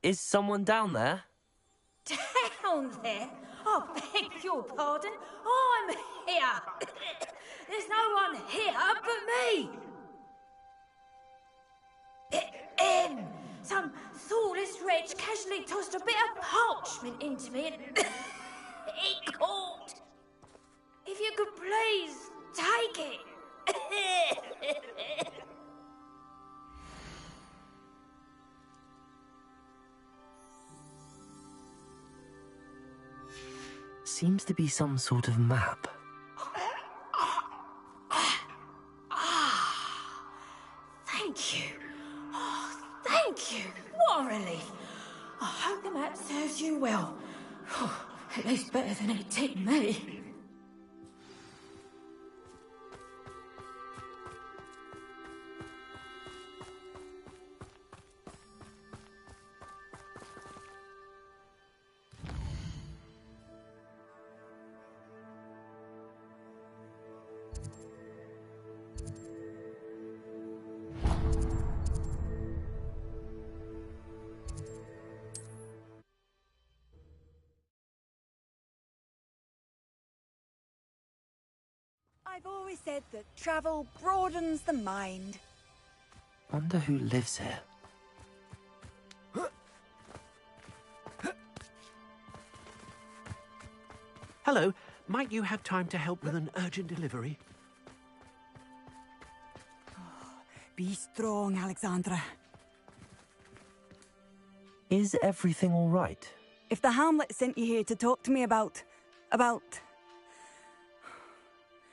Is someone down there? Down there? I beg your pardon. I'm here. There's no one here but me. Some thoughtless wretch casually tossed a bit of parchment into me and it caught. If you could please take it. Seems to be some sort of map. Thank you. Oh, thank you. What a relief. I hope the map serves you well. At least better than it did me. I've always said that travel broadens the mind. Wonder who lives here. Hello, might you have time to help with an urgent delivery? Be strong, Alexandra. Is everything all right? If the Hamlet sent you here to talk to me about...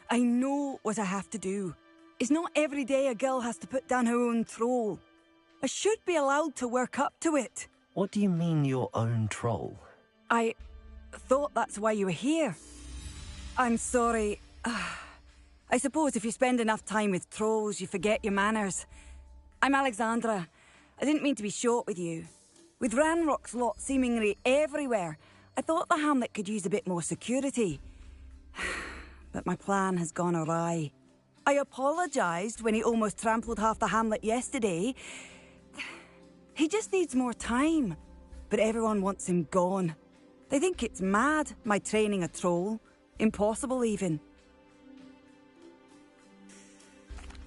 I know what I have to do. It's not every day a girl has to put down her own troll. I should be allowed to work up to it. What do you mean, your own troll? I thought that's why you were here. I'm sorry. I suppose if you spend enough time with trolls, you forget your manners. I'm Alexandra. I didn't mean to be short with you. With Ranrock's lot seemingly everywhere, I thought the Hamlet could use a bit more security. But my plan has gone awry. I apologised when he almost trampled half the Hamlet yesterday. He just needs more time. But everyone wants him gone. They think it's mad, my training a troll. Impossible, even.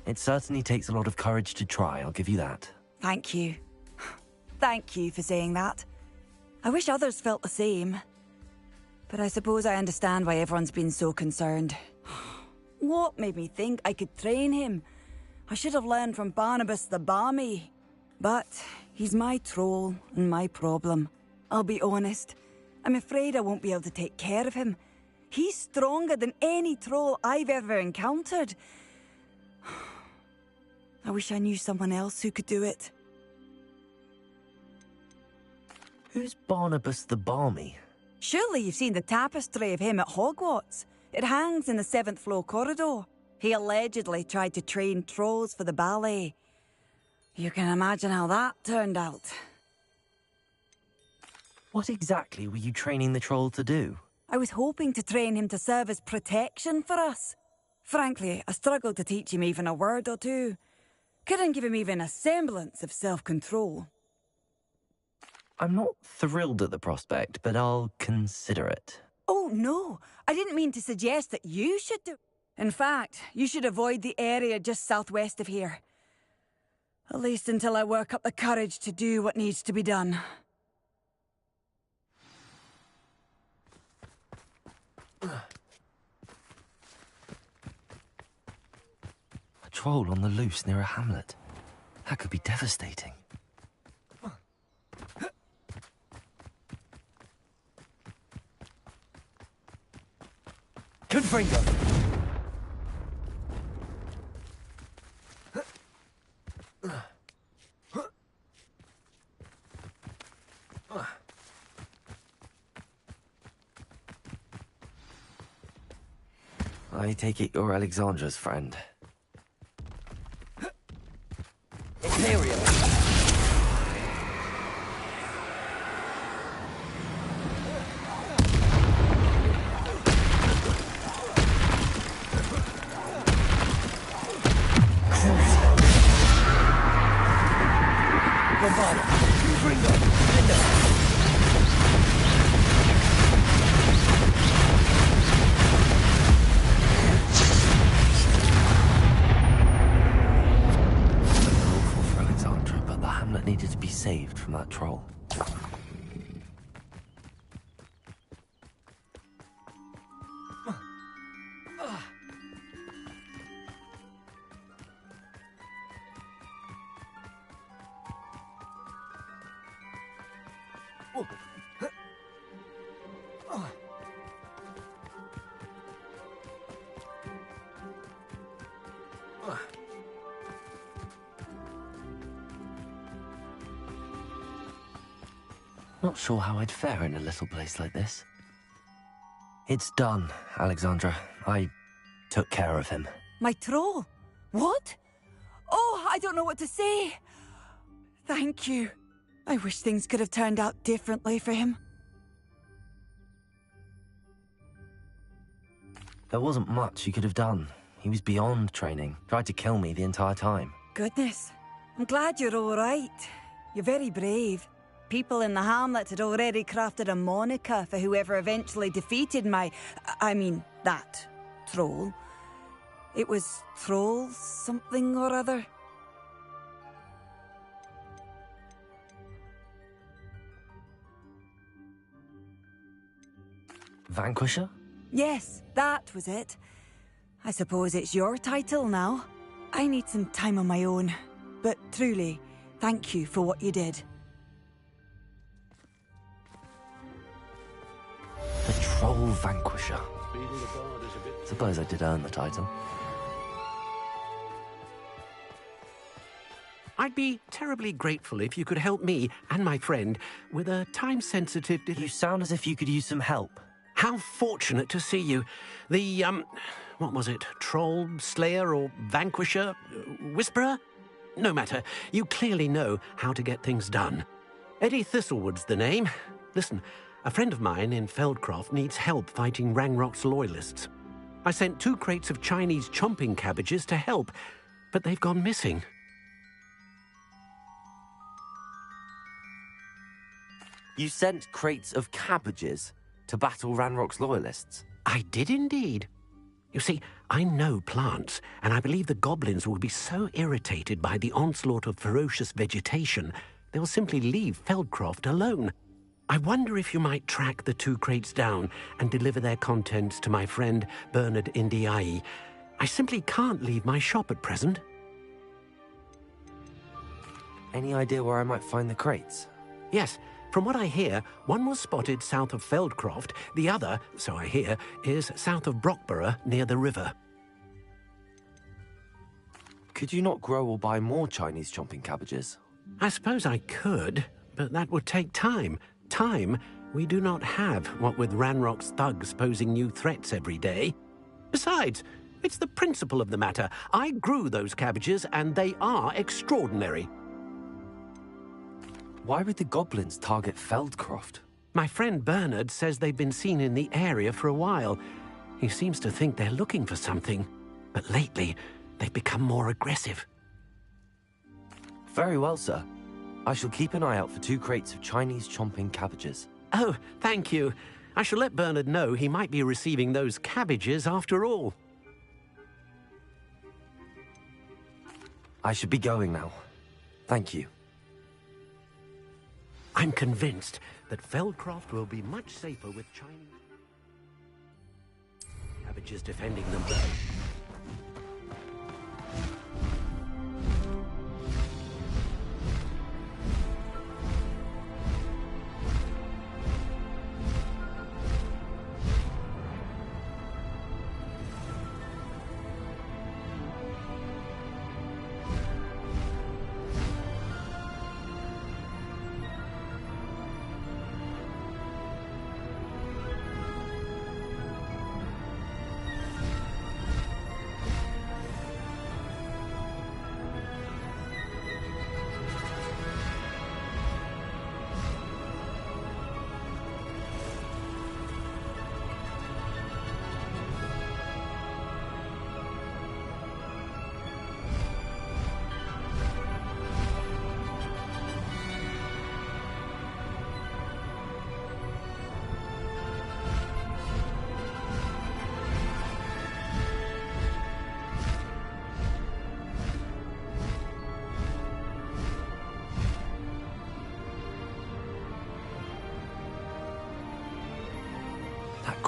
It certainly takes a lot of courage to try, I'll give you that. Thank you. Thank you for saying that. I wish others felt the same. But I suppose I understand why everyone's been so concerned. What made me think I could train him? I should have learned from Barnabas the Barmy. But he's my troll and my problem. I'll be honest. I'm afraid I won't be able to take care of him. He's stronger than any troll I've ever encountered. I wish I knew someone else who could do it. Who's Barnabas the Barmy? Surely you've seen the tapestry of him at Hogwarts. It hangs in the 7th floor corridor. He allegedly tried to train trolls for the ballet. You can imagine how that turned out. What exactly were you training the troll to do? I was hoping to train him to serve as protection for us. Frankly, I struggled to teach him even a word or two. Couldn't give him even a semblance of self-control. I'm not thrilled at the prospect, but I'll consider it. Oh, no. I didn't mean to suggest that you should do... In fact, you should avoid the area just southwest of here. At least until I work up the courage to do what needs to be done. A troll on the loose near a hamlet. That could be devastating. Confringo! I take it you're Alexandra's friend. Imperial! Bombard! Confringo! Linda! saved from that troll. Not sure how I'd fare in a little place like this. It's done, Alexandra. I took care of him. My troll? What? Oh, I don't know what to say. Thank you. I wish things could have turned out differently for him. There wasn't much you could have done. He was beyond training. Tried to kill me the entire time. Goodness. I'm glad you're all right. You're very brave. People in the hamlet had already crafted a moniker for whoever eventually defeated that troll. It was Troll something or other. Vanquisher? Yes, that was it. I suppose it's your title now. I need some time on my own. But truly, thank you for what you did. The Troll Vanquisher. Suppose I did earn the title. I'd be terribly grateful if you could help me and my friend with a time-sensitive... You sound as if you could use some help. How fortunate to see you. The, what was it? Troll, Slayer, or Vanquisher? Whisperer? No matter. You clearly know how to get things done. Eddie Thistlewood's the name. Listen, a friend of mine in Feldcroft needs help fighting Rangrock's loyalists. I sent 2 crates of Chinese chomping cabbages to help, but they've gone missing. You sent crates of cabbages to battle Ranrock's loyalists? I did indeed. You see, I know plants, and I believe the goblins will be so irritated by the onslaught of ferocious vegetation, they'll simply leave Feldcroft alone. I wonder if you might track the 2 crates down and deliver their contents to my friend Bernard Indiai. I simply can't leave my shop at present. Any idea where I might find the crates? Yes. From what I hear, one was spotted south of Feldcroft, the other, so I hear, is south of Brockborough near the river. Could you not grow or buy more Chinese chomping cabbages? I suppose I could, but that would take time. Time we do not have, what with Ranrock's thugs posing new threats every day. Besides, it's the principle of the matter. I grew those cabbages, and they are extraordinary. Why would the goblins target Feldcroft? My friend Bernard says they've been seen in the area for a while. He seems to think they're looking for something, but lately they've become more aggressive. Very well, sir. I shall keep an eye out for 2 crates of Chinese chomping cabbages. Oh, thank you. I shall let Bernard know he might be receiving those cabbages after all. I should be going now. Thank you. I'm convinced that Feldcroft will be much safer with Chinese cabbages defending them.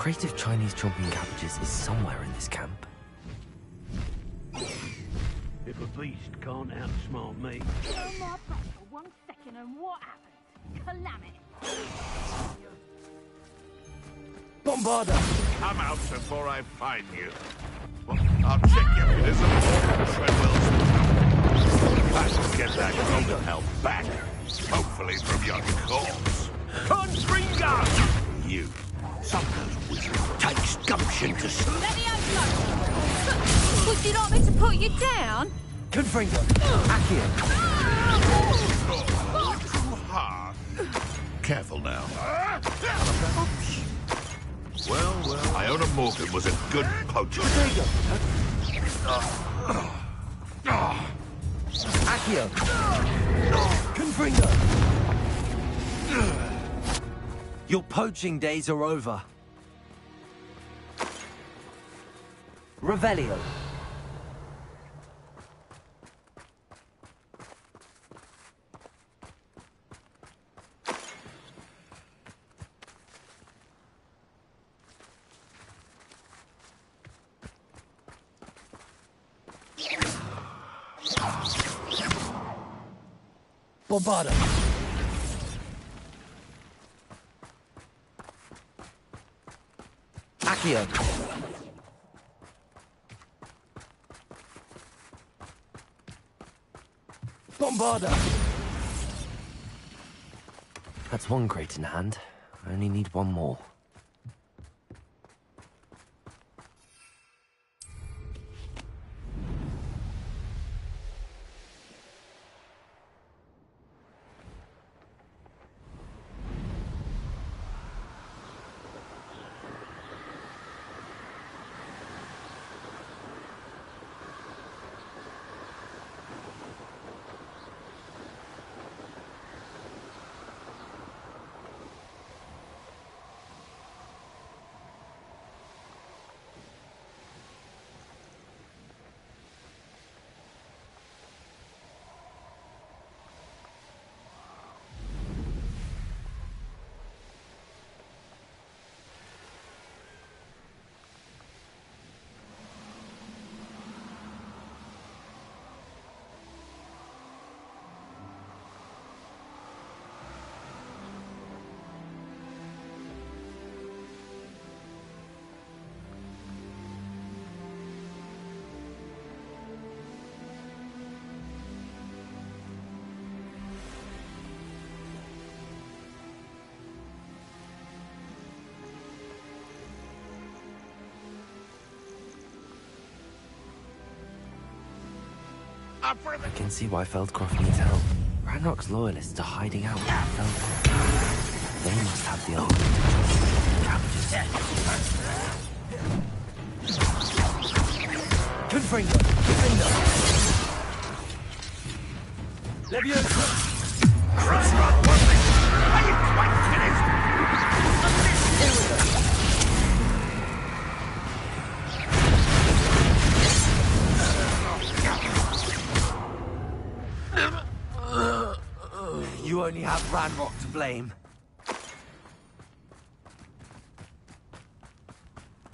crate of Chinese chomping cabbages is somewhere in this camp. If a beast can't outsmart me. Hold my breath for 1 second and what happens? Calamity. Bombarda! Come out before I find you. Well, I'll check you if it isn't Treadwell's. I will get that golden help back. Hopefully from your corpse. Confringa! You. Sometimes wizards takes gumption to sleep. Let me go. Would you like me to put you down? Confringo! Accio! Not too hard. Careful now. Well, Iona Morgan was a good poacher. Accio! Confringo! Your poaching days are over. Revelio. Bombarda. Accio. Bombarda. That's one crate in hand. I only need one more. Up for the... I can see why Feldcroft needs help. Ranrock's loyalists are hiding out in Feldcroft. They must have the old cabbages. Confringo! Confringo! Leviosa! Ranrock wasn't... Are you quite finished? Here we go! You only have Ranrock to blame.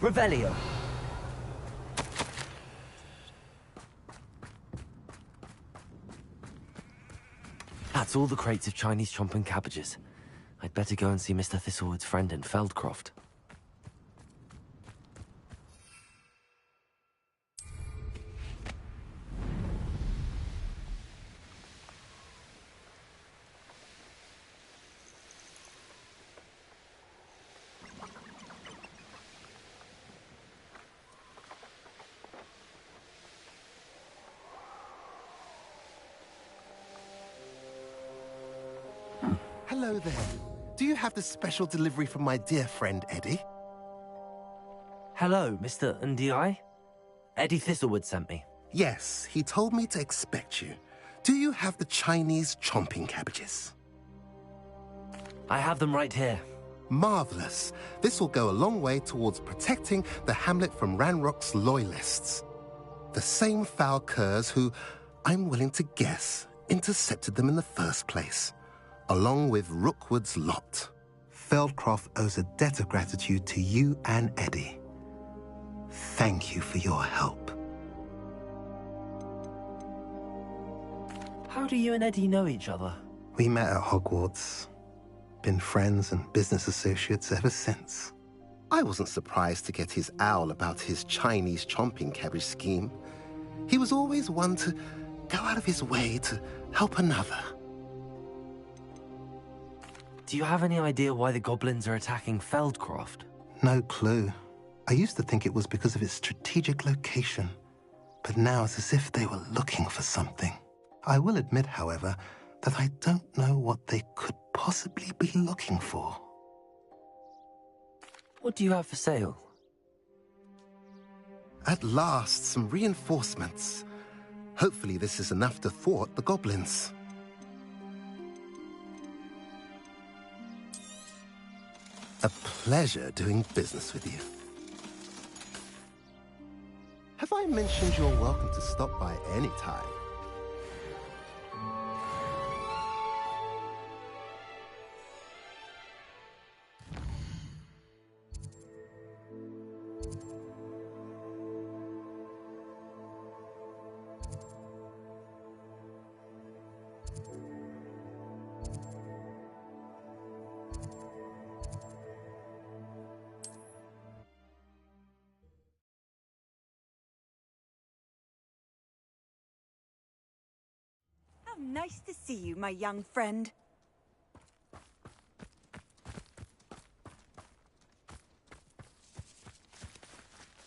Revelio. That's all the crates of Chinese chomping cabbages. I'd better go and see Mr. Thistlewood's friend in Feldcroft. Hello there. Do you have the special delivery from my dear friend, Eddie? Hello, Mr. Ndi. Eddie Thistlewood sent me. Yes, he told me to expect you. Do you have the Chinese chomping cabbages? I have them right here. Marvelous. This will go a long way towards protecting the hamlet from Ranrock's loyalists. The same foul curs who, I'm willing to guess, intercepted them in the first place, along with Rookwood's lot. Feldcroft owes a debt of gratitude to you and Eddie. Thank you for your help. How do you and Eddie know each other? We met at Hogwarts. Been friends and business associates ever since. I wasn't surprised to get his owl about his Chinese chomping cabbage scheme. He was always one to go out of his way to help another. Do you have any idea why the goblins are attacking Feldcroft? No clue. I used to think it was because of its strategic location, but now it's as if they were looking for something. I will admit, however, that I don't know what they could possibly be looking for. What do you have for sale? At last, some reinforcements. Hopefully this is enough to thwart the goblins. A pleasure doing business with you. Have I mentioned you're welcome to stop by any time? How nice to see you, my young friend.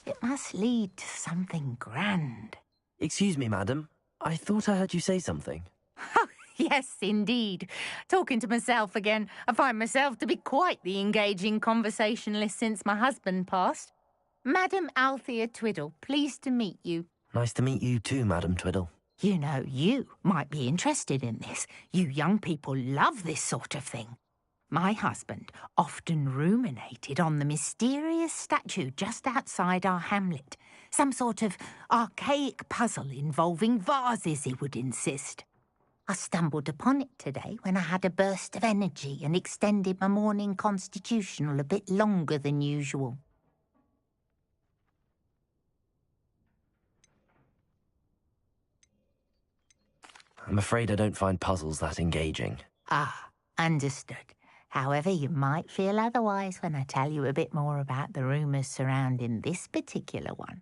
It must lead to something grand. Excuse me, madam. I thought I heard you say something. Oh, yes, indeed. Talking to myself again. I find myself to be quite the engaging conversationalist since my husband passed. Madam Althea Twiddle, pleased to meet you. Nice to meet you too, Madam Twiddle. You know, you might be interested in this. You young people love this sort of thing. My husband often ruminated on the mysterious statue just outside our hamlet. Some sort of archaic puzzle involving vases, he would insist. I stumbled upon it today when I had a burst of energy and extended my morning constitutional a bit longer than usual. I'm afraid I don't find puzzles that engaging. Ah, understood. However, you might feel otherwise when I tell you a bit more about the rumours surrounding this particular one.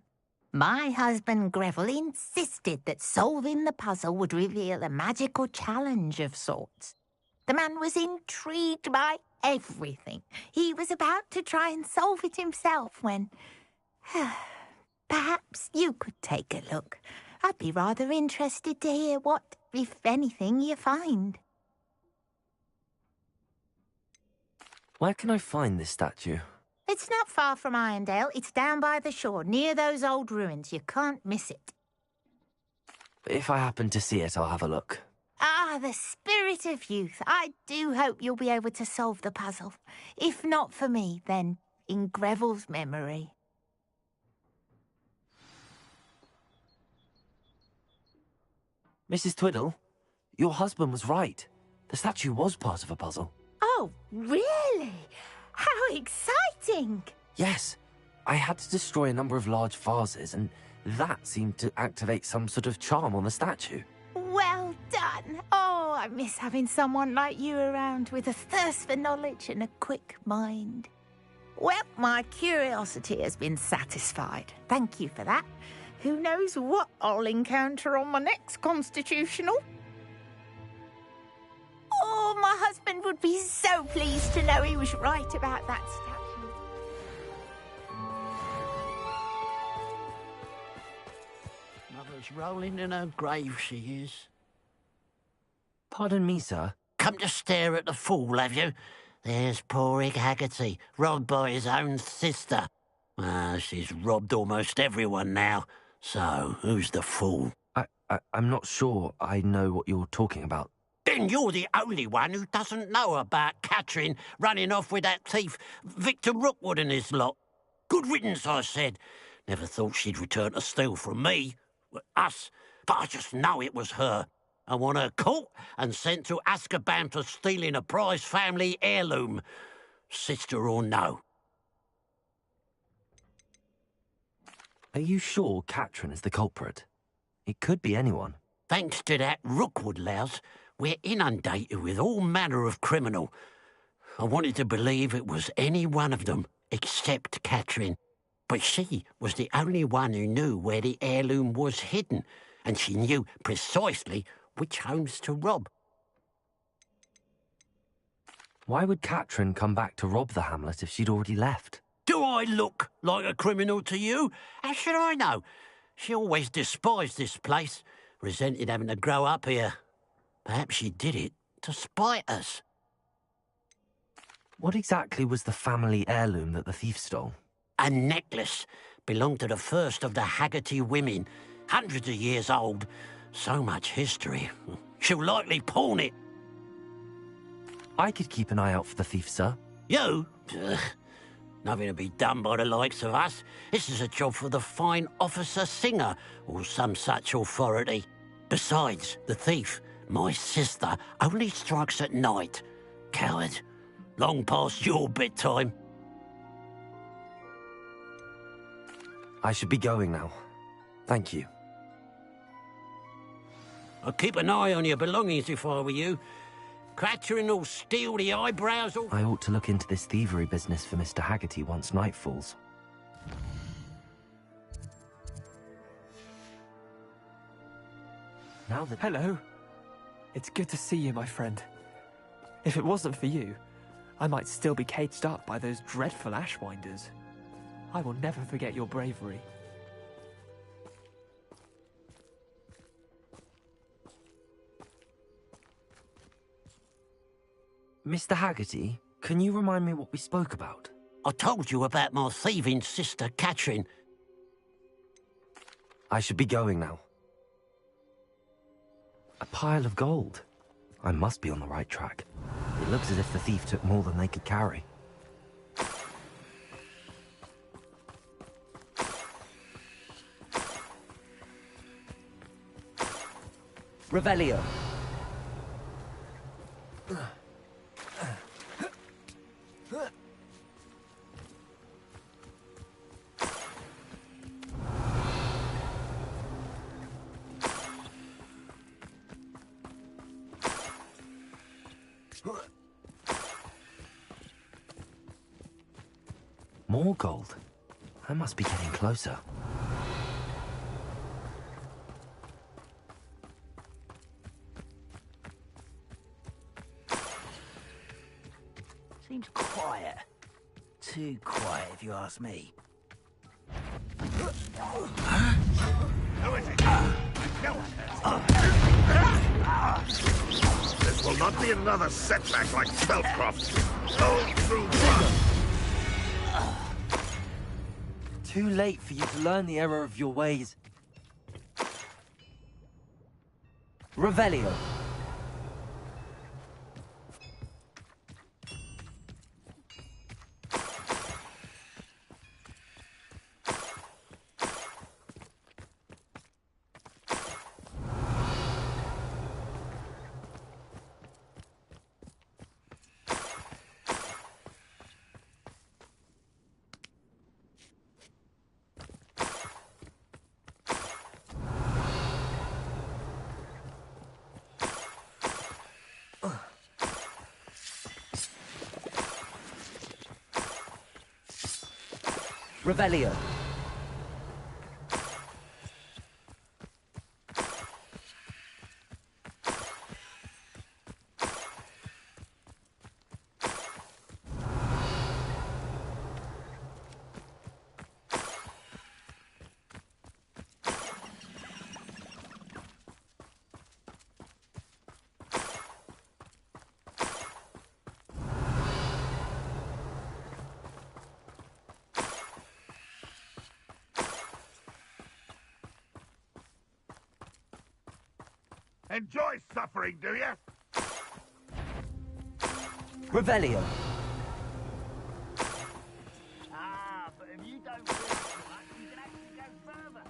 My husband Greville insisted that solving the puzzle would reveal a magical challenge of sorts. The man was intrigued by everything. He was about to try and solve it himself when... Perhaps you could take a look. I'd be rather interested to hear what, if anything, you find. Where can I find this statue? It's not far from Irondale. It's down by the shore, near those old ruins. You can't miss it. If I happen to see it, I'll have a look. Ah, the spirit of youth. I do hope you'll be able to solve the puzzle. If not for me, then in Greville's memory. Mrs. Twiddle, your husband was right. The statue was part of a puzzle. Oh, really? How exciting! Yes. I had to destroy a number of large vases, and that seemed to activate some sort of charm on the statue. Well done. Oh, I miss having someone like you around with a thirst for knowledge and a quick mind. Well, my curiosity has been satisfied. Thank you for that. Who knows what I'll encounter on my next constitutional? Oh, my husband would be so pleased to know he was right about that statue. Mother's rolling in her grave, she is. Pardon me, sir. Come to stare at the fool, have you? There's poor Ig Haggerty, robbed by his own sister. Ah, she's robbed almost everyone now. So, who's the fool? I'm not sure I know what you're talking about. Then you're the only one who doesn't know about Catherine running off with that thief, Victor Rookwood and his lot. Good riddance, I said. Never thought she'd return to steal from me. Us. But I just know it was her. I want her caught and sent to Azkaban for stealing a prize family heirloom. sister or no. Are you sure Katrin is the culprit? It could be anyone. Thanks to that Rookwood louse, we're inundated with all manner of criminal. I wanted to believe it was any one of them, except Katrin. But she was the only one who knew where the heirloom was hidden, and she knew precisely which homes to rob. Why would Katrin come back to rob the hamlet if she'd already left? Do I look like a criminal to you? How should I know? She always despised this place, resented having to grow up here. Perhaps she did it to spite us. What exactly was the family heirloom that the thief stole? A necklace. Belonged to the first of the Haggerty women. Hundreds of years old. So much history. She'll likely pawn it. I could keep an eye out for the thief, sir. You? Ugh. Nothing to be done by the likes of us. This is a job for the fine officer Singer, or some such authority. Besides, the thief, my sister, only strikes at night. Coward. Long past your bedtime. I should be going now. Thank you. I'd keep an eye on your belongings if I were you. Katrin will steal the eyebrows off. I ought to look into this thievery business for Mr. Haggerty once night falls. Now that... Hello. It's good to see you, my friend. If it wasn't for you, I might still be caged up by those dreadful Ashwinders. I will never forget your bravery. Mr. Haggerty, can you remind me what we spoke about? I told you about my thieving sister, Katrin. I should be going now. A pile of gold. I must be on the right track. It looks as if the thief took more than they could carry. Revelio. More gold. I must be getting closer. Seems quiet. Too quiet, if you ask me. Who is it? This will not be another setback like Spellcroft. Go through blood. Too late for you to learn the error of your ways. Revelio. Revelio. Enjoy suffering, do you? Revelio. Ah, but if you don't feel much, you can actually go further.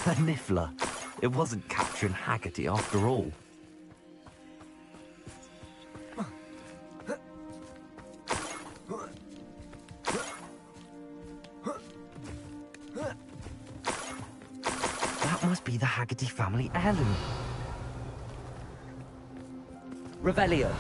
A niffler. It wasn't Catherine Haggerty after all. That must be the Haggerty family heirloom. Revelio.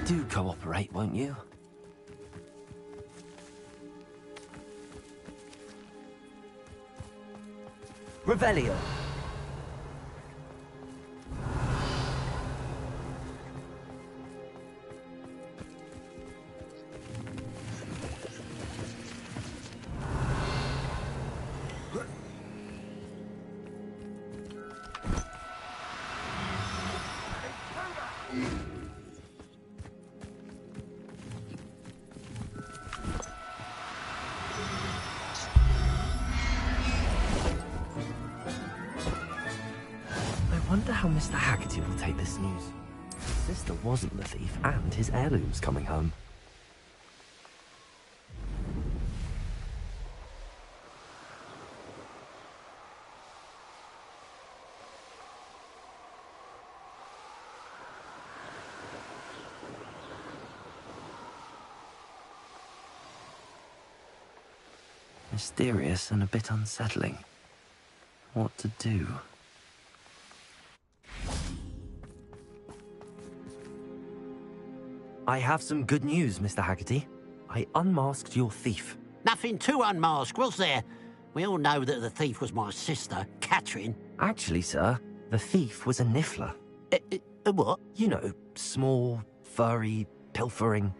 Do cooperate, won't you? Revelio. I wonder how Mr. Haggerty will take this news. His sister wasn't the thief, and his heirloom's coming home. Mysterious and a bit unsettling. What to do? I have some good news, Mr. Haggerty. I unmasked your thief. Nothing to unmask, was there? We all know that the thief was my sister, Catherine. Actually, sir, the thief was a niffler. A what? You know, small, furry, pilfering.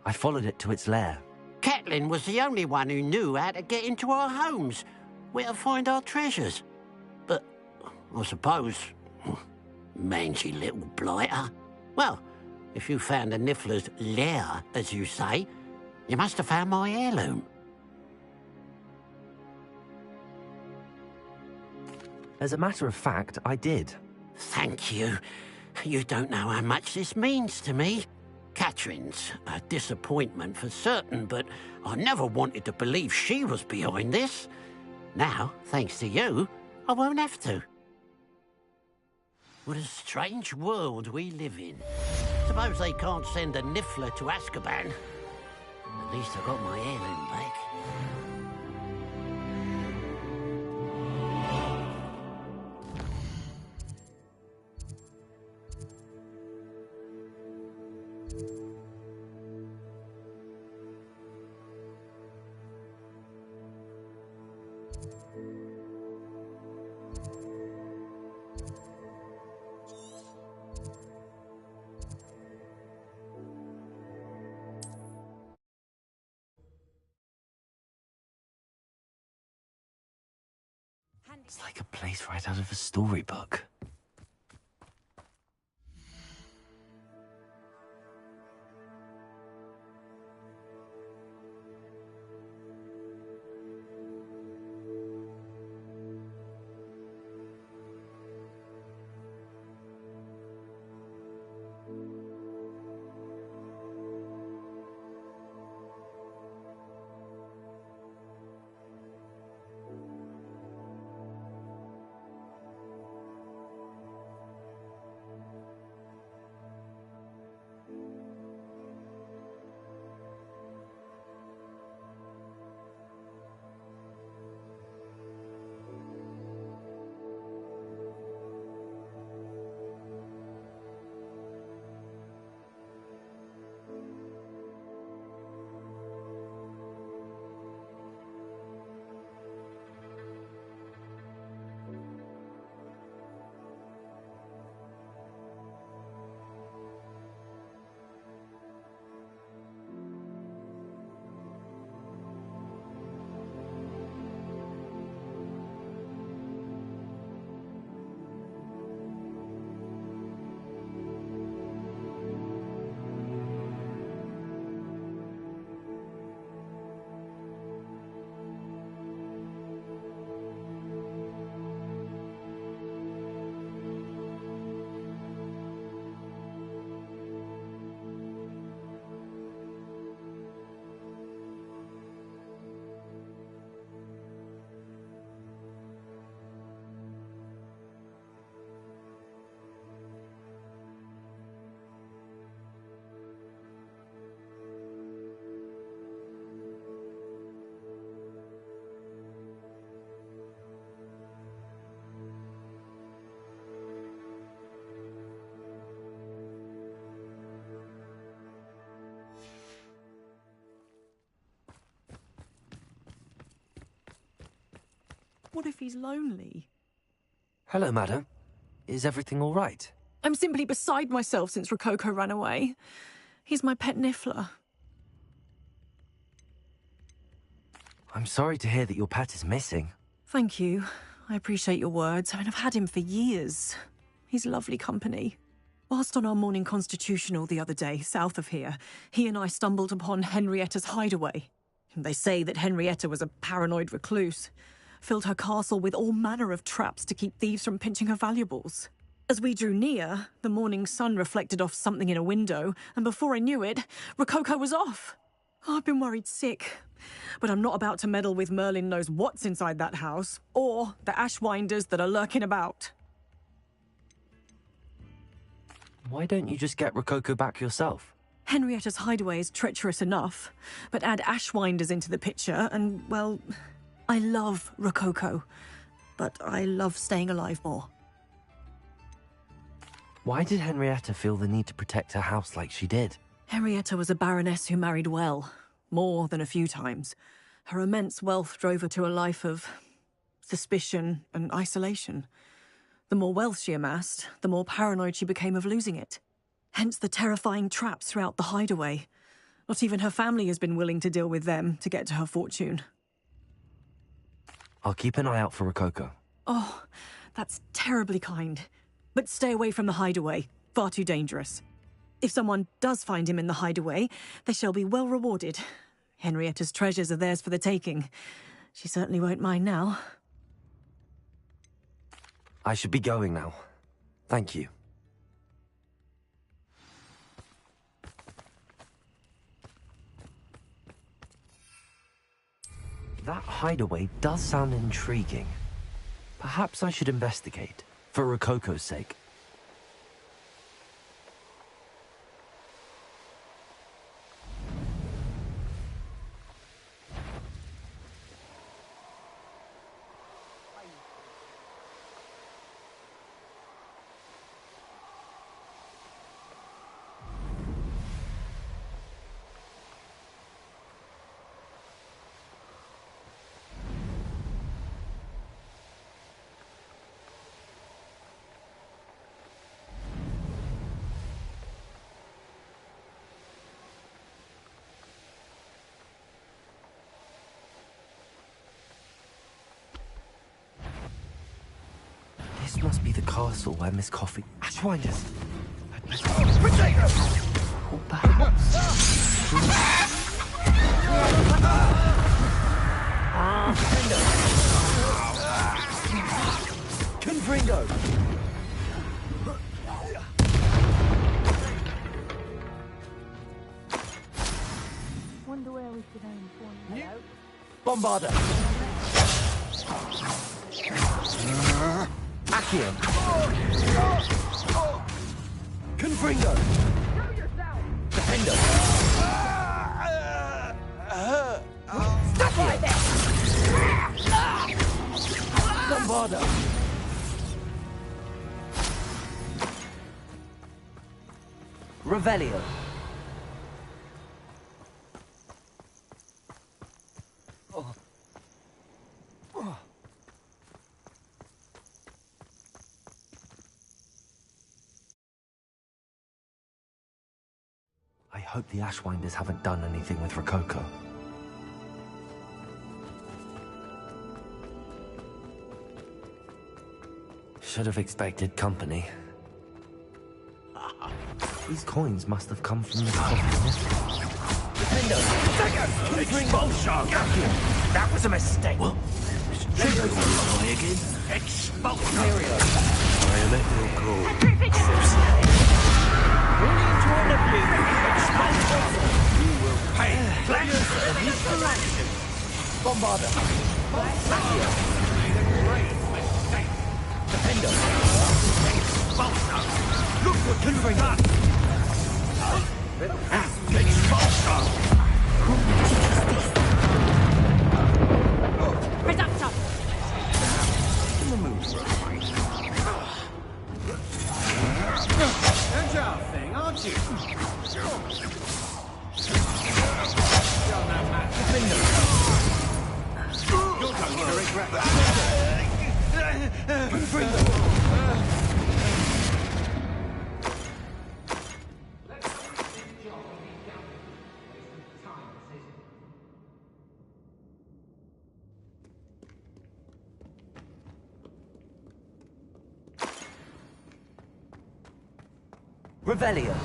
I followed it to its lair. Catelyn was the only one who knew how to get into our homes, where to find our treasures. But I suppose, mangy little blighter. Well, if you found the niffler's lair, as you say, you must have found my heirloom. As a matter of fact, I did. Thank you. You don't know how much this means to me. Catherine's a disappointment for certain, but I never wanted to believe she was behind this. Now, thanks to you, I won't have to. What a strange world we live in. Suppose they can't send a niffler to Azkaban. At least I got my heirloom back. It's like a place right out of a storybook. What if he's lonely? Hello, madam. Is everything all right? I'm simply beside myself since Rococo ran away. He's my pet niffler. I'm sorry to hear that your pet is missing. Thank you. I appreciate your words. I mean, I've had him for years. He's lovely company. Whilst on our morning constitutional the other day, south of here, he and I stumbled upon Henrietta's hideaway. They say that Henrietta was a paranoid recluse, filled her castle with all manner of traps to keep thieves from pinching her valuables. As we drew near, the morning sun reflected off something in a window, and before I knew it, Rococo was off. I've been worried sick, but I'm not about to meddle with Merlin knows what's inside that house, or the ashwinders that are lurking about. Why don't you just get Rococo back yourself? Henrietta's hideaway is treacherous enough, but add ashwinders into the picture and, well, I love Rococo, but I love staying alive more. Why did Henrietta feel the need to protect her house like she did? Henrietta was a baroness who married well, more than a few times. Her immense wealth drove her to a life of suspicion and isolation. The more wealth she amassed, the more paranoid she became of losing it. Hence the terrifying traps throughout the hideaway. Not even her family has been willing to deal with them to get to her fortune. I'll keep an eye out for Rococo. Oh, that's terribly kind. But stay away from the hideaway. Far too dangerous. If someone does find him in the hideaway, they shall be well rewarded. Henrietta's treasures are theirs for the taking. She certainly won't mind now. I should be going now. Thank you. That hideaway does sound intriguing. Perhaps I should investigate, for Rococo's sake. This must be the castle where Miss Coffee... Ashwinders! Or perhaps... Confringo! Wonder where we should aim for now. Bombarder! Accio! Confringo! Defender! Stop right there! Bombarder! Revelio! I hope the Ashwinders haven't done anything with Rococo. Should have expected company. These coins must have come from the coffee. Expulsion! That was a mistake. What? Try again. Expulsion! Bayonet will call. You will pay. Bombarder. Defender. Look what you've done! Expulsion! Reductor! Agile thing, aren't you? You're going to regret that. Revelio.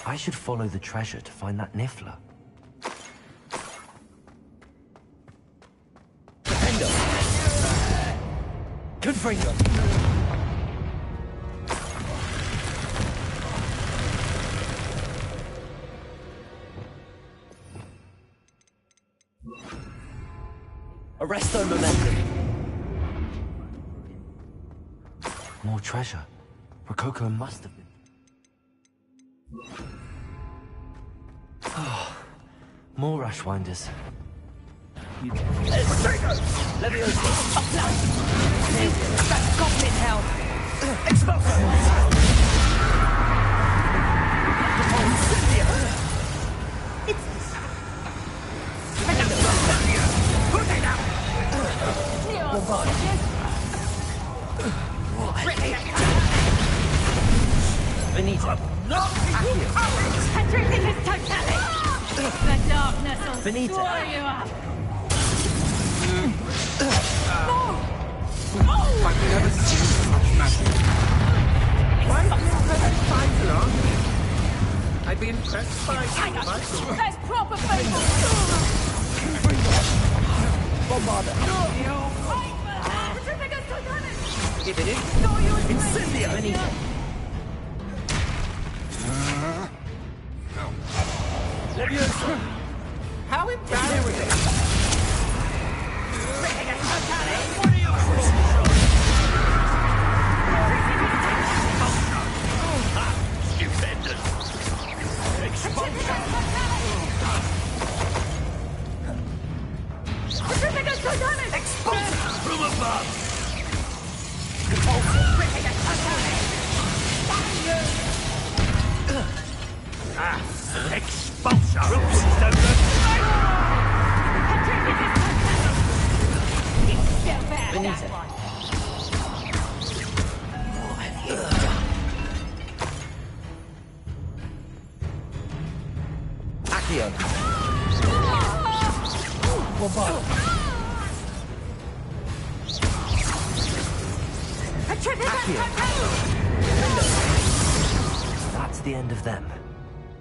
I should follow the treasure to find that Niffler. Defender! Confringo! Arresto momentum! More treasure. Rococo must have been... Oh, more Ashwinders. Leviosa! That's goblin hell! Benita! Everything is totally! The darkness will Benita. swallow you up! I've never seen so much magic. Why have you impressed by long? I'd be impressed by vital. That's proper people! Bombarda! If it is, Incendia! Benita! Leviosa! How embarrassing! Stupendous! Expulsion! Expulsion! From above! Expulsion! Benita! Accio! Bombarda! That's the end of them.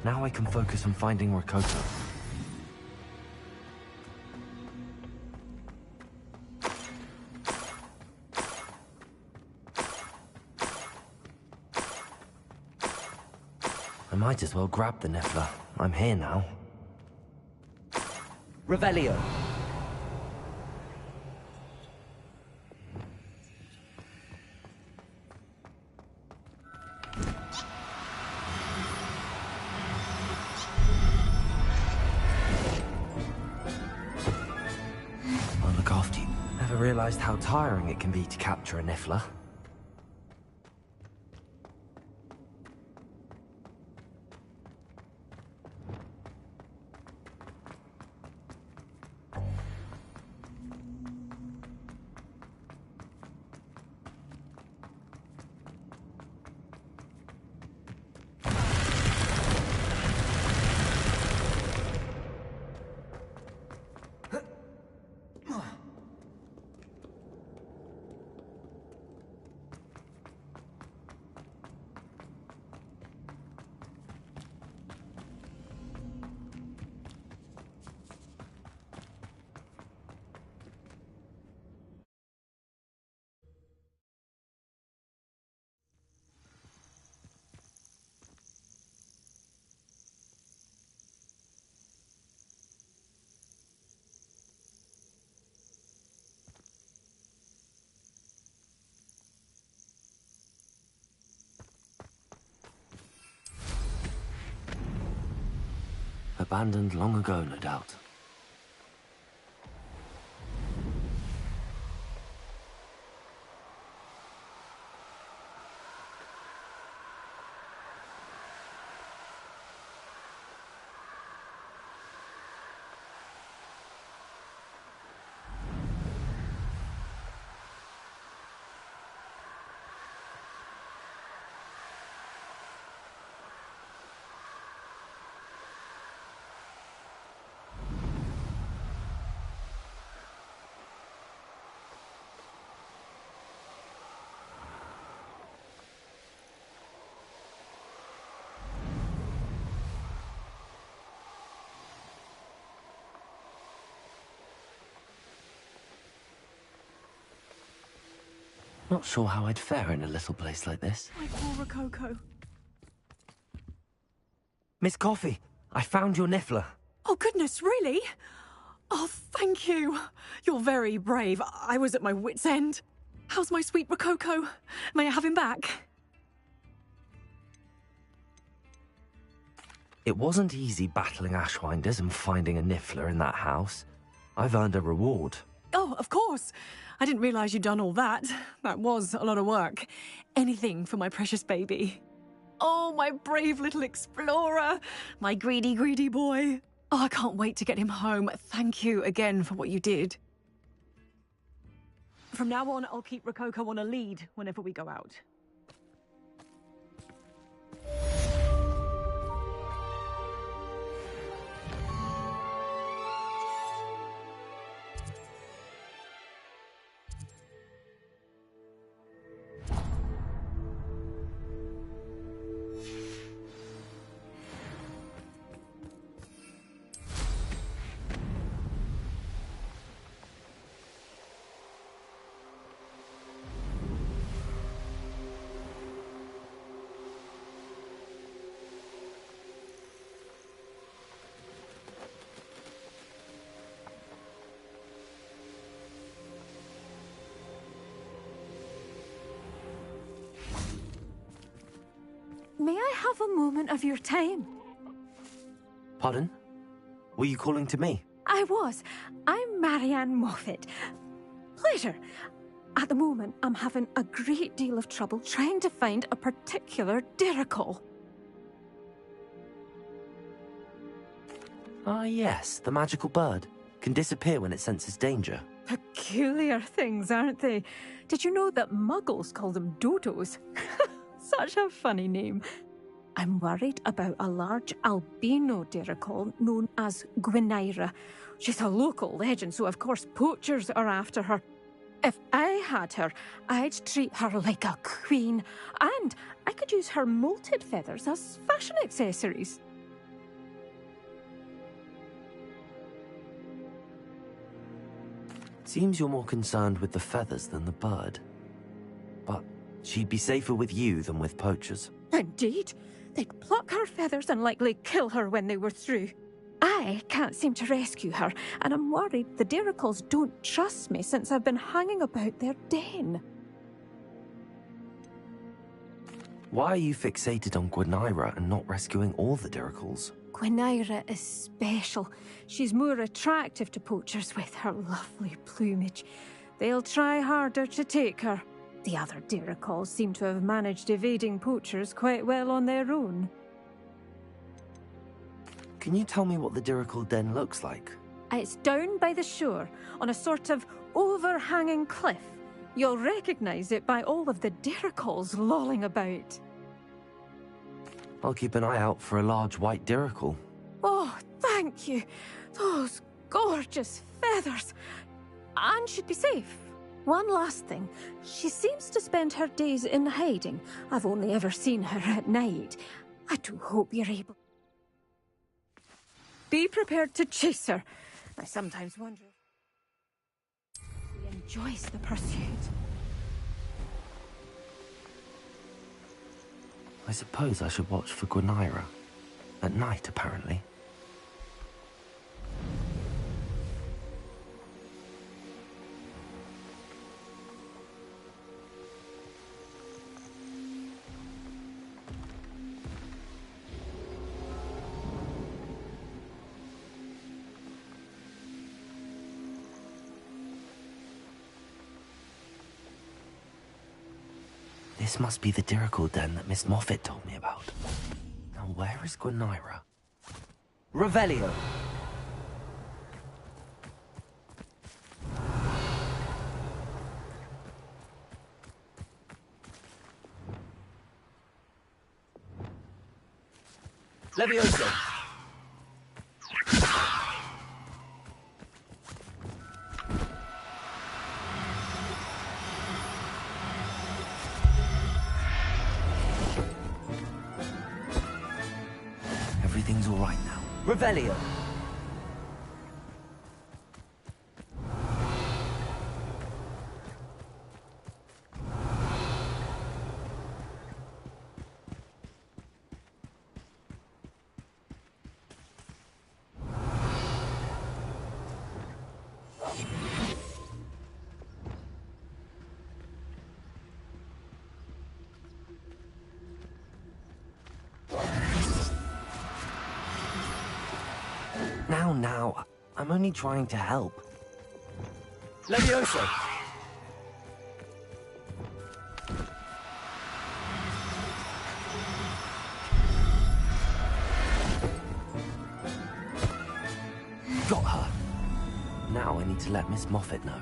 Now I can focus on finding Rococo. I might as well grab the Niffler. I'm here now. Revelio. I'll look after you. Never realized how tiring it can be to capture a Niffler. Abandoned long ago, no doubt. Not sure how I'd fare in a little place like this. My poor Rococo. Miss Coffee, I found your niffler. Oh, goodness, really? Oh, thank you. You're very brave. I was at my wit's end. How's my sweet Rococo? May I have him back? It wasn't easy battling Ashwinders and finding a niffler in that house. I've earned a reward. Oh, of course. I didn't realise you'd done all that. That was a lot of work. Anything for my precious baby. Oh, my brave little explorer. My greedy, greedy boy. Oh, I can't wait to get him home. Thank you again for what you did. From now on, I'll keep Rococo on a lead whenever we go out. May I have a moment of your time? Pardon? Were you calling to me? I was. I'm Marianne Moffat. Pleasure. At the moment, I'm having a great deal of trouble trying to find a particular Diricol. Ah, yes, the magical bird. Can disappear when it senses danger. Peculiar things, aren't they? Did you know that muggles call them dodos? Such a funny name. I'm worried about a large albino Diricol known as Gwynaira. She's a local legend, so of course poachers are after her. If I had her, I'd treat her like a queen, and I could use her molted feathers as fashion accessories. Seems you're more concerned with the feathers than the bird. But she'd be safer with you than with poachers. Indeed. They'd pluck her feathers and likely kill her when they were through. I can't seem to rescue her, and I'm worried the Diricols don't trust me since I've been hanging about their den. Why are you fixated on Gwynaira and not rescuing all the Diricols? Gwynaira is special. She's more attractive to poachers with her lovely plumage. They'll try harder to take her. The other Diricols seem to have managed evading poachers quite well on their own. Can you tell me what the Diricol den looks like? It's down by the shore, on a sort of overhanging cliff. You'll recognise it by all of the Diricols lolling about. I'll keep an eye out for a large white Diricol. Oh, thank you. Those gorgeous feathers. And should be safe. One last thing. She seems to spend her days in hiding. I've only ever seen her at night. I do hope you're able... Be prepared to chase her. I sometimes wonder if she enjoys the pursuit. I suppose I should watch for Gwynaira. At night, apparently. This must be the Diricol den that Miss Moffat told me about. Now where is Gwynaira? Revelio! Levioso! Everything's all right now. Revelio! down now. I'm only trying to help. Levioso! Got her. Now I need to let Miss Moffat know.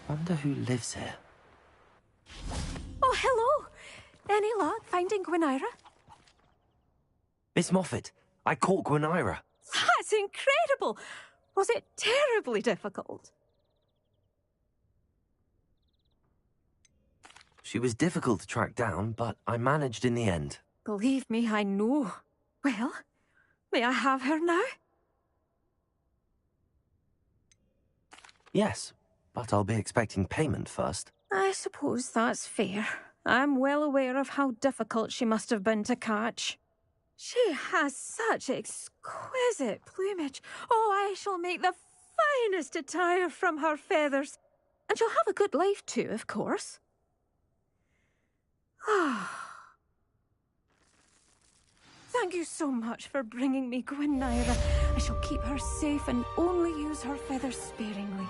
Wonder who lives here. Oh, hello. Any luck finding Gwynaira? Miss Moffat, I caught Gwynaira. That's incredible. Was it terribly difficult? She was difficult to track down, but I managed in the end. Believe me, I know. Well, may I have her now? Yes, but I'll be expecting payment first. I suppose that's fair. I'm well aware of how difficult she must have been to catch. She has such exquisite plumage. Oh, I shall make the finest attire from her feathers. And she'll have a good life too, of course. Thank you so much for bringing me Gwynaira. I shall keep her safe and only use her feathers sparingly.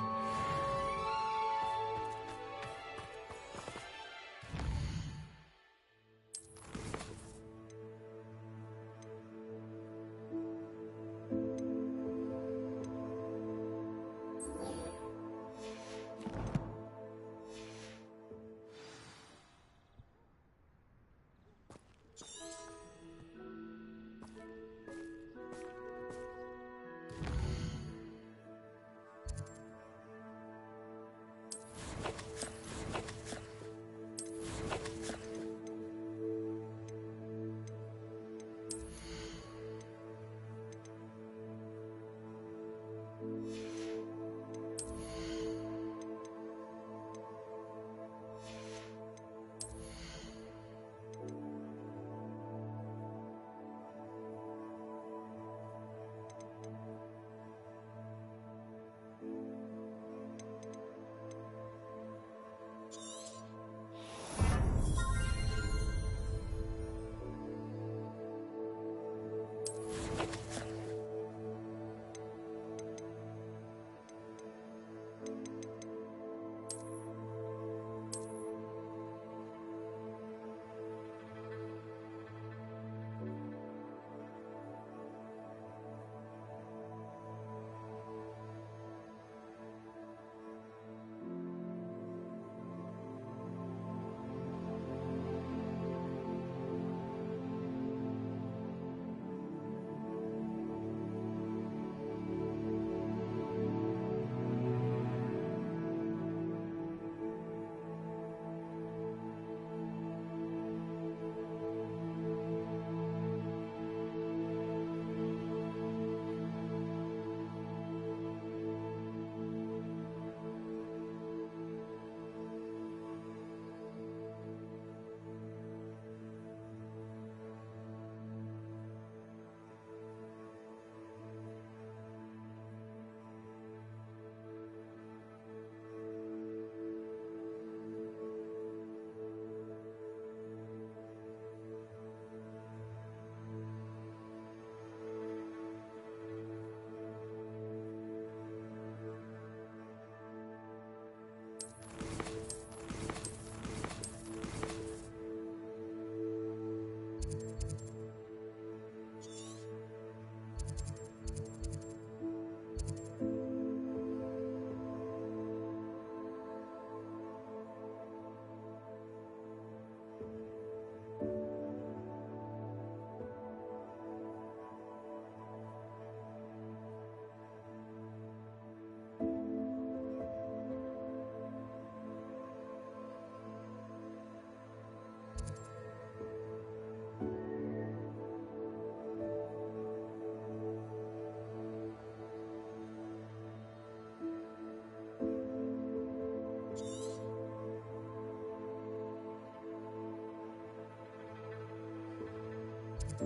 You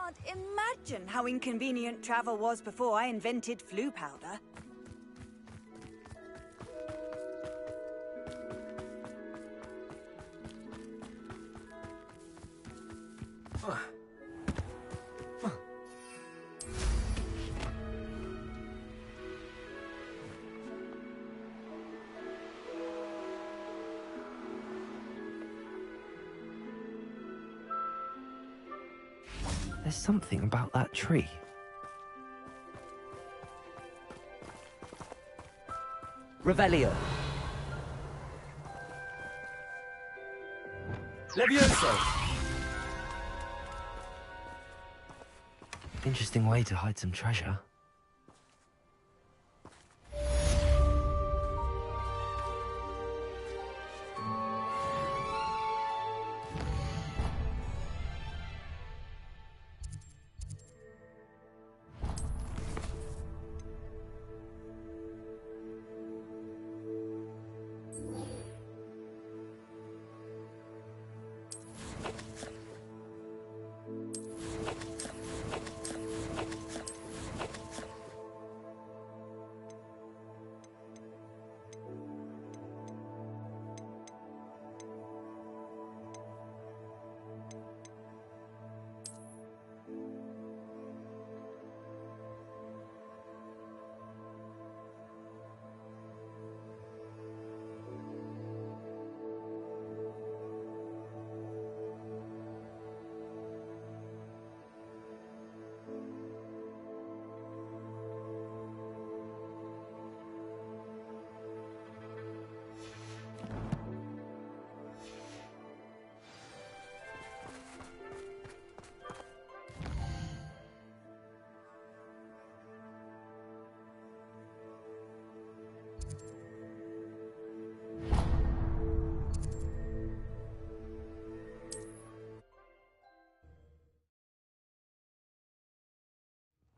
can't imagine how inconvenient travel was before I invented flu powder. There's something about that tree. Revelio. Levioso. Interesting way to hide some treasure.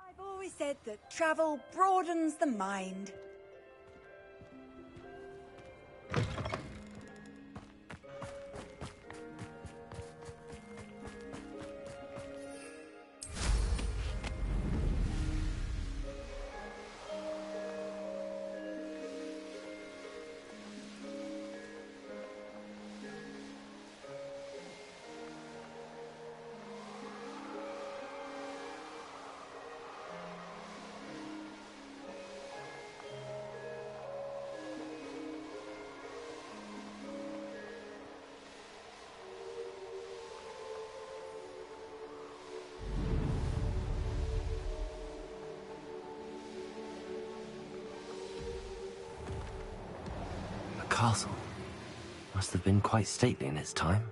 I've always said that travel broadens the mind. The castle must have been quite stately in its time.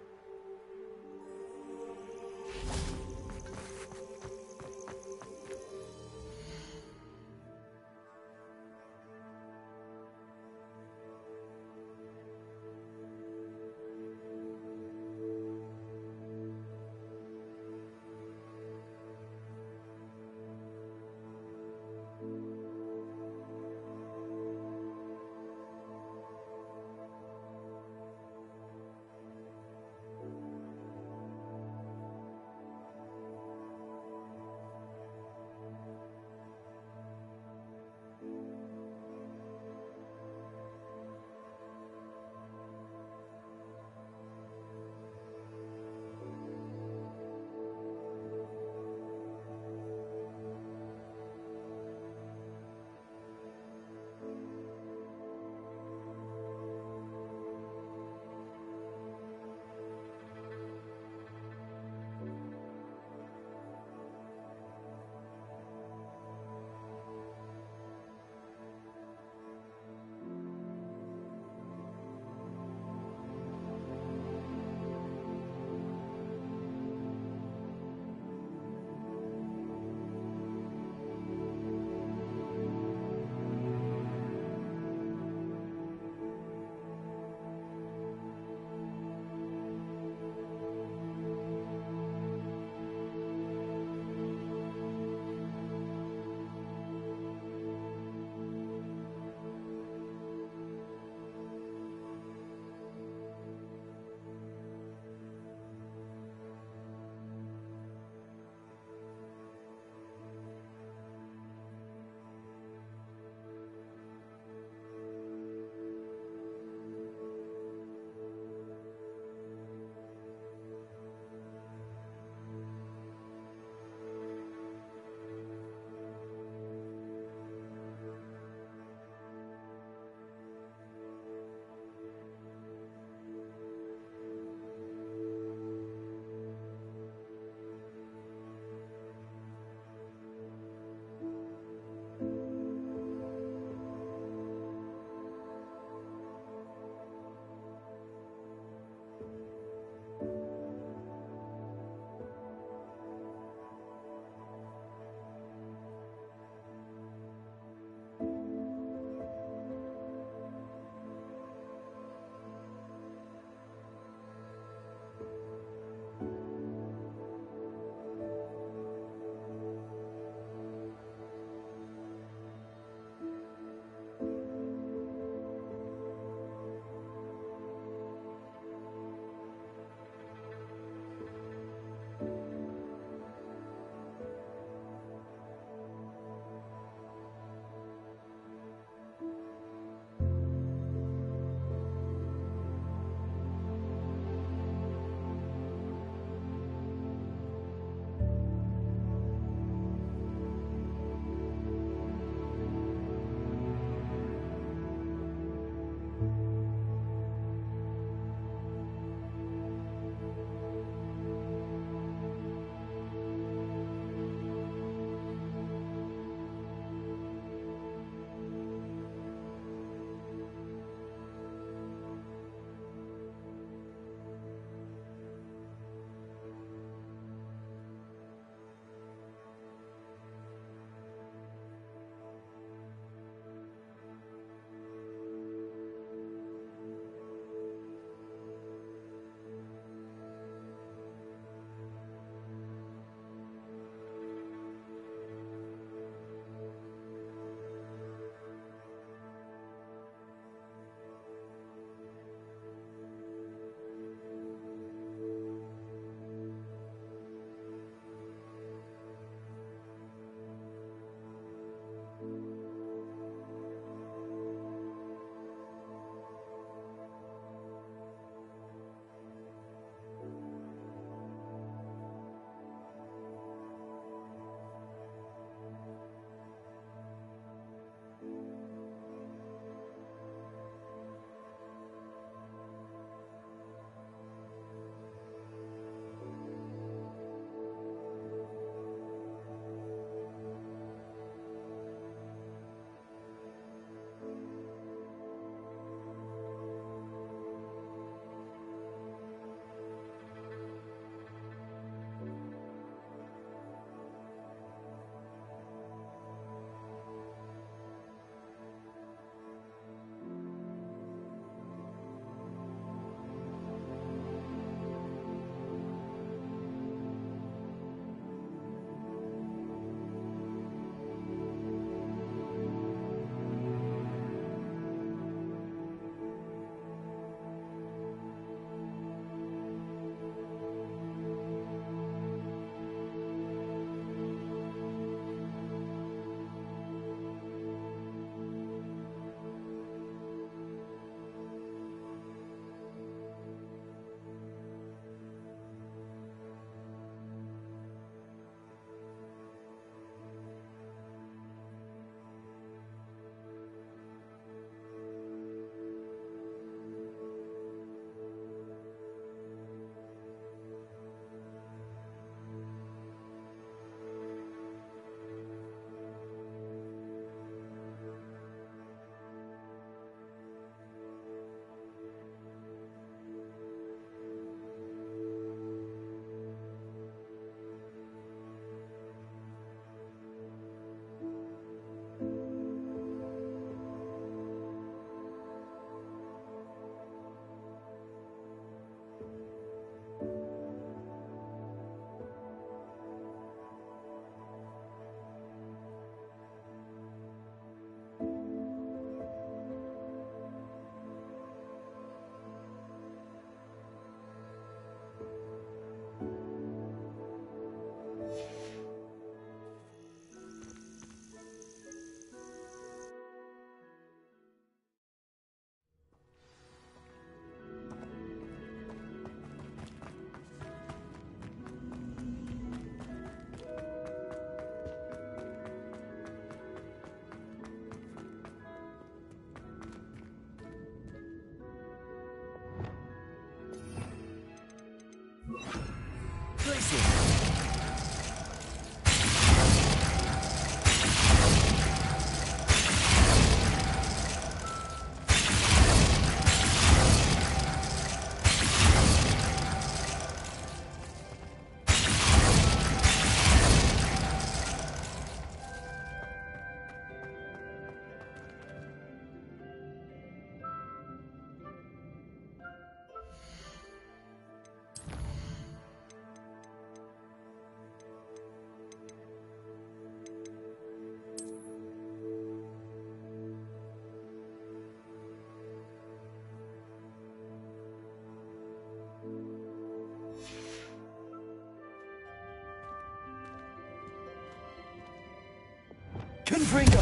Confringo!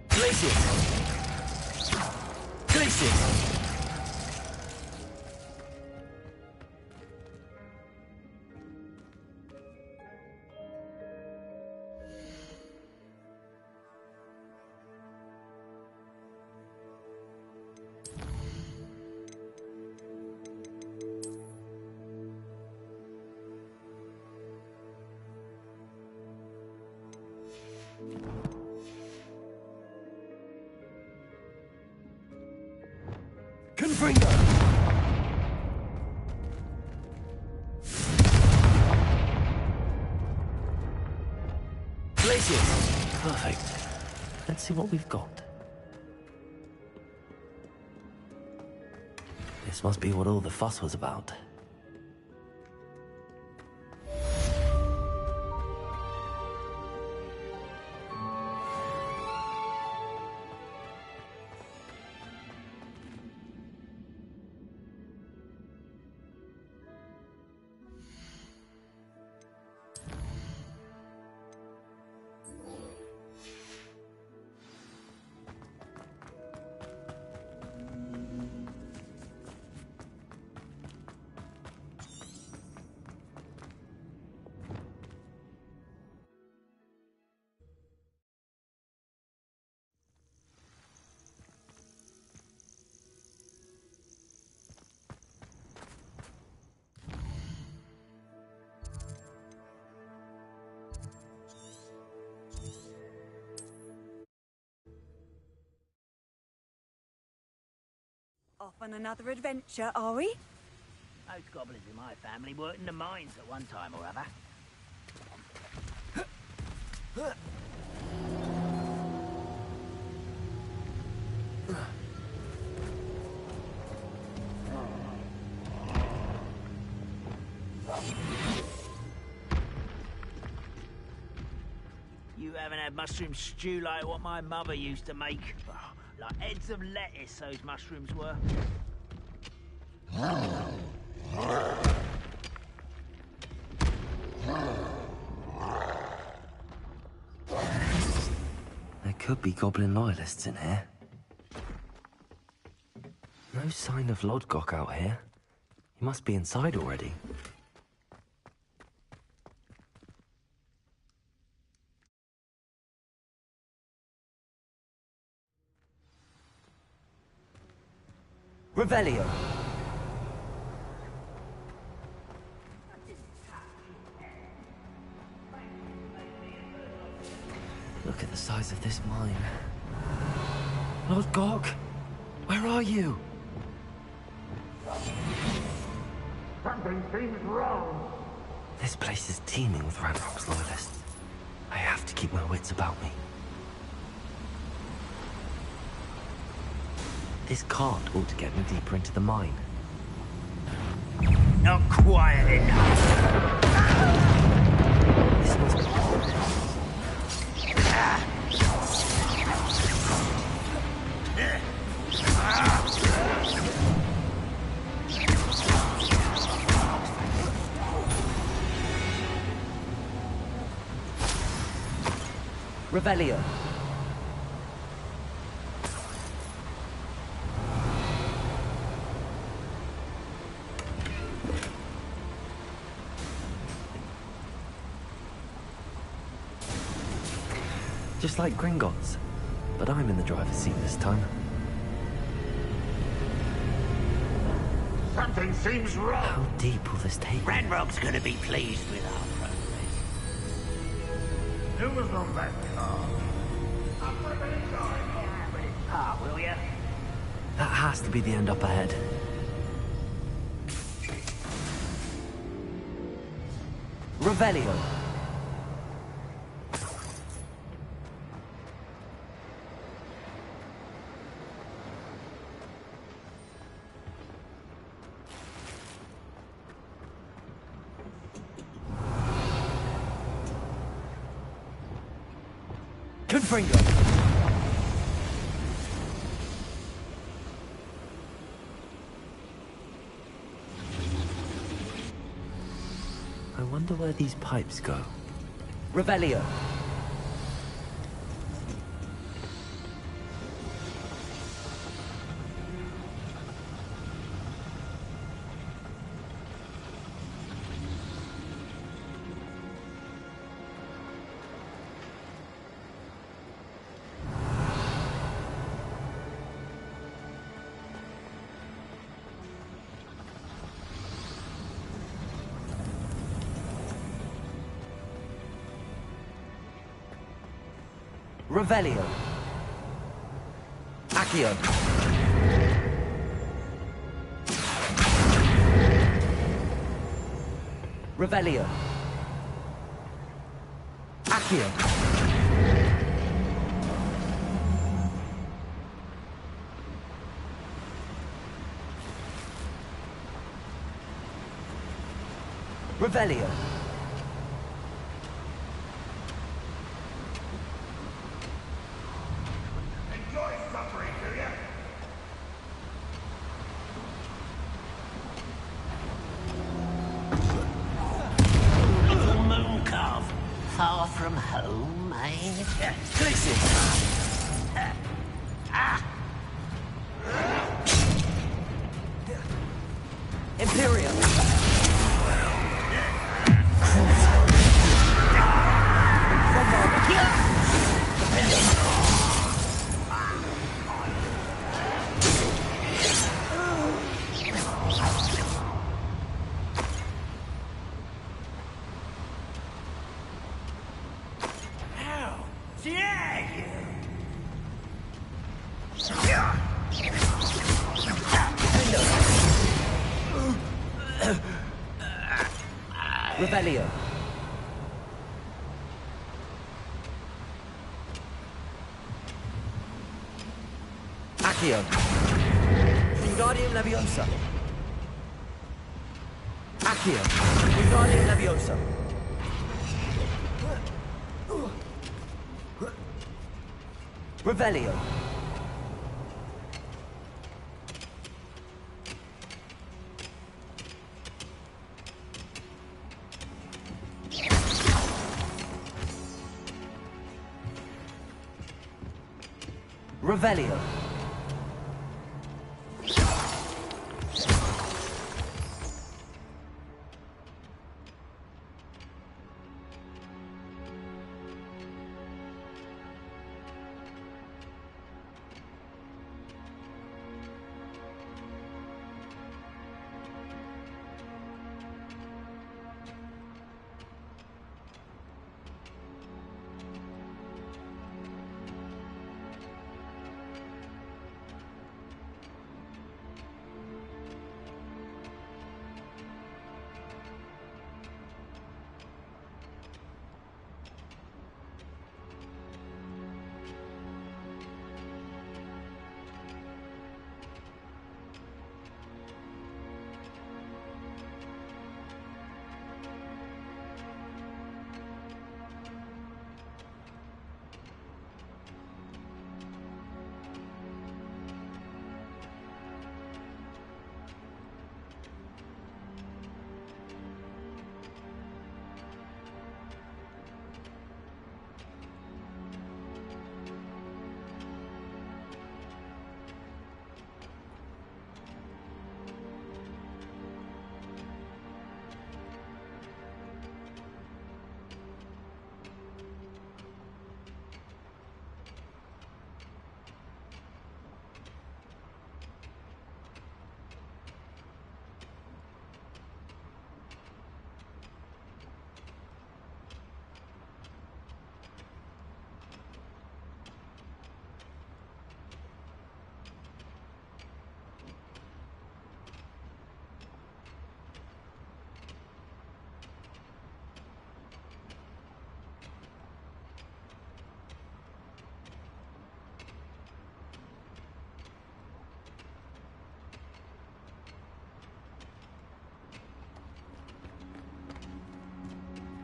Glacius! Glacius! Confringo! Glacius! Perfect. Let's see what we've got. This must be what all the fuss was about. Off on another adventure, are we? Most goblins in my family worked in the mines at one time or other. You haven't had mushroom stew like what my mother used to make. Like heads of lettuce, those mushrooms were. There could be goblin loyalists in here. No sign of Lodgok out here. He must be inside already. Revelio! Look at the size of this mine. Lodgok! Where are you? Something seems wrong. This place is teeming with Ranrock's loyalists. I have to keep my wits about me. This cart ought to get me deeper into the mine. Not quiet enough. This must be... Revelio! Just like Gringotts. But I'm in the driver's seat this time. Something seems wrong. How deep will this take me? Ranrock's gonna be pleased with our progress. Who was on that car? Will ya? That has to be the end up ahead. Revelio! Confringo! wonder where these pipes go. Revelio. Revelio. Accio. Revelio. Accio. Revelio. Far from home, eh? Imperium. Revelio. Accio. Wingardium Leviosa. Accio. Wingardium Leviosa. Revelio. Revelio.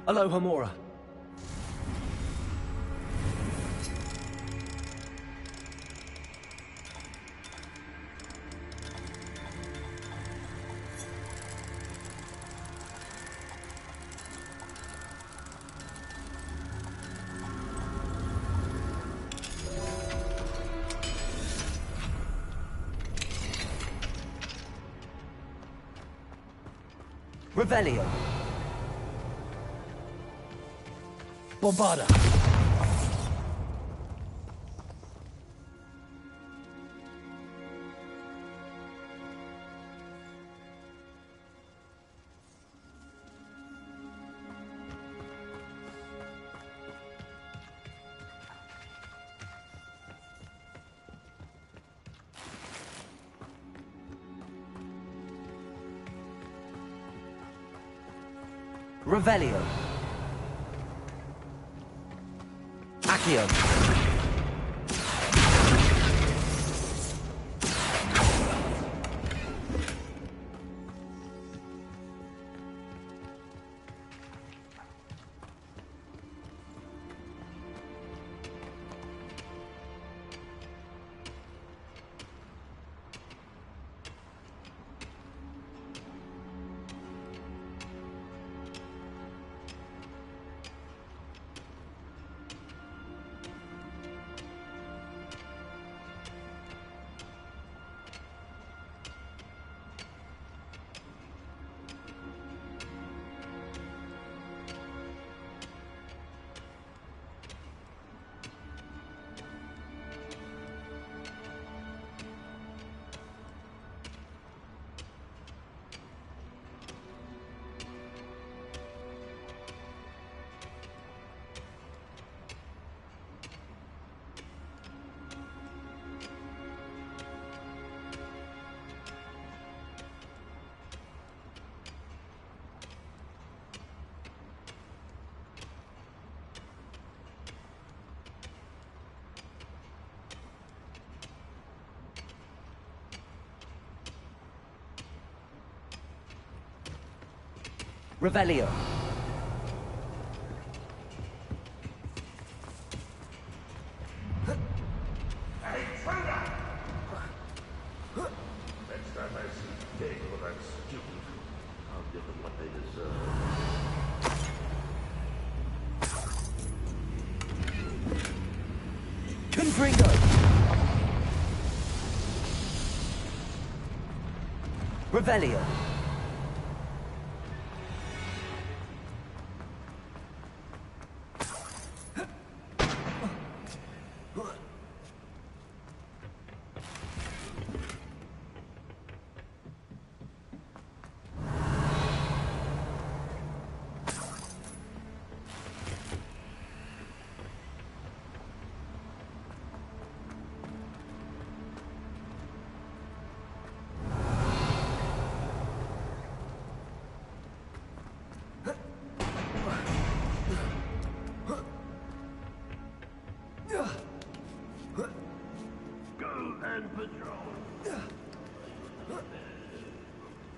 Aloha Mora. Revelio. Bombarda. Revelio. Accio. Revelio. Next time I see Dave or that student, I'll give them what they deserve. Confringo. Revelio.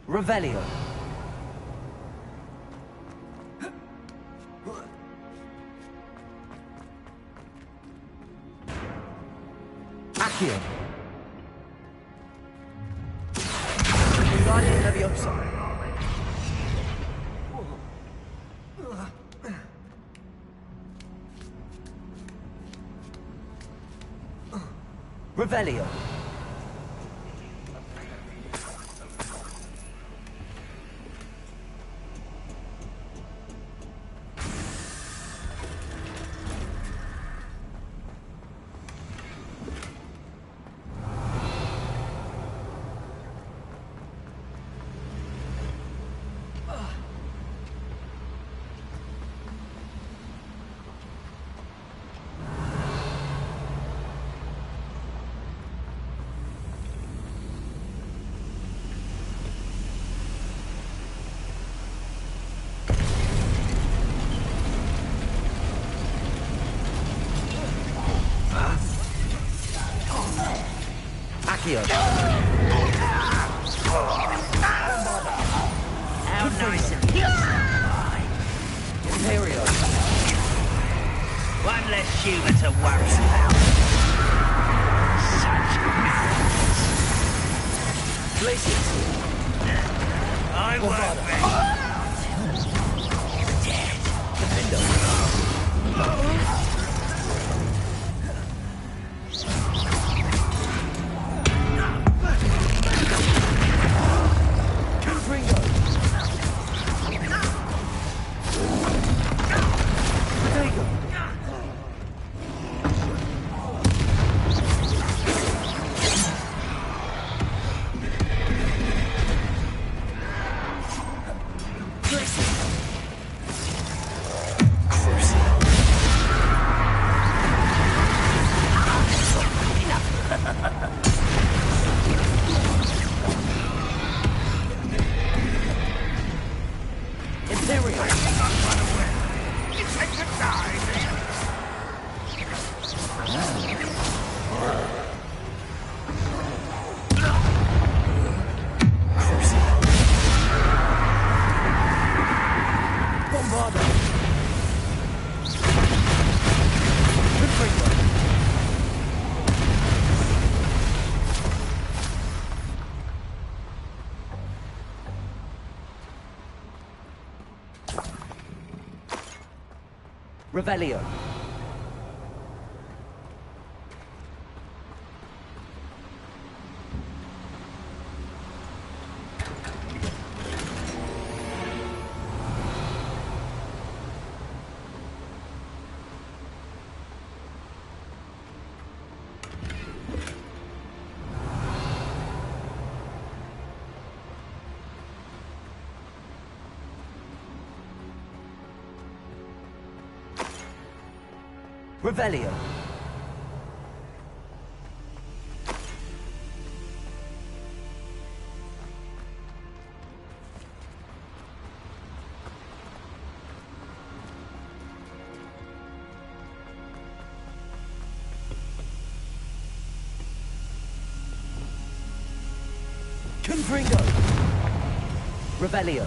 Revelio. Accio. Guardian Leviosa. Revelio. Accio. How nice of you. Imperio. One less humour to worry about. Such madness. Glacius. I won't be. Dead. Defendo. Confringo. Revelio. Revelio. Confringo. Revelio.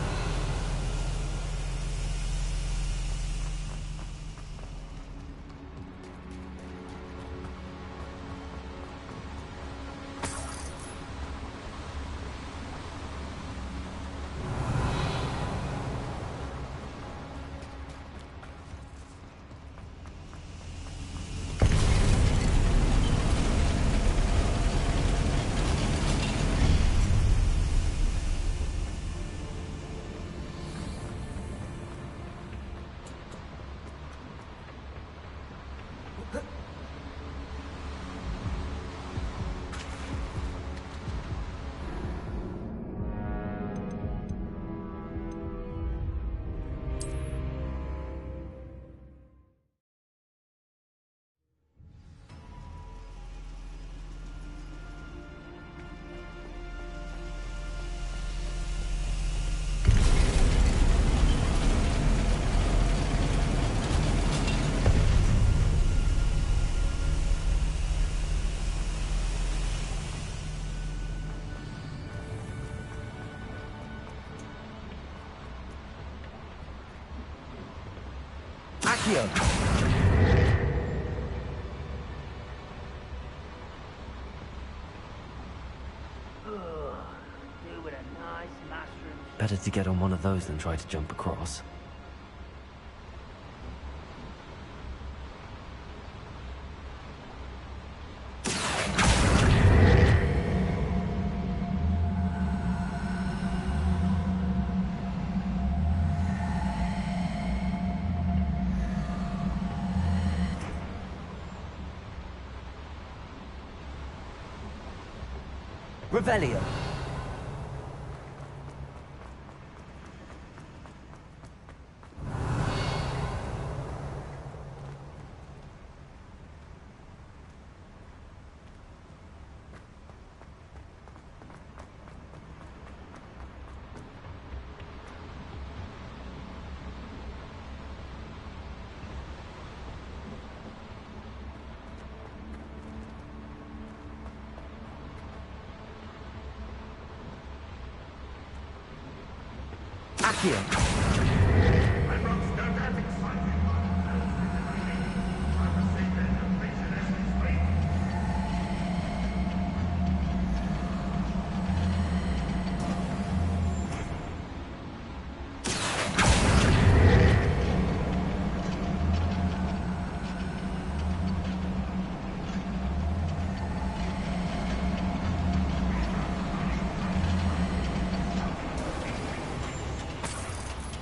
Accio. Better to get on one of those than try to jump across. Revelio. Accio.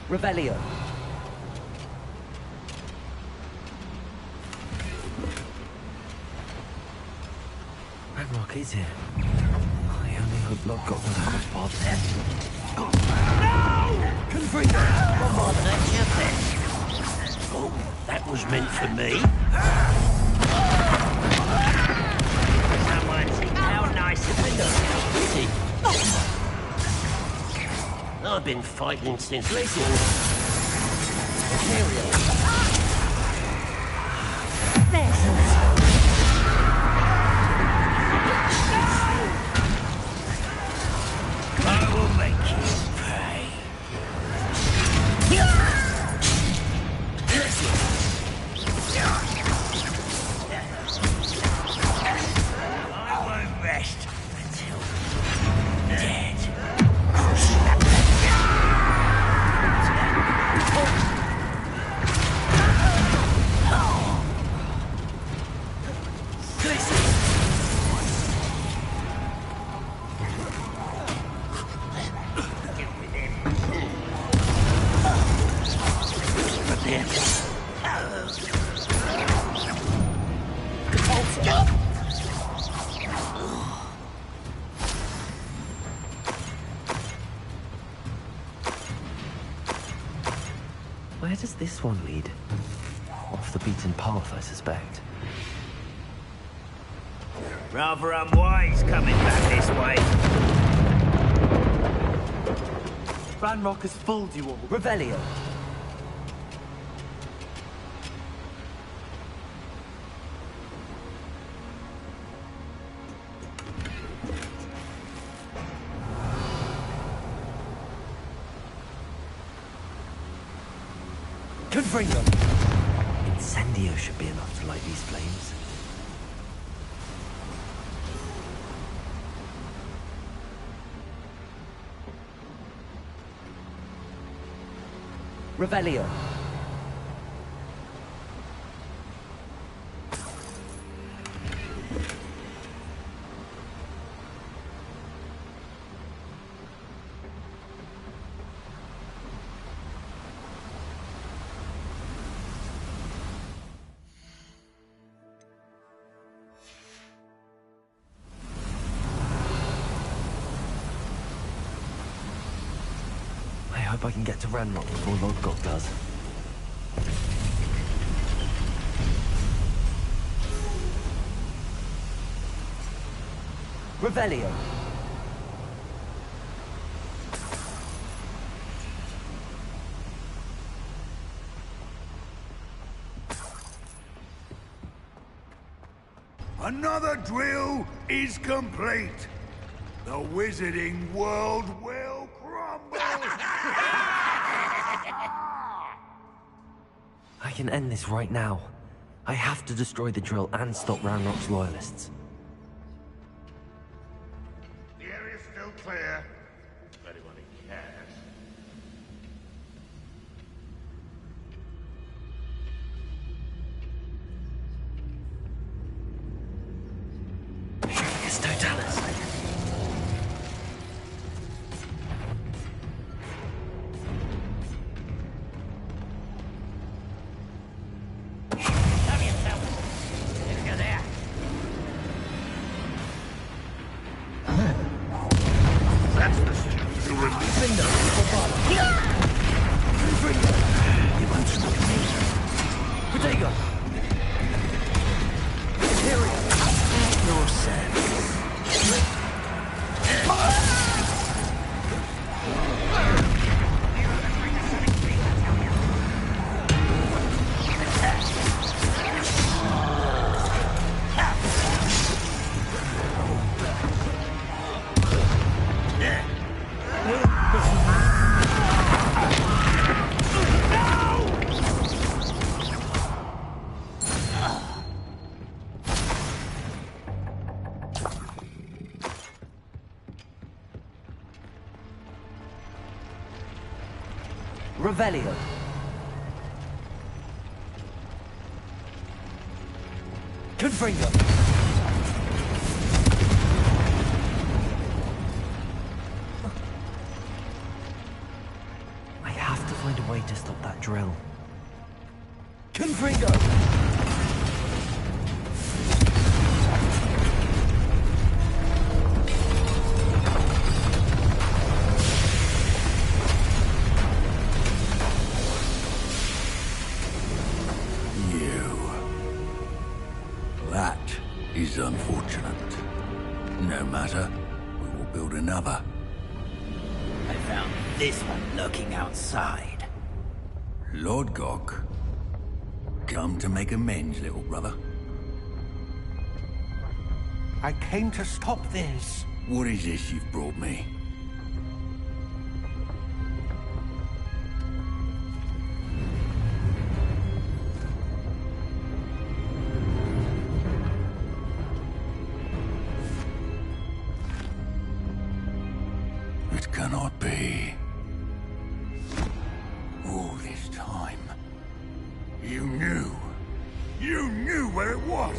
Revelio. Ranrock is here. I only hope Locke got that crossbar there. No! Confringo! One more than that, you bet. Oh, that was meant for me. Someone see how nice the window is. I've been fighting since racing. I will make you pay. I won't rest until you're dead. Where does this one lead? Off the beaten path, I suspect. Rather unwise coming back this way. Ranrock has fooled you all. Revelio. Confringo. Incendio should be enough to light these flames. Revelio. I hope I can get to Ranrock before Lodgok does. Revelio. Another drill is complete. The wizarding world will crumble. I can end this right now. I have to destroy the drill and stop Ranrock's loyalists. The area's still clear. If anyone cares. It's Totalis. That's the stuff to release. You won't stop me. Protego. Your sense. Revelio. Confringo. I have to find a way to stop that drill. Confringo. That is unfortunate. No matter, we will build another. I found this one lurking outside. Lodgok, come to make amends, little brother. I came to stop this. What is this you've brought me? It cannot be. All this time, you knew. You knew where it was.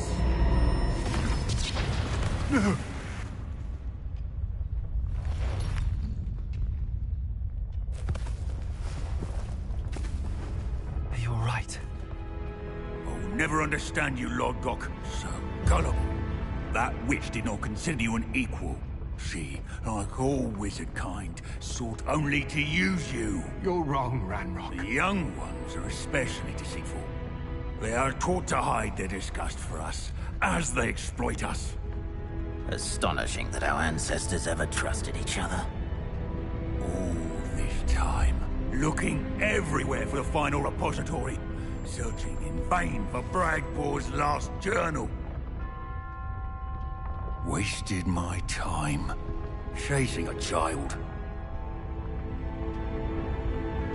Are you all right? I'll never understand you, Lodgok. So gullible. That witch did not consider you an equal. She, like all wizard kind, sought only to use you. You're wrong, Ranrock. The young ones are especially deceitful. They are taught to hide their disgust for us, as they exploit us. Astonishing that our ancestors ever trusted each other. All this time, looking everywhere for the final repository, searching in vain for Bragbor's last journal. Wasted my time, chasing a child.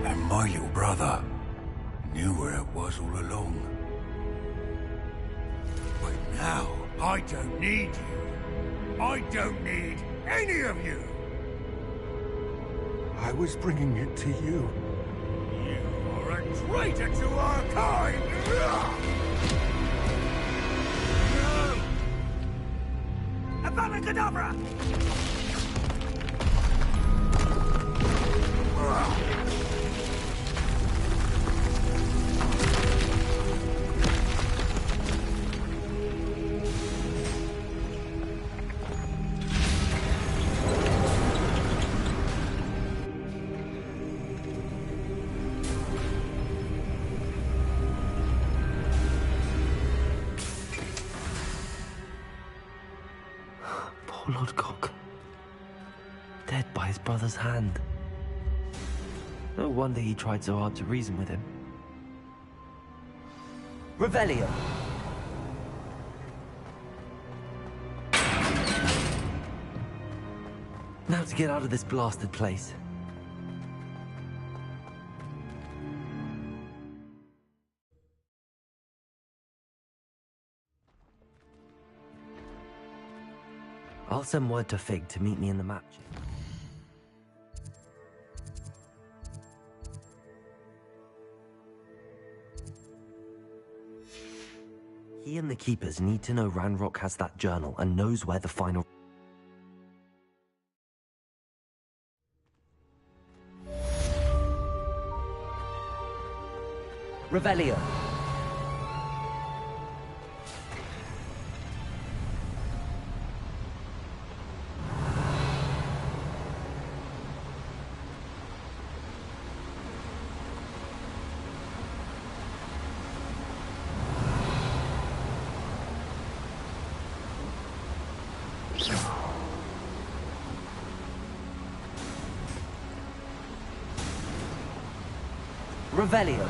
And my little brother knew where it was all along. But now, I don't need you. I don't need any of you. I was bringing it to you. You are a traitor to our kind! Abracadabra! Poor Lodgok. Dead by his brother's hand. No wonder he tried so hard to reason with him. Revelio. Now to get out of this blasted place. I'll send word to Fig to meet me in the map. He and the Keepers need to know Ranrock has that journal and knows where the final... Revelio. Revelio.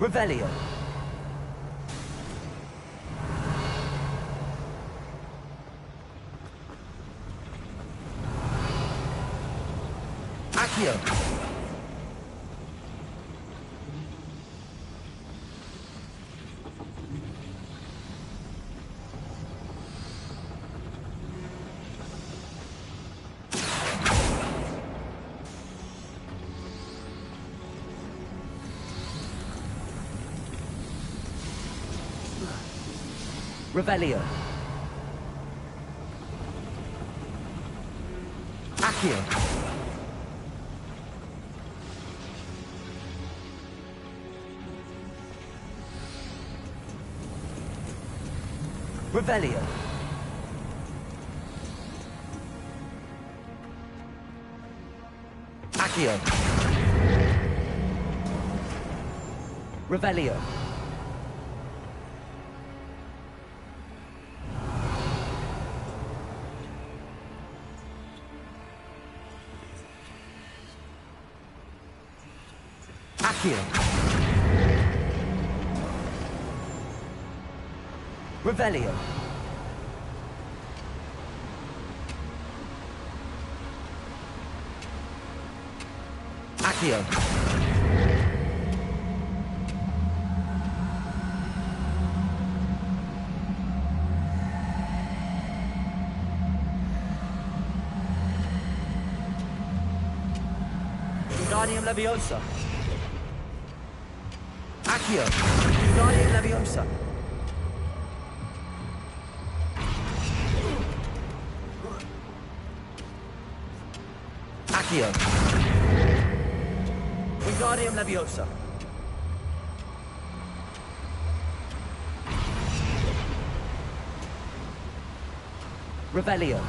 Revelio. Accio. Revelio. Accio. Revelio. Accio. Revelio. Accio. Revelio. Accio. Wingardium Leviosa. Accio. Wingardium Leviosa. Accio. Wingardium Leviosa. Revelio.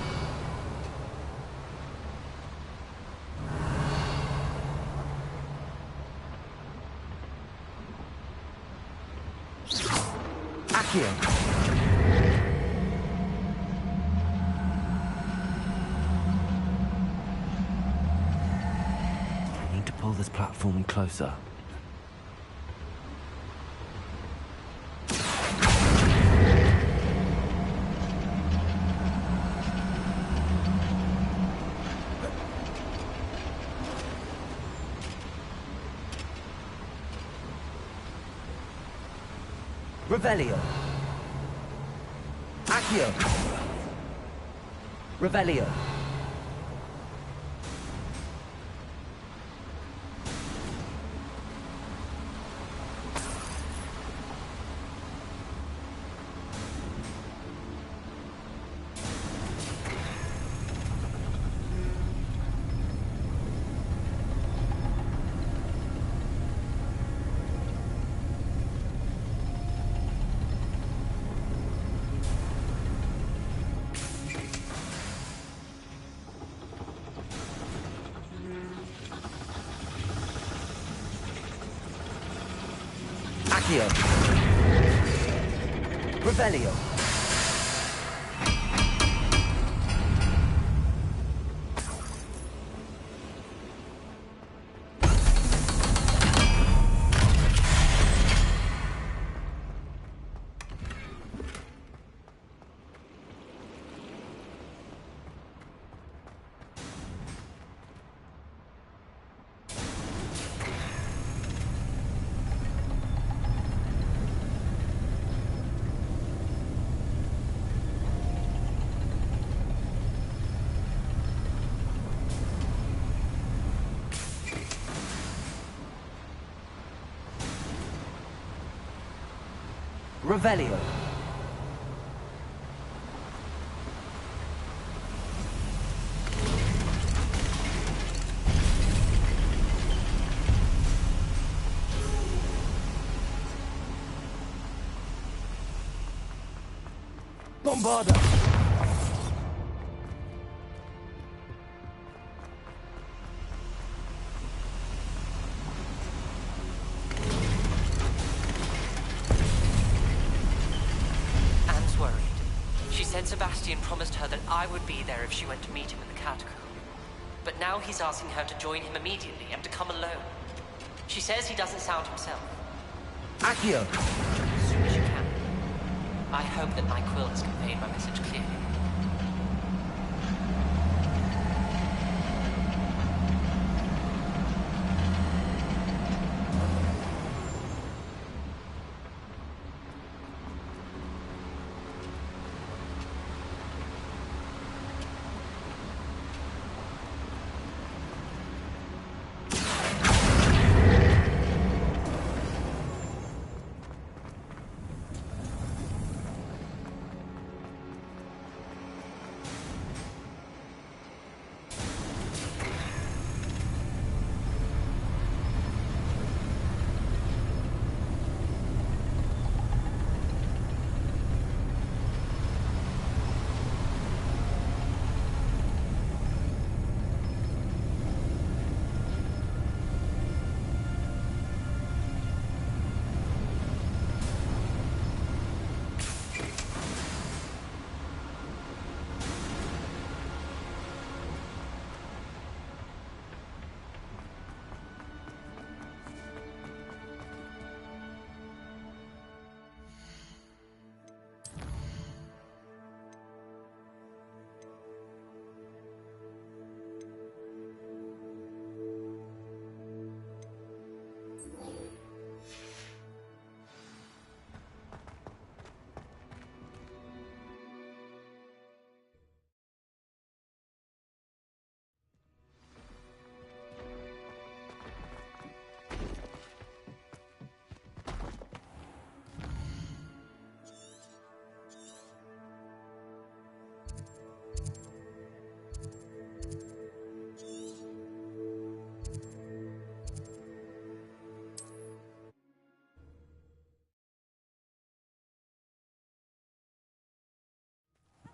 Accio. I need to pull this platform closer. Revelio. Accio. Revelio. Accio. Revelio. Revelio. Bombarda. Sebastian promised her that I would be there if she went to meet him in the catacomb. But now he's asking her to join him immediately and to come alone. She says he doesn't sound himself. Accio. As soon as you can. I hope that my quill has conveyed my message clearly.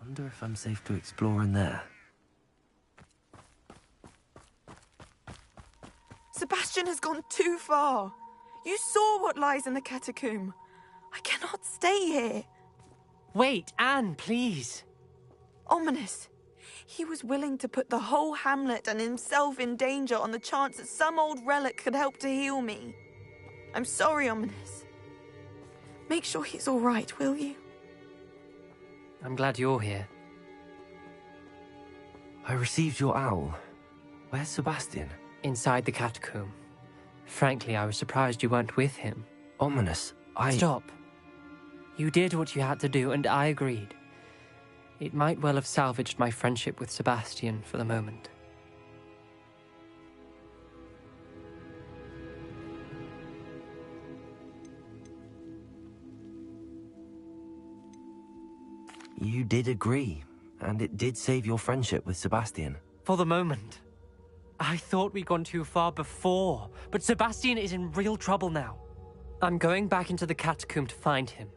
Wonder if I'm safe to explore in there. Sebastian has gone too far. You saw what lies in the catacomb. I cannot stay here. Wait, Anne, please. Ominous. He was willing to put the whole hamlet and himself in danger on the chance that some old relic could help to heal me. I'm sorry, Ominous. Make sure he's all right, will you? I'm glad you're here. I received your owl. Where's Sebastian? Inside the catacomb. Frankly, I was surprised you weren't with him. Ominous, Stop. You did what you had to do, and I agreed. It might well have salvaged my friendship with Sebastian for the moment. You did agree, and it did save your friendship with Sebastian. For the moment. I thought we'd gone too far before, but Sebastian is in real trouble now. I'm going back into the catacomb to find him.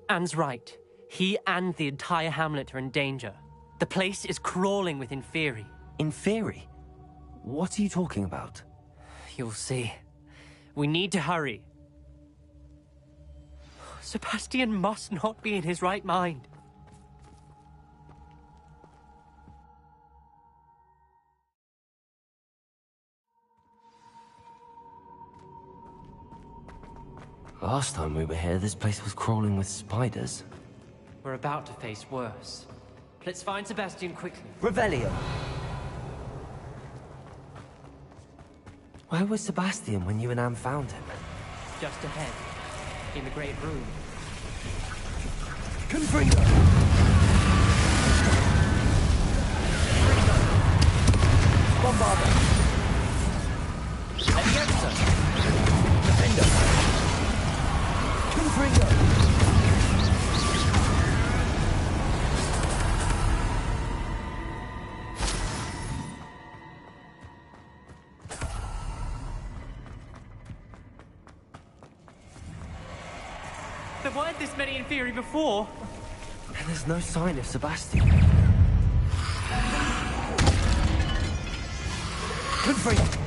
Anne's right. He and the entire hamlet are in danger. The place is crawling with Inferi. Inferi? What are you talking about? You'll see. We need to hurry. Sebastian must not be in his right mind. Last time we were here, this place was crawling with spiders. We're about to face worse. Let's find Sebastian quickly. Revelio. Where was Sebastian when you and Anne found him? Just ahead. In the Great Room. Confringo. Bombarda. Leviosa. Defender. Confringo. There weren't this many Inferi before. And there's no sign of Sebastian. Confringo.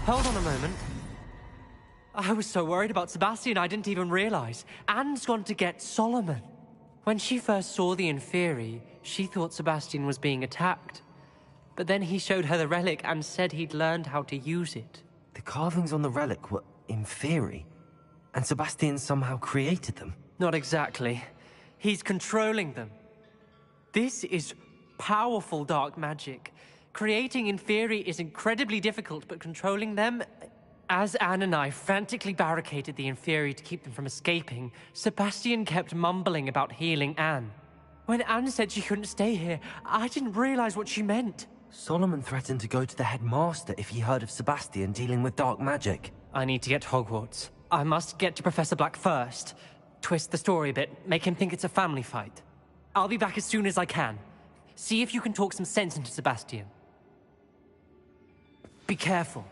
Hold on a moment. I was so worried about Sebastian I didn't even realize. Anne's gone to get Solomon. When she first saw the Inferi, she thought Sebastian was being attacked. But then he showed her the relic and said he'd learned how to use it. The carvings on the relic were Inferi, and Sebastian somehow created them. Not exactly. He's controlling them. This is powerful dark magic. Creating Inferi is incredibly difficult, but controlling them... As Anne and I frantically barricaded the Inferi to keep them from escaping, Sebastian kept mumbling about healing Anne. When Anne said she couldn't stay here, I didn't realize what she meant. Solomon threatened to go to the headmaster if he heard of Sebastian dealing with dark magic. I need to get to Hogwarts. I must get to Professor Black first. Twist the story a bit, make him think it's a family fight. I'll be back as soon as I can. See if you can talk some sense into Sebastian. Be careful.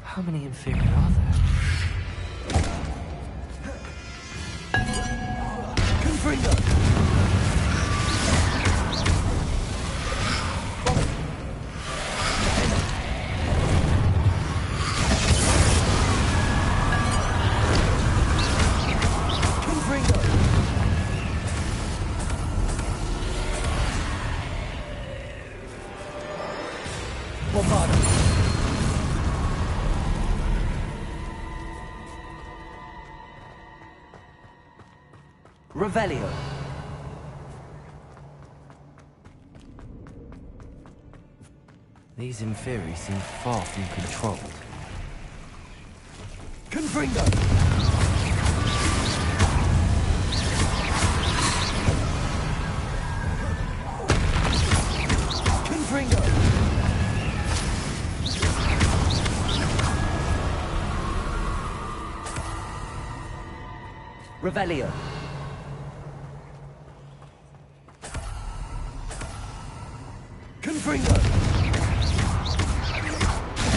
How many Inferi are there? Confringo. Revelio. These Inferi seem far from controlled. Confringo! Confringo! Revelio. Confringo!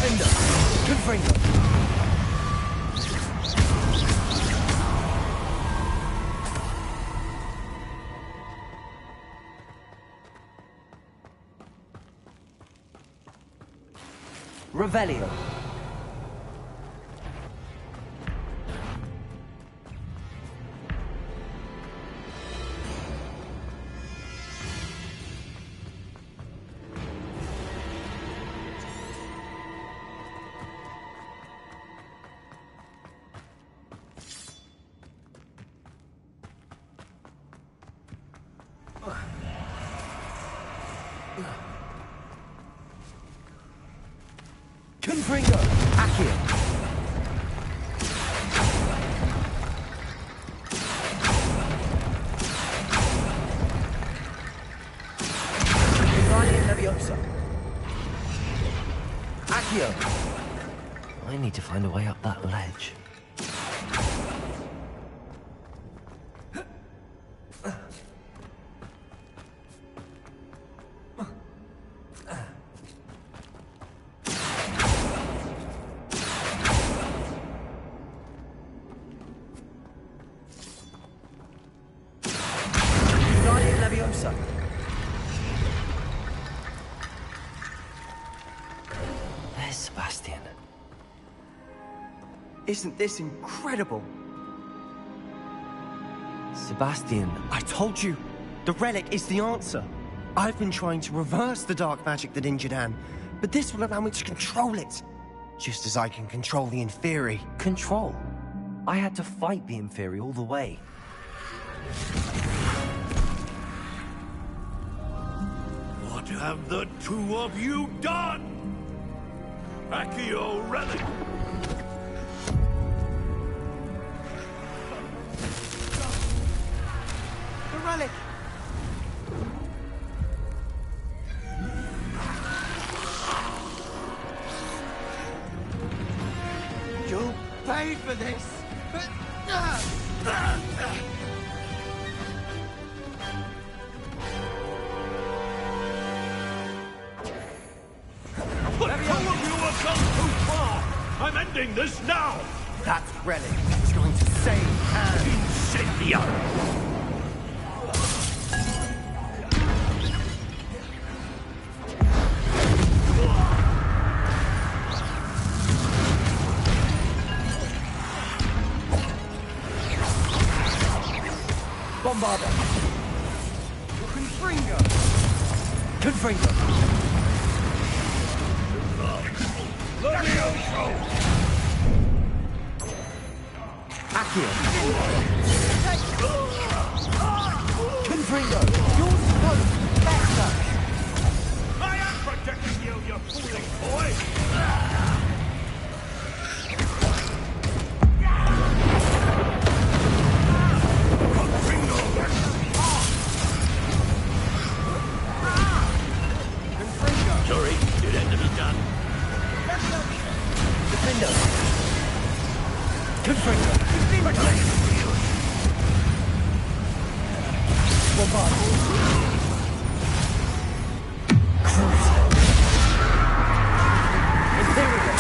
Defender! Confringo! Revelio. Confringo! Accio! Guardian Leviosa! Accio! I need to find a way up that ledge. There's Sebastian. Isn't this incredible? Sebastian. I told you, the relic is the answer. I've been trying to reverse the dark magic that injured Anne, but this will allow me to control it. Just as I can control the Inferi. Control? I had to fight the Inferi all the way. What have the two of you done? Accio relic! The relic! You'll pay for this! But two of you have gone too far! I'm ending this now! That relic is going to save Anne! Incendio! Bombarda! Confringo! Confringo! Levioso! Accio! Confringo! You're supposed to be better! I am protecting you, you fooling boy! Sorry, it had to be done. Defender! Confringo! Bombard! Cruiser! Imperial!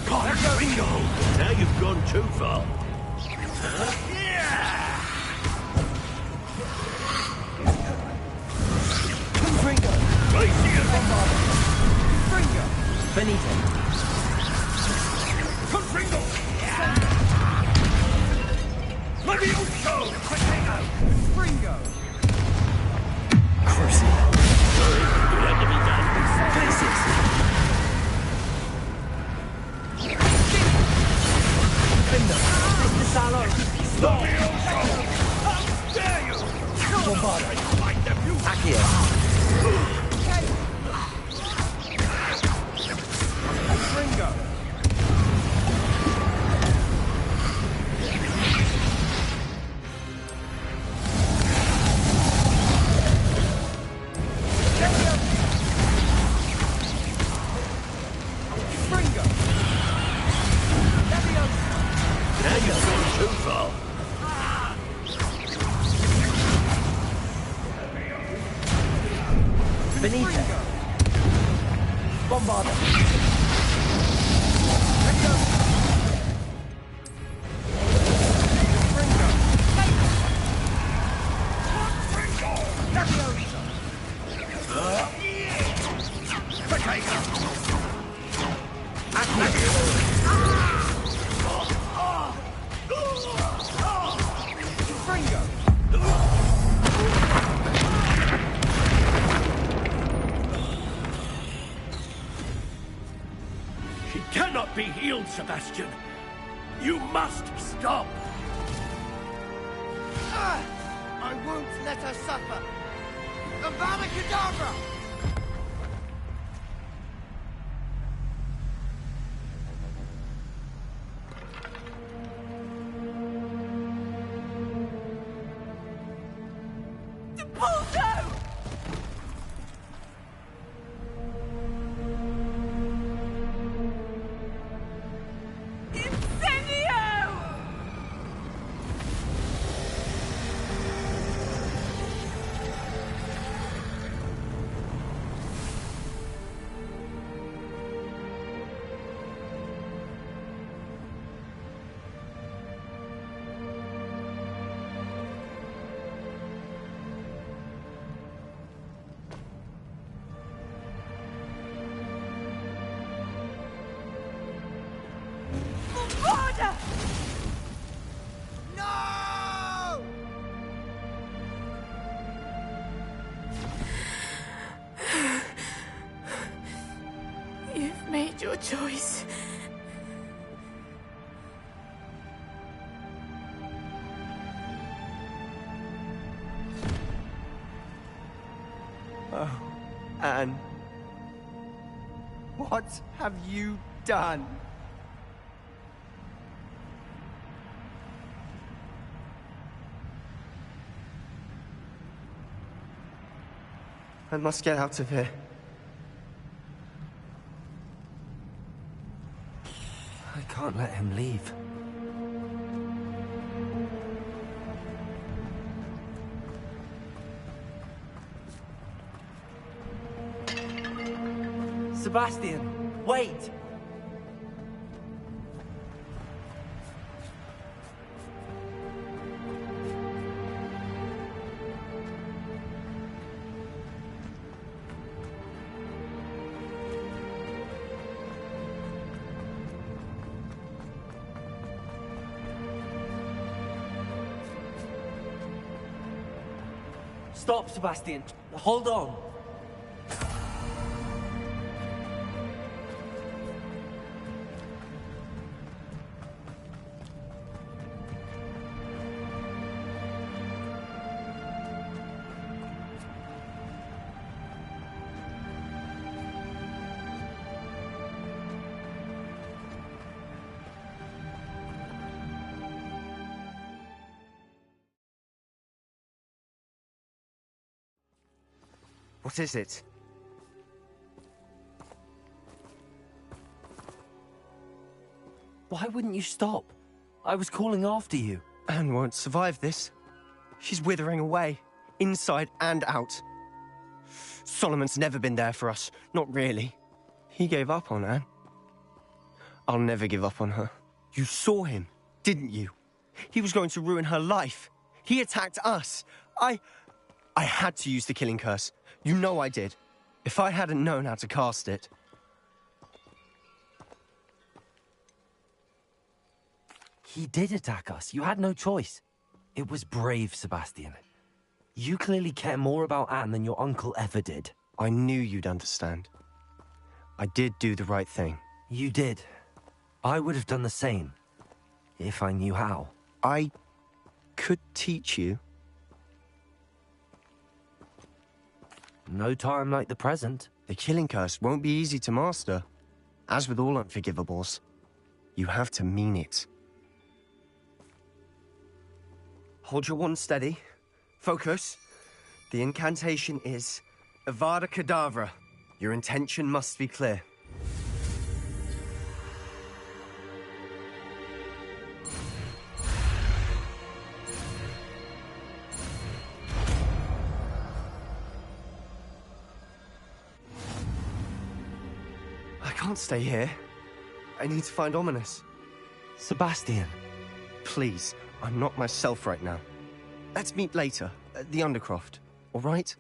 God, bingo! Now you've gone too far. Confringo! I see it! Confringo! Benito! Confringo! Levioso! Confringo! Cruiser! Sorry, it had to be done. Glacius! Defender! Mr. Salo! Levioso! How dare you! Bombarda! Bombarda! She cannot be healed, Sebastian. You must stop. I won't let her suffer. Avada Kedavra! You've made your choice. Oh, Anne. What have you done? I must get out of here. I can't let him leave. Sebastian, wait! Stop, Sebastian. Hold on. What is it? Why wouldn't you stop? I was calling after you. Anne won't survive this. She's withering away, inside and out. Solomon's never been there for us, not really. He gave up on Anne. I'll never give up on her. You saw him, didn't you? He was going to ruin her life. He attacked us. I had to use the killing curse. You know I did. If I hadn't known how to cast it... He did attack us. You had no choice. It was brave, Sebastian. You clearly care more about Anne than your uncle ever did. I knew you'd understand. I did do the right thing. You did. I would have done the same, if I knew how. I could teach you. No time like the present. The killing curse won't be easy to master. As with all unforgivables, you have to mean it. Hold your wand steady. Focus. The incantation is Avada Kedavra. Your intention must be clear. can't stay here. I need to find Ominous. Sebastian. Please, I'm not myself right now. Let's meet later, at the Undercroft, all right?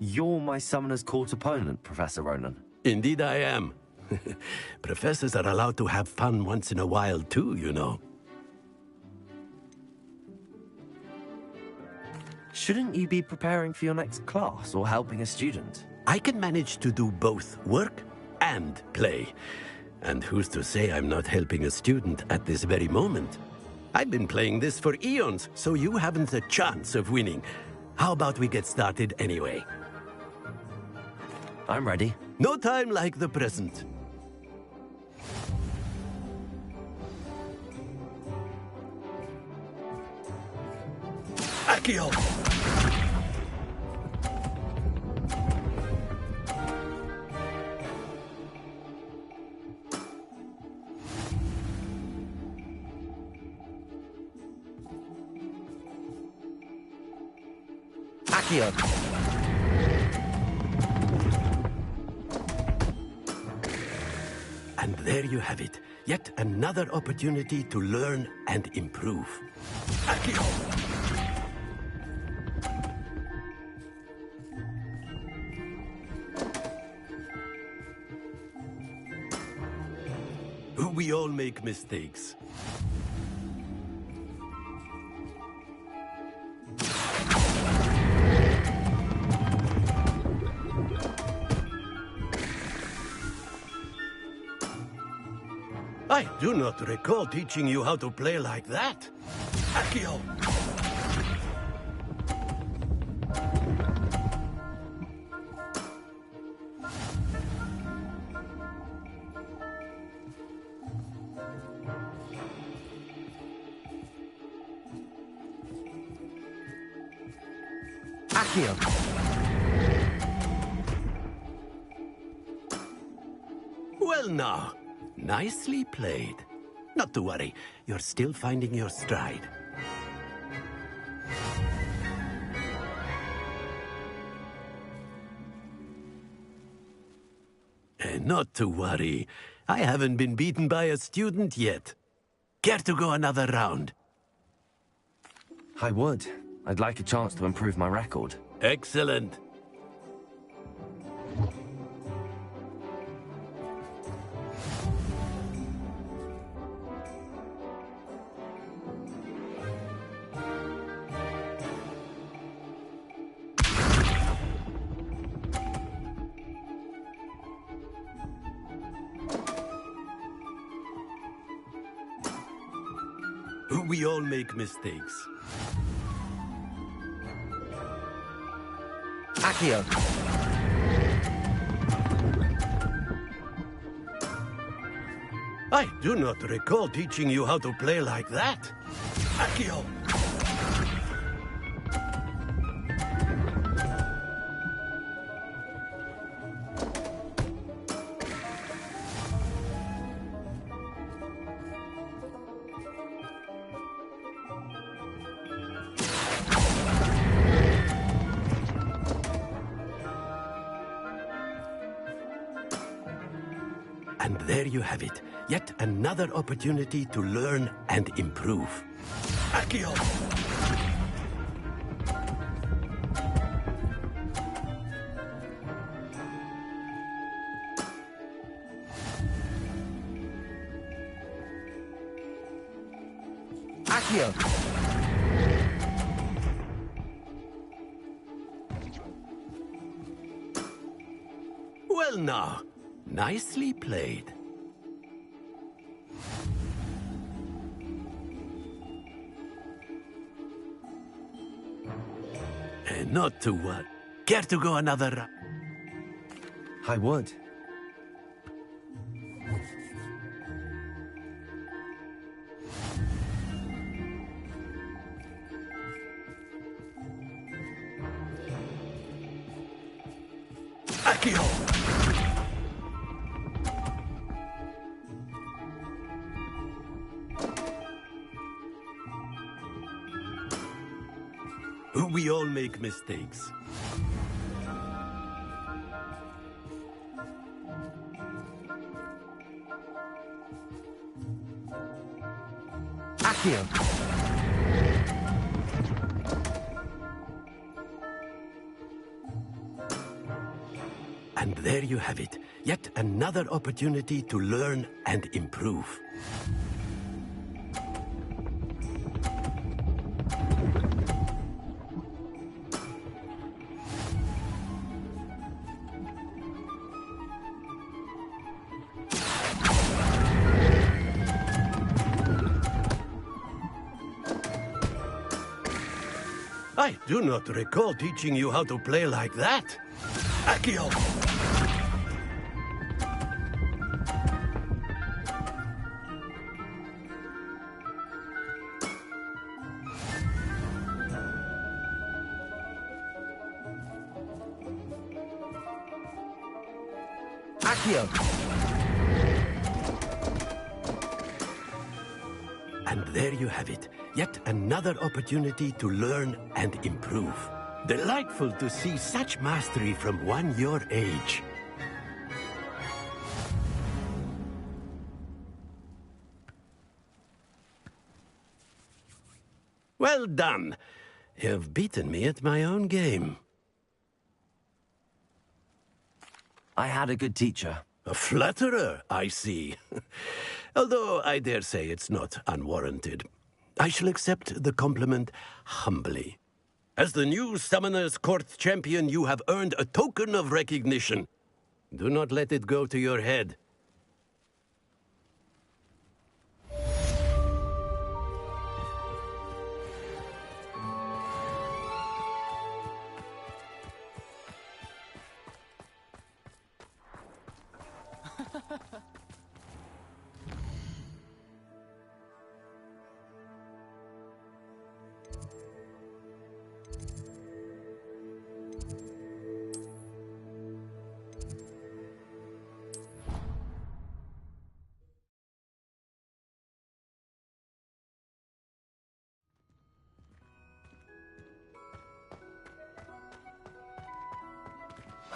You're my Summoner's Court opponent, Professor Ronan. Indeed I am. Professors are allowed to have fun once in a while too, you know. Shouldn't you be preparing for your next class or helping a student? I can manage to do both work and play. And who's to say I'm not helping a student at this very moment? I've been playing this for eons, so you haven't a chance of winning. How about we get started anyway? I'm ready. No time like the present. Accio! Accio! And there you have it. Yet another opportunity to learn and improve. Accio! We all make mistakes. I do not recall teaching you how to play like that. Accio! Accio! Well now, nicely played. Not to worry, you're still finding your stride. Not to worry, I haven't been beaten by a student yet. Care to go another round? I would. I'd like a chance to improve my record. Excellent. We all make mistakes. Accio. I do not recall teaching you how to play like that. Accio. And there you have it. Yet another opportunity to learn and improve. Accio! Accio! Well now, nicely played. Not to what? Care to go another round? I would. Accio! We all make mistakes. Accio! And there you have it. Yet another opportunity to learn and improve. I do not recall teaching you how to play like that. Accio! Accio! And there you have it. Yet another opportunity to learn and improve. Delightful to see such mastery from one your age. Well done. You've beaten me at my own game. I had a good teacher. A flatterer, I see. Although I dare say it's not unwarranted. I shall accept the compliment humbly. As the new Summoner's Court champion, you have earned a token of recognition. Do not let it go to your head.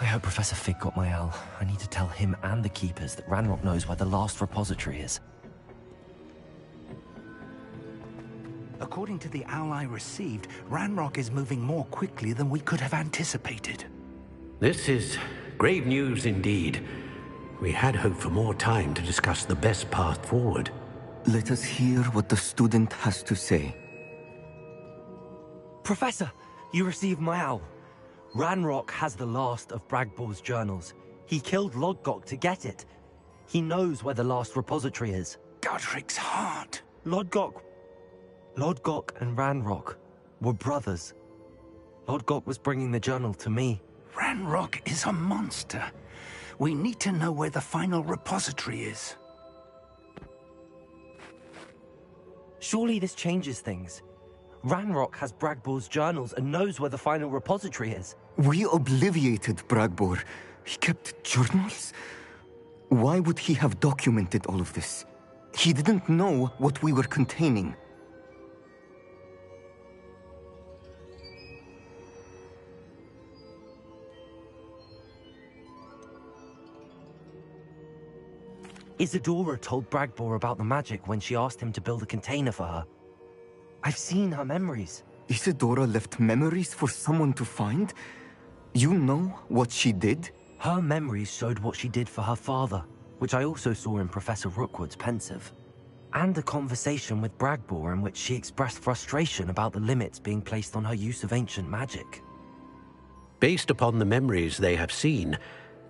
I hope Professor Fig got my owl. I need to tell him and the Keepers that Ranrock knows where the last repository is. According to the owl I received, Ranrock is moving more quickly than we could have anticipated. This is grave news indeed. We had hoped for more time to discuss the best path forward. Let us hear what the student has to say. Professor, you received my owl. Ranrock has the last of Bragbor's journals. He killed Lodgok to get it. He knows where the last repository is. Godric's heart. Lodgok Lord Gok and Ranrock were brothers. Lord Gok was bringing the journal to me. Ranrock is a monster. We need to know where the final repository is. Surely this changes things. Ranrock has Bragbor's journals and knows where the final repository is. We obliviated Bragbor. He kept journals? Why would he have documented all of this? He didn't know what we were containing. Isadora told Bragbor about the magic when she asked him to build a container for her. I've seen her memories. Isadora left memories for someone to find? You know what she did? Her memories showed what she did for her father, which I also saw in Professor Rookwood's pensive. And a conversation with Bragbor in which she expressed frustration about the limits being placed on her use of ancient magic. Based upon the memories they have seen,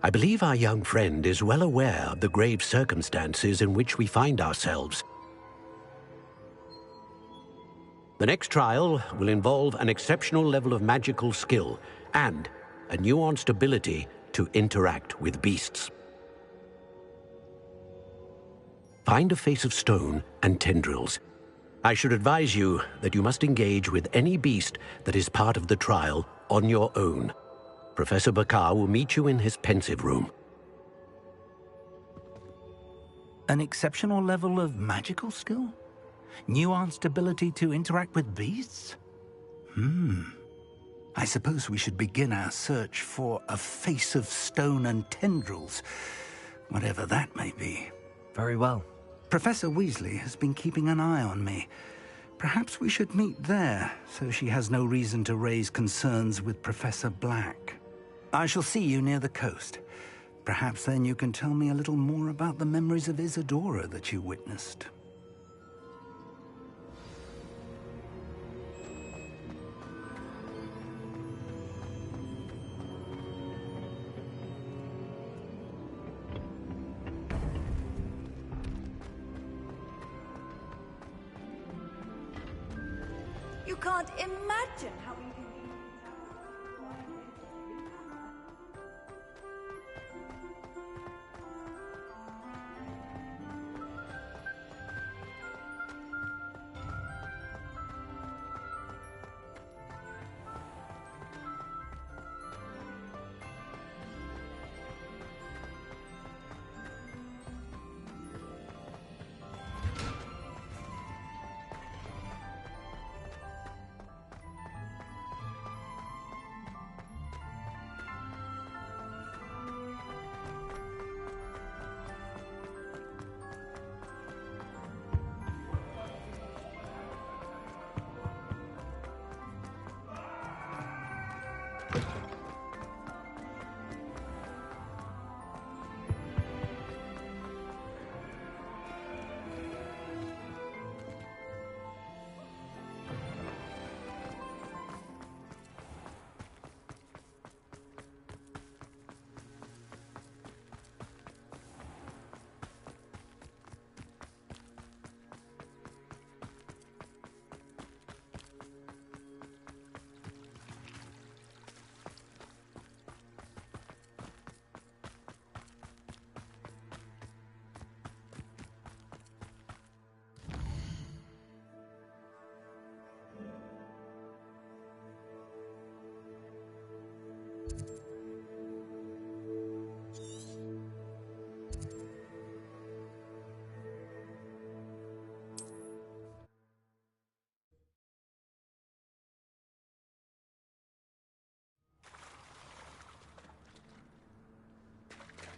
I believe our young friend is well aware of the grave circumstances in which we find ourselves. The next trial will involve an exceptional level of magical skill and a nuanced ability to interact with beasts. Find a face of stone and tendrils. I should advise you that you must engage with any beast that is part of the trial on your own. Professor Bakar will meet you in his pensive room. An exceptional level of magical skill? Nuanced ability to interact with beasts? I suppose we should begin our search for a face of stone and tendrils, whatever that may be. Very well. Professor Weasley has been keeping an eye on me. Perhaps we should meet there, so she has no reason to raise concerns with Professor Black. I shall see you near the coast. Perhaps then you can tell me a little more about the memories of Isadora that you witnessed. You can't imagine how we can...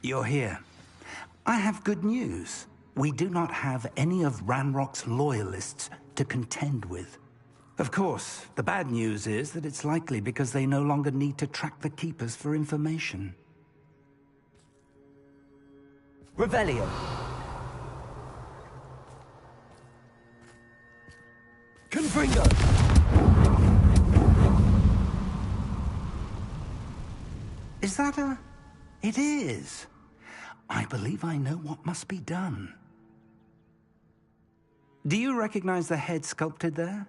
You're here. I have good news. We do not have any of Ranrock's loyalists to contend with. Of course, the bad news is that it's likely because they no longer need to track the Keepers for information. Revelio. Confringo. Is that a... It is. I believe I know what must be done. Do you recognize the head sculpted there?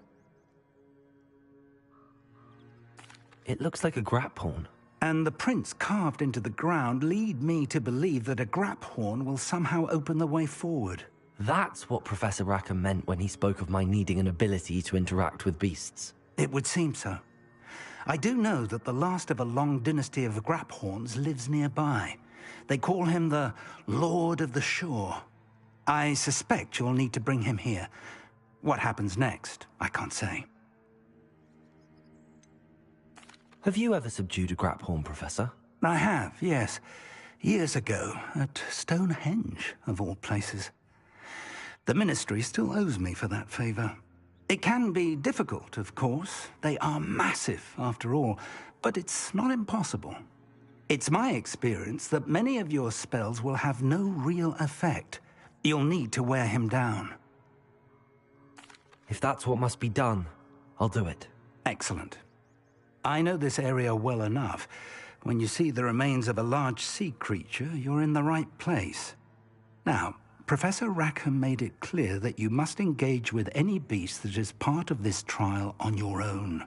It looks like a grap horn. And the prints carved into the ground lead me to believe that a grap horn will somehow open the way forward. That's what Professor Rackham meant when he spoke of my needing an ability to interact with beasts. It would seem so. I do know that the last of a long dynasty of grap horns lives nearby. They call him the Lord of the Shore. I suspect you'll need to bring him here. What happens next, I can't say. Have you ever subdued a grap horn, Professor? I have, yes. Years ago, at Stonehenge, of all places. The Ministry still owes me for that favor. It can be difficult, of course. They are massive, after all, but it's not impossible. It's my experience that many of your spells will have no real effect. You'll need to wear him down. If that's what must be done, I'll do it. Excellent. I know this area well enough. When you see the remains of a large sea creature, you're in the right place. Now, Professor Rackham made it clear that you must engage with any beast that is part of this trial on your own.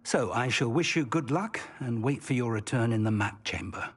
So I shall wish you good luck and wait for your return in the map chamber.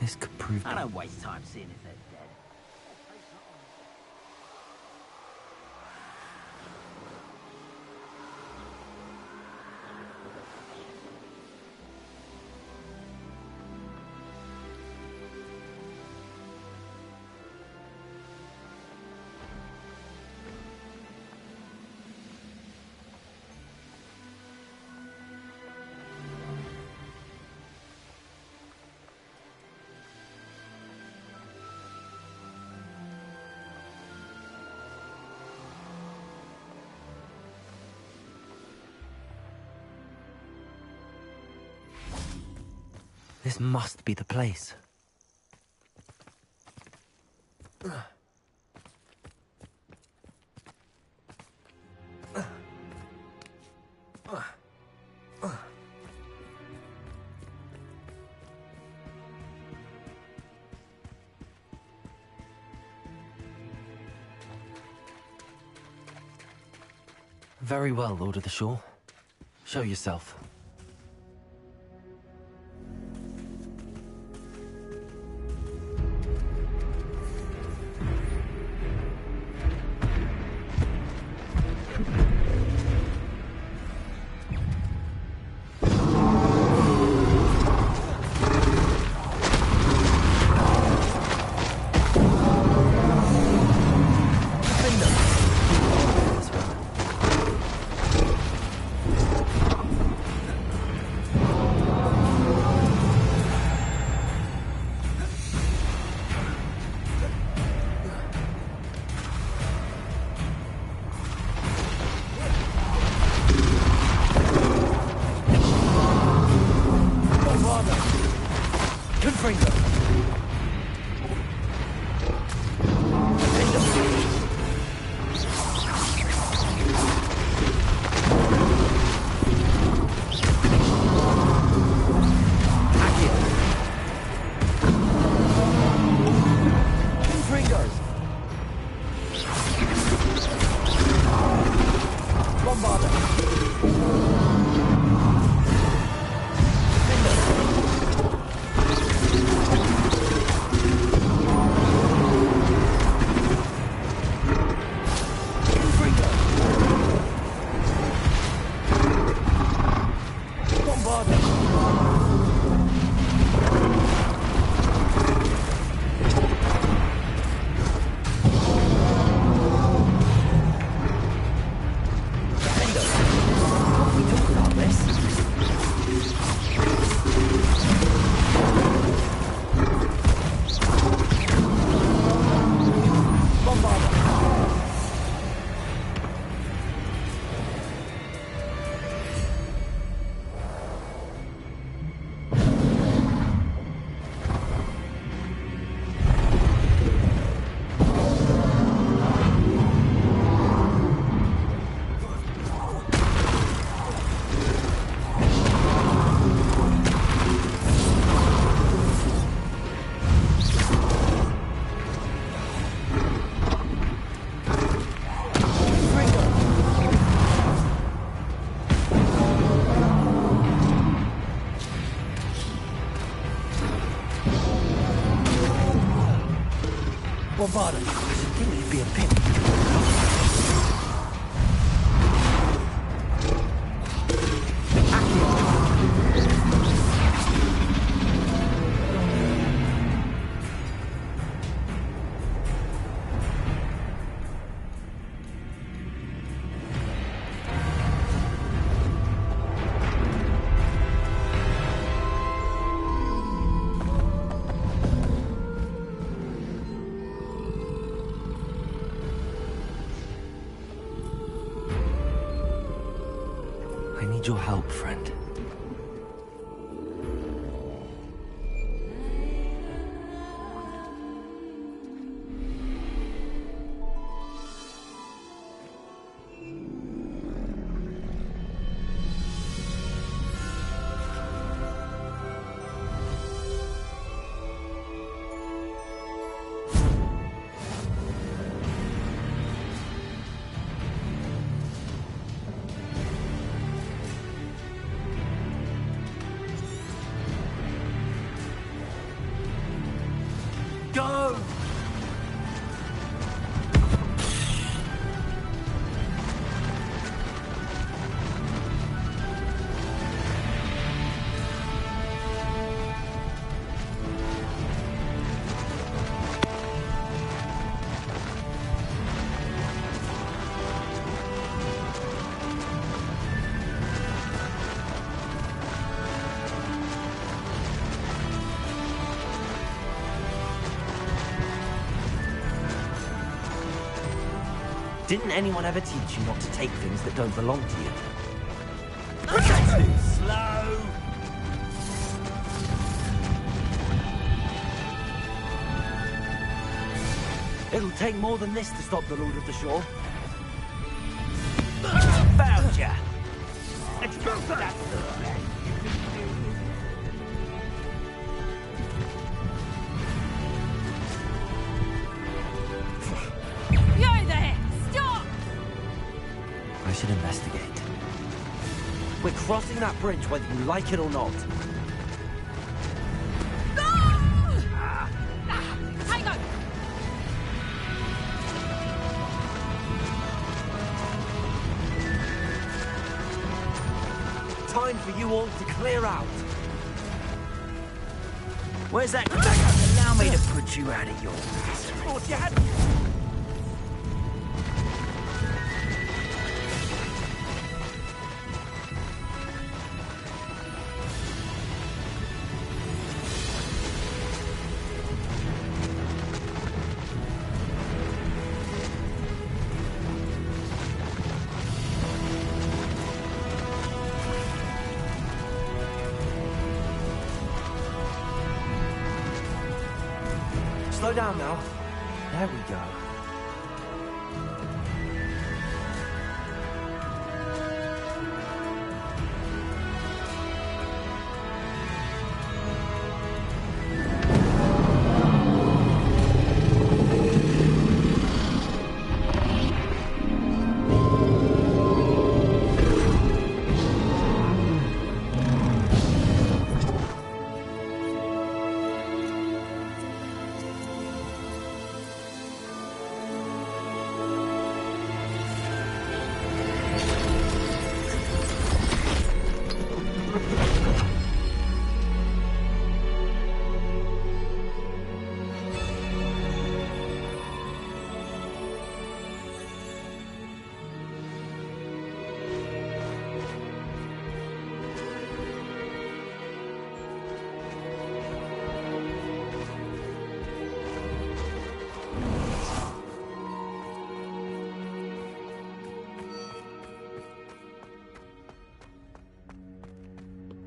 This could prove... I don't waste time seeing if they're dead. This must be the place. Very well, Lord of the Shore. Show yourself. Bombarda. I should think you'd be a pimp. I need your help, friend. Go! Didn't anyone ever teach you not to take things that don't belong to you? Too slow. It'll take more than this to stop the Lord of the Shore. Found ya! Let's go for that! Yo there! Stop! I should investigate. We're crossing that bridge whether you like it or not. Hang on! Time for you all to clear out. Where's that? Allow me to put you out of your misery. Thought you had... Slow down now. There we go.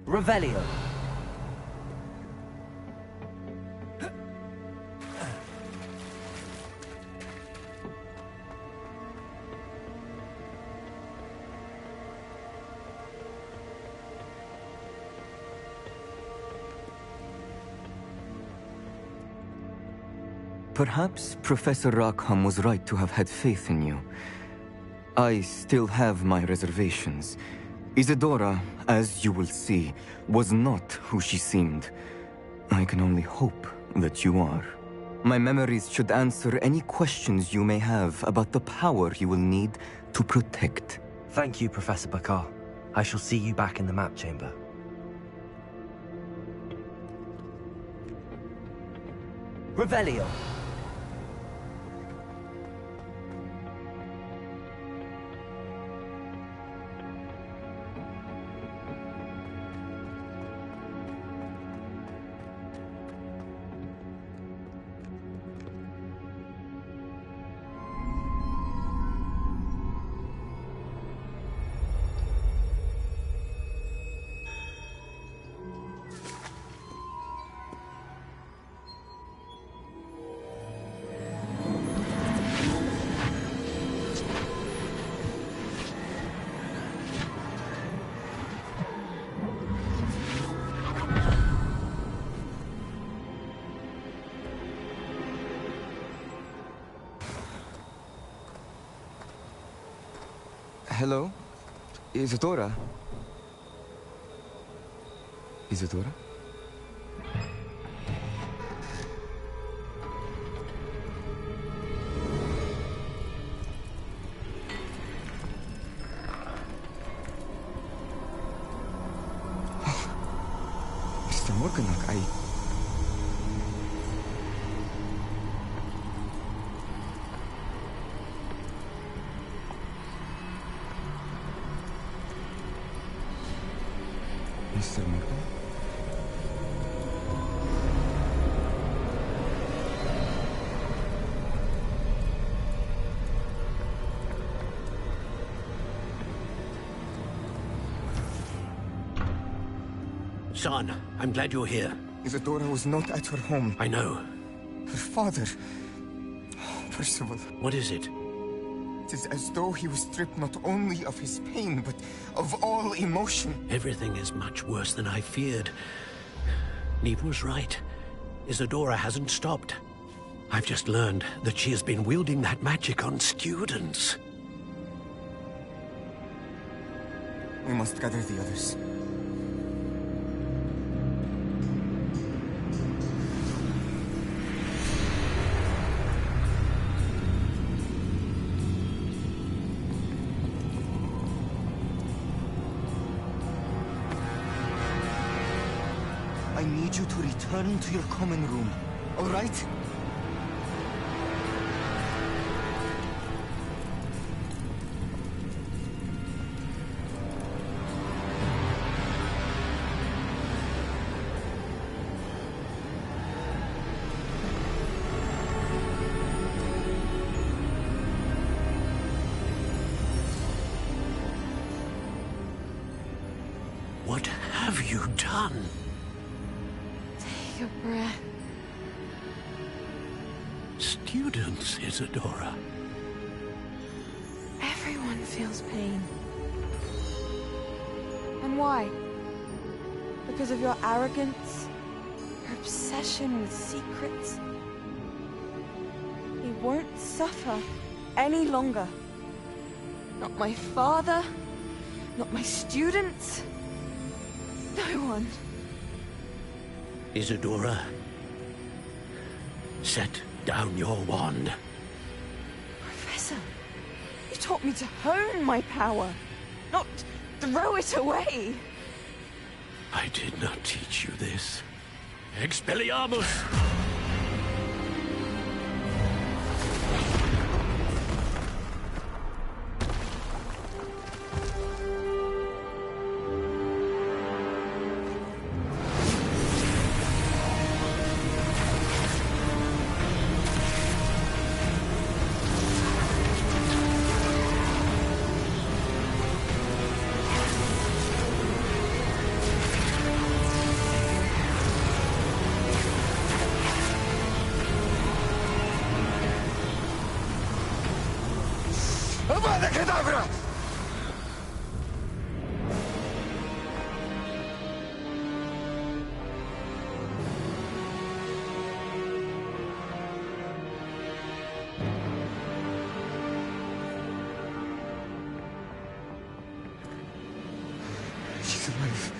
Revelio. Perhaps Professor Rackham was right to have had faith in you. I still have my reservations. Isadora, as you will see, was not who she seemed. I can only hope that you are. My memories should answer any questions you may have about the power you will need to protect. Thank you, Professor Bakar. I shall see you back in the map chamber. Revelio. Hello? Isadora? Isadora? Mr. Morganach, Mr. Morgan? Son, I'm glad you're here. Isadora was not at her home. I know. Her father... Percival. What is it? It is as though he was stripped not only of his pain, but of all emotion. Everything is much worse than I feared. Neve was right. Isadora hasn't stopped. I've just learned that she has been wielding that magic on students. We must gather the others. I need you to return to your common room, all right? What have you done? Take a breath. Students, Isadora. Everyone feels pain. And why? Because of your arrogance? Your obsession with secrets? He won't suffer any longer. Not my father, not my students, no one. Isadora, set down your wand. Professor, you taught me to hone my power, not throw it away. I did not teach you this. Expelliarmus! Avada Kedavra! She's alive.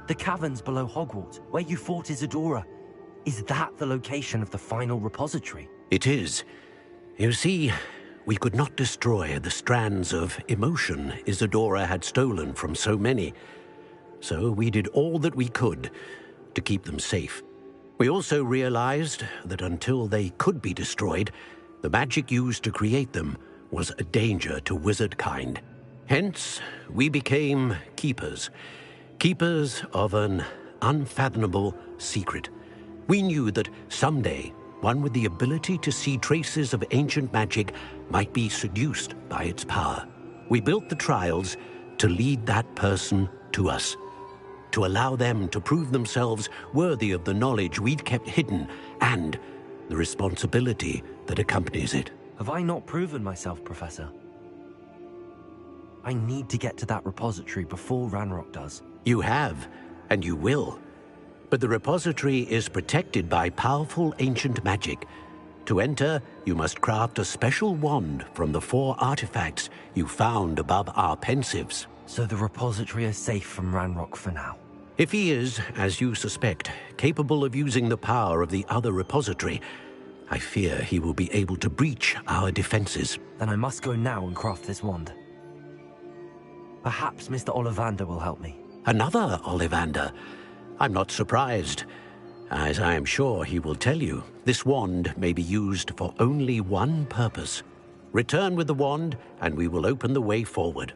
The caverns below Hogwarts, where you fought Isadora. Is that the location of the final repository? It is. You see, we could not destroy the strands of emotion Isadora had stolen from so many. So we did all that we could to keep them safe. We also realized that until they could be destroyed, the magic used to create them was a danger to wizard kind. Hence, we became keepers. Keepers of an unfathomable secret. We knew that someday, one with the ability to see traces of ancient magic might be seduced by its power. We built the trials to lead that person to us, to allow them to prove themselves worthy of the knowledge we'd kept hidden and the responsibility that accompanies it. Have I not proven myself, Professor? I need to get to that repository before Ranrock does. You have, and you will. But the repository is protected by powerful ancient magic. To enter, you must craft a special wand from the 4 artifacts you found above our pensives. So the repository is safe from Ranrock for now? If he is, as you suspect, capable of using the power of the other repository, I fear he will be able to breach our defenses. Then I must go now and craft this wand. Perhaps Mr. Ollivander will help me. Another Ollivander? I'm not surprised. As I am sure he will tell you, this wand may be used for only one purpose. Return with the wand, and we will open the way forward.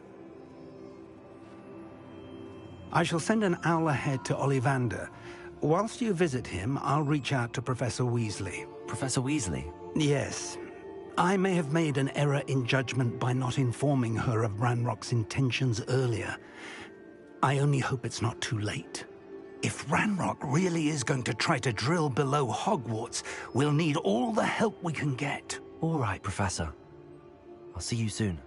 I shall send an owl ahead to Ollivander. Whilst you visit him, I'll reach out to Professor Weasley. Professor Weasley? Yes. I may have made an error in judgment by not informing her of Ranrock's intentions earlier. I only hope it's not too late. If Ranrock really is going to try to drill below Hogwarts, we'll need all the help we can get. All right, Professor. I'll see you soon.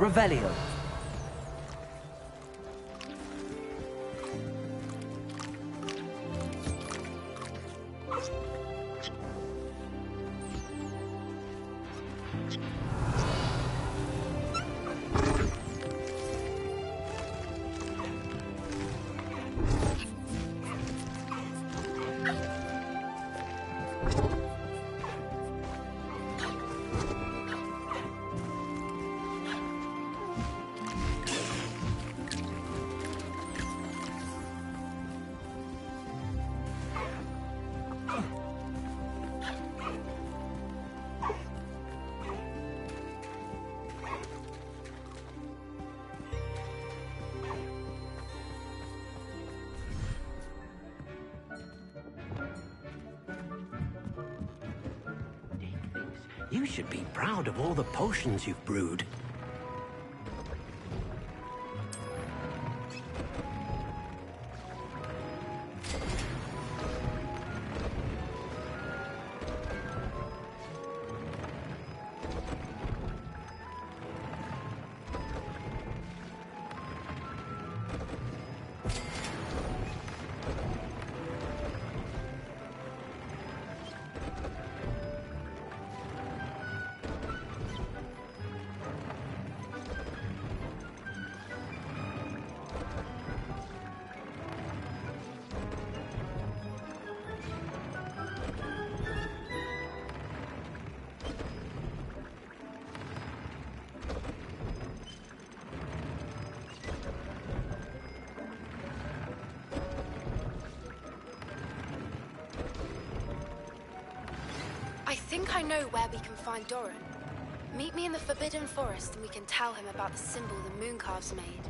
Revelio. You should be proud of all the potions you've brewed. I think I know where we can find Doran. Meet me in the Forbidden Forest and we can tell him about the symbol the Mooncalves made.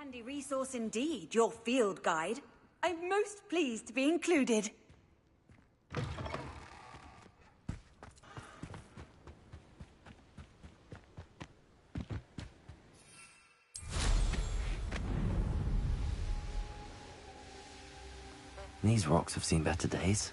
handy resource indeed, your field guide. I'm most pleased to be included. These rocks have seen better days.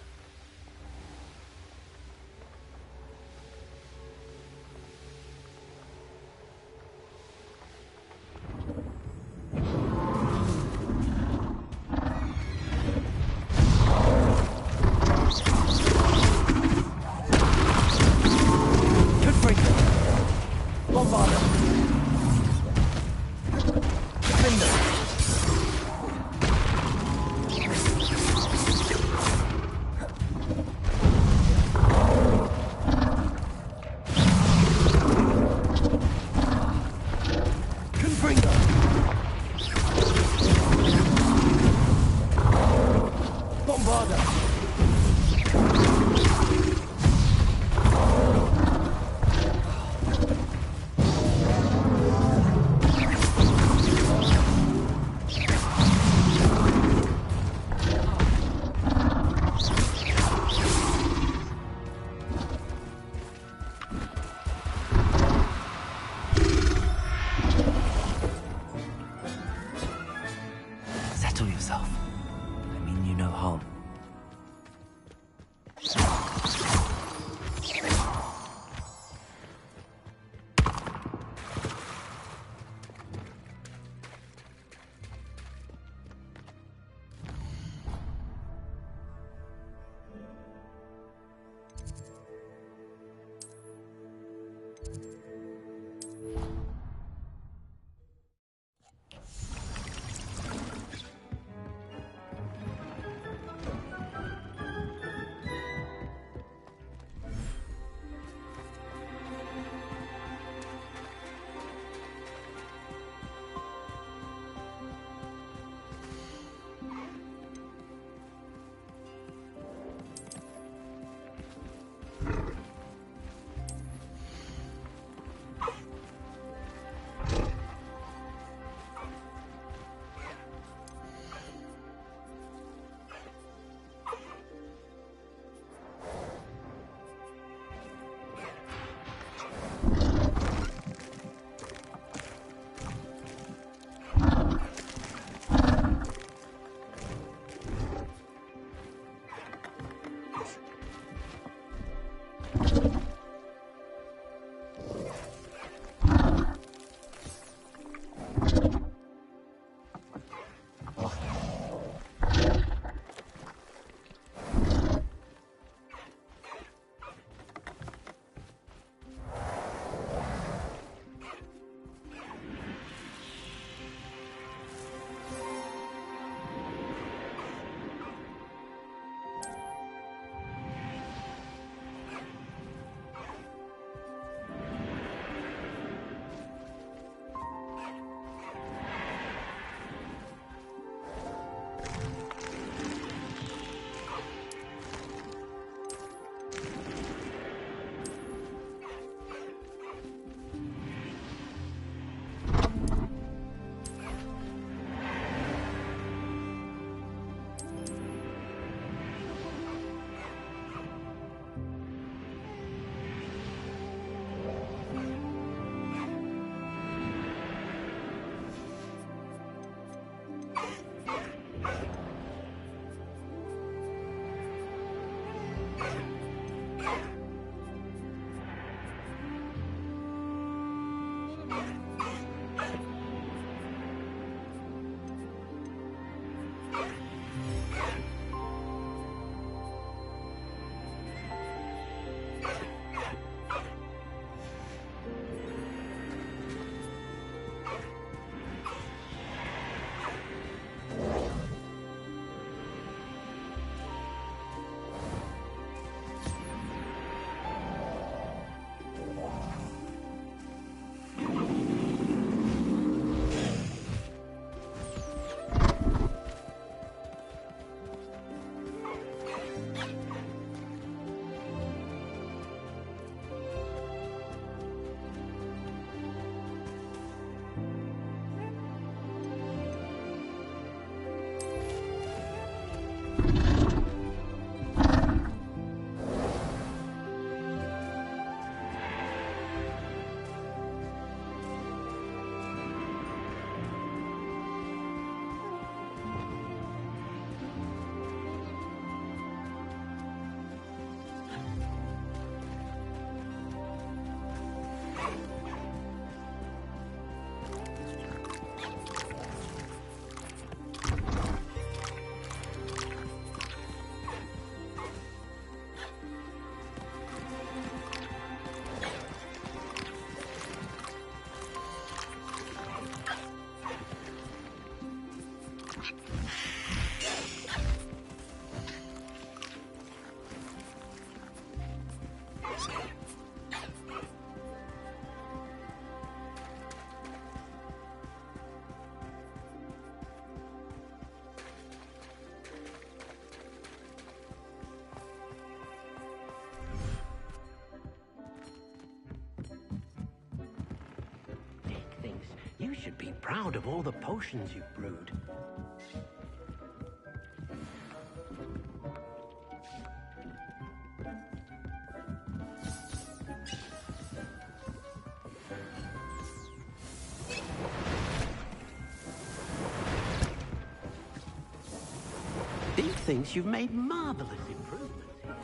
should be proud of all the potions you've brewed. Dee thinks you've made marvelous improvements here.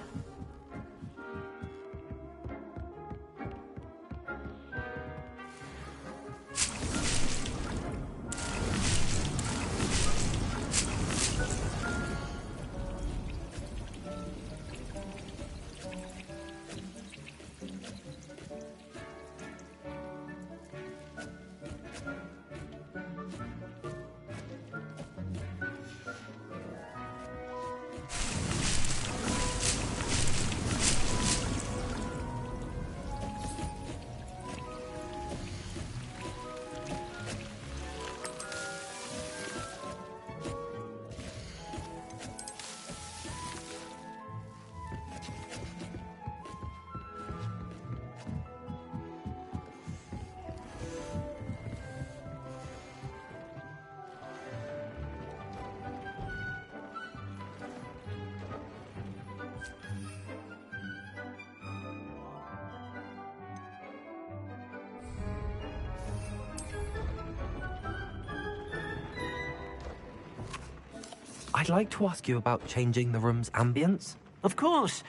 I'd like to ask you about changing the room's ambience. Of course.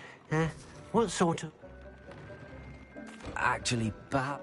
What sort of... Actually, perhaps...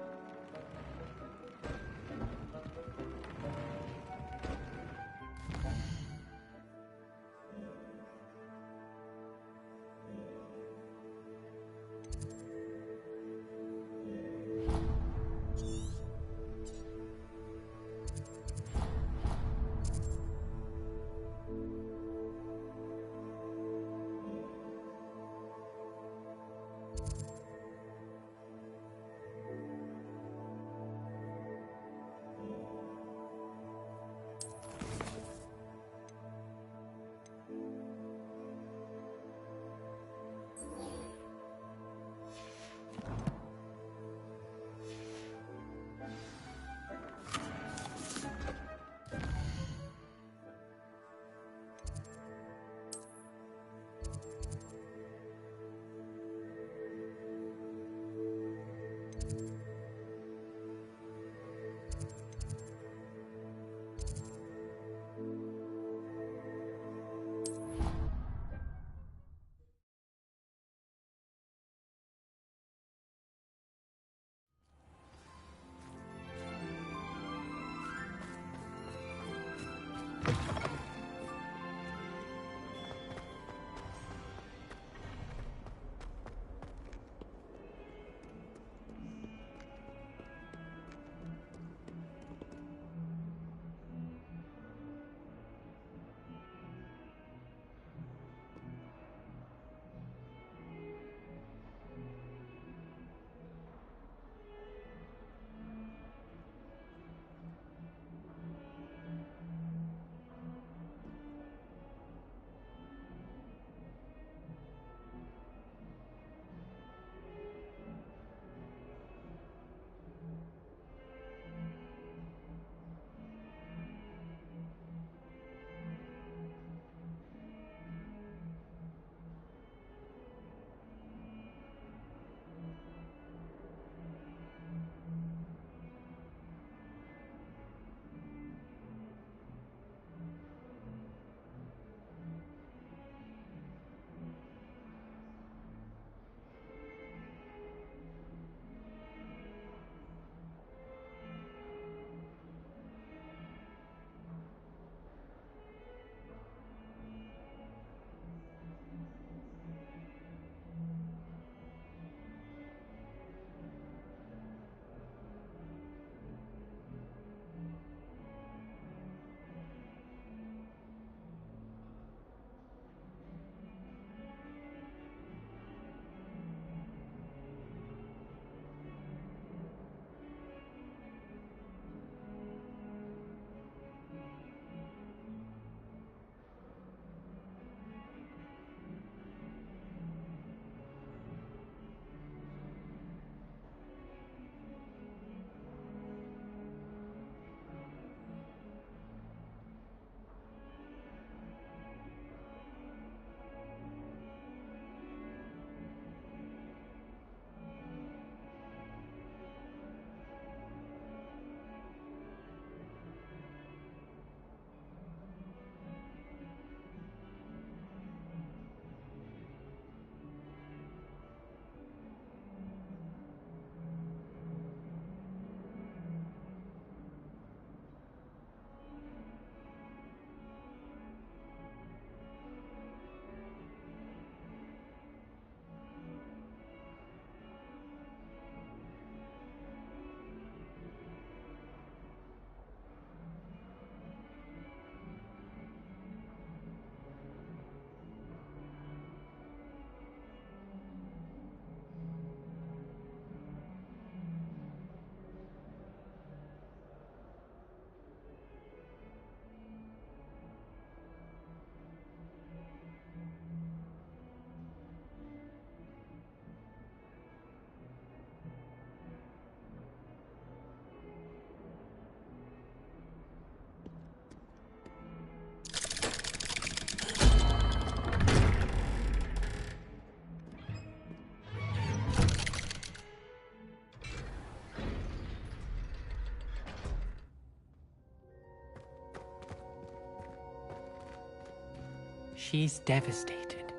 She's devastated.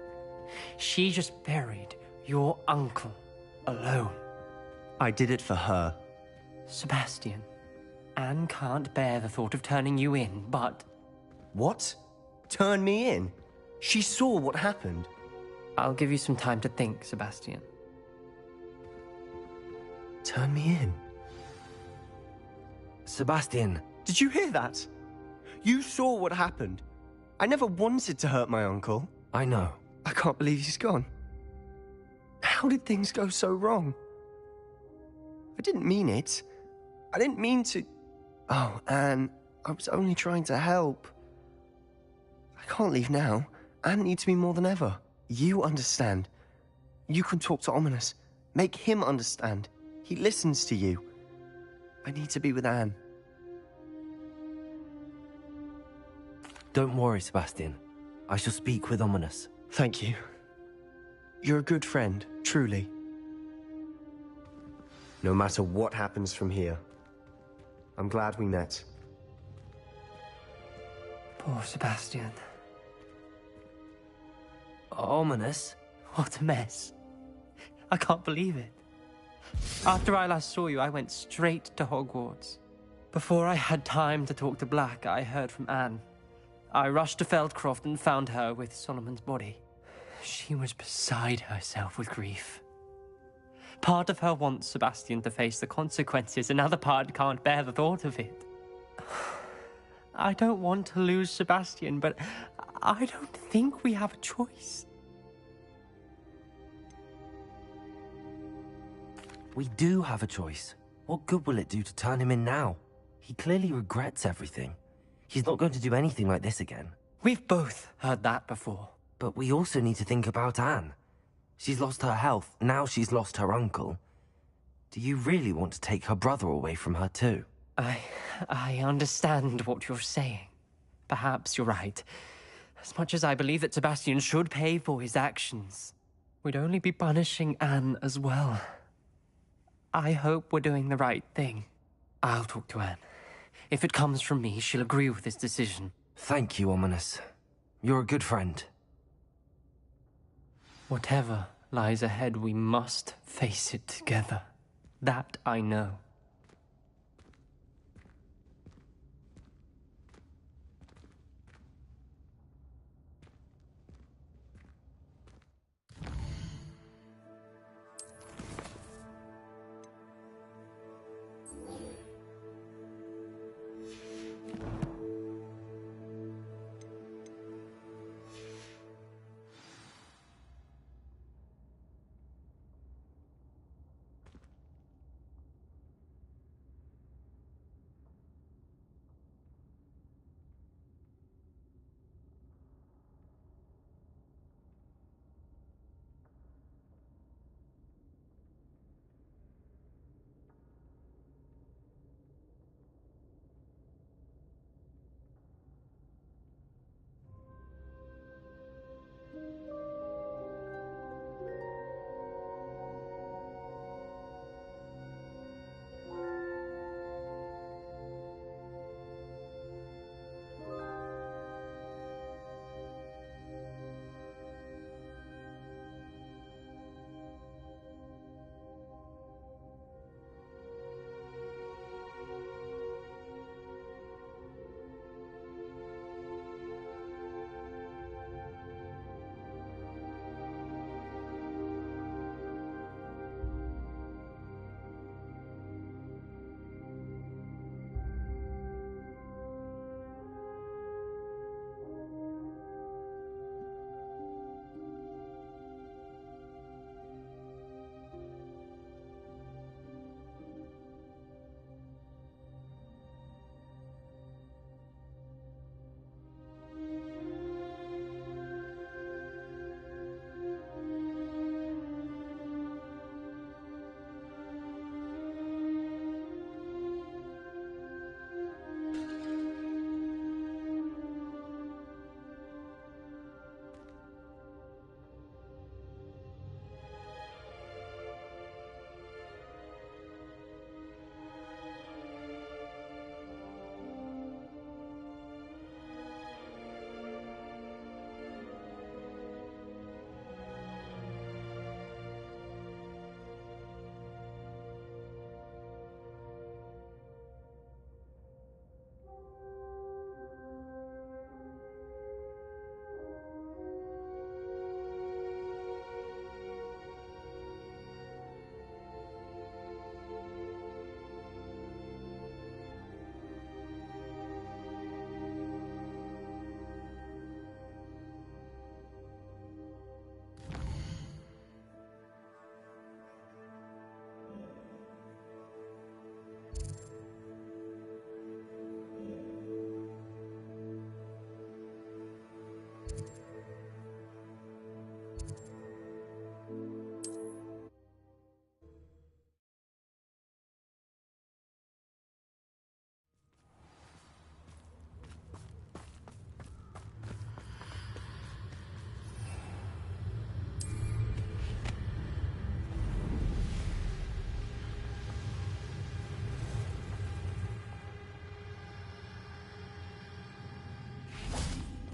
She just buried your uncle alone. I did it for her. Sebastian, Anne can't bear the thought of turning you in, but... What? Turn me in? She saw what happened. I'll give you some time to think, Sebastian. Turn me in? Sebastian. Did you hear that? You saw what happened. I never wanted to hurt my uncle. I know. I can't believe he's gone. How did things go so wrong? I didn't mean it. I didn't mean to... Oh, Anne, I was only trying to help. I can't leave now. Anne needs me more than ever. You understand. You can talk to Ominous. Make him understand. He listens to you. I need to be with Anne. Don't worry, Sebastian. I shall speak with Ominous. Thank you. You're a good friend, truly. No matter what happens from here, I'm glad we met. Poor Sebastian. Ominous? What a mess. I can't believe it. After I last saw you, I went straight to Hogwarts. Before I had time to talk to Black, I heard from Anne. I rushed to Feldcroft and found her with Solomon's body. She was beside herself with grief. Part of her wants Sebastian to face the consequences, another part can't bear the thought of it. I don't want to lose Sebastian, but I don't think we have a choice. We do have a choice. What good will it do to turn him in now? He clearly regrets everything. He's not going to do anything like this again. We've both heard that before. But we also need to think about Anne. She's lost her health, now she's lost her uncle. Do you really want to take her brother away from her too? I understand what you're saying. Perhaps you're right. As much as I believe that Sebastian should pay for his actions, we'd only be punishing Anne as well. I hope we're doing the right thing. I'll talk to Anne. If it comes from me, she'll agree with this decision. Thank you, Ominous. You're a good friend. Whatever lies ahead, we must face it together. That I know.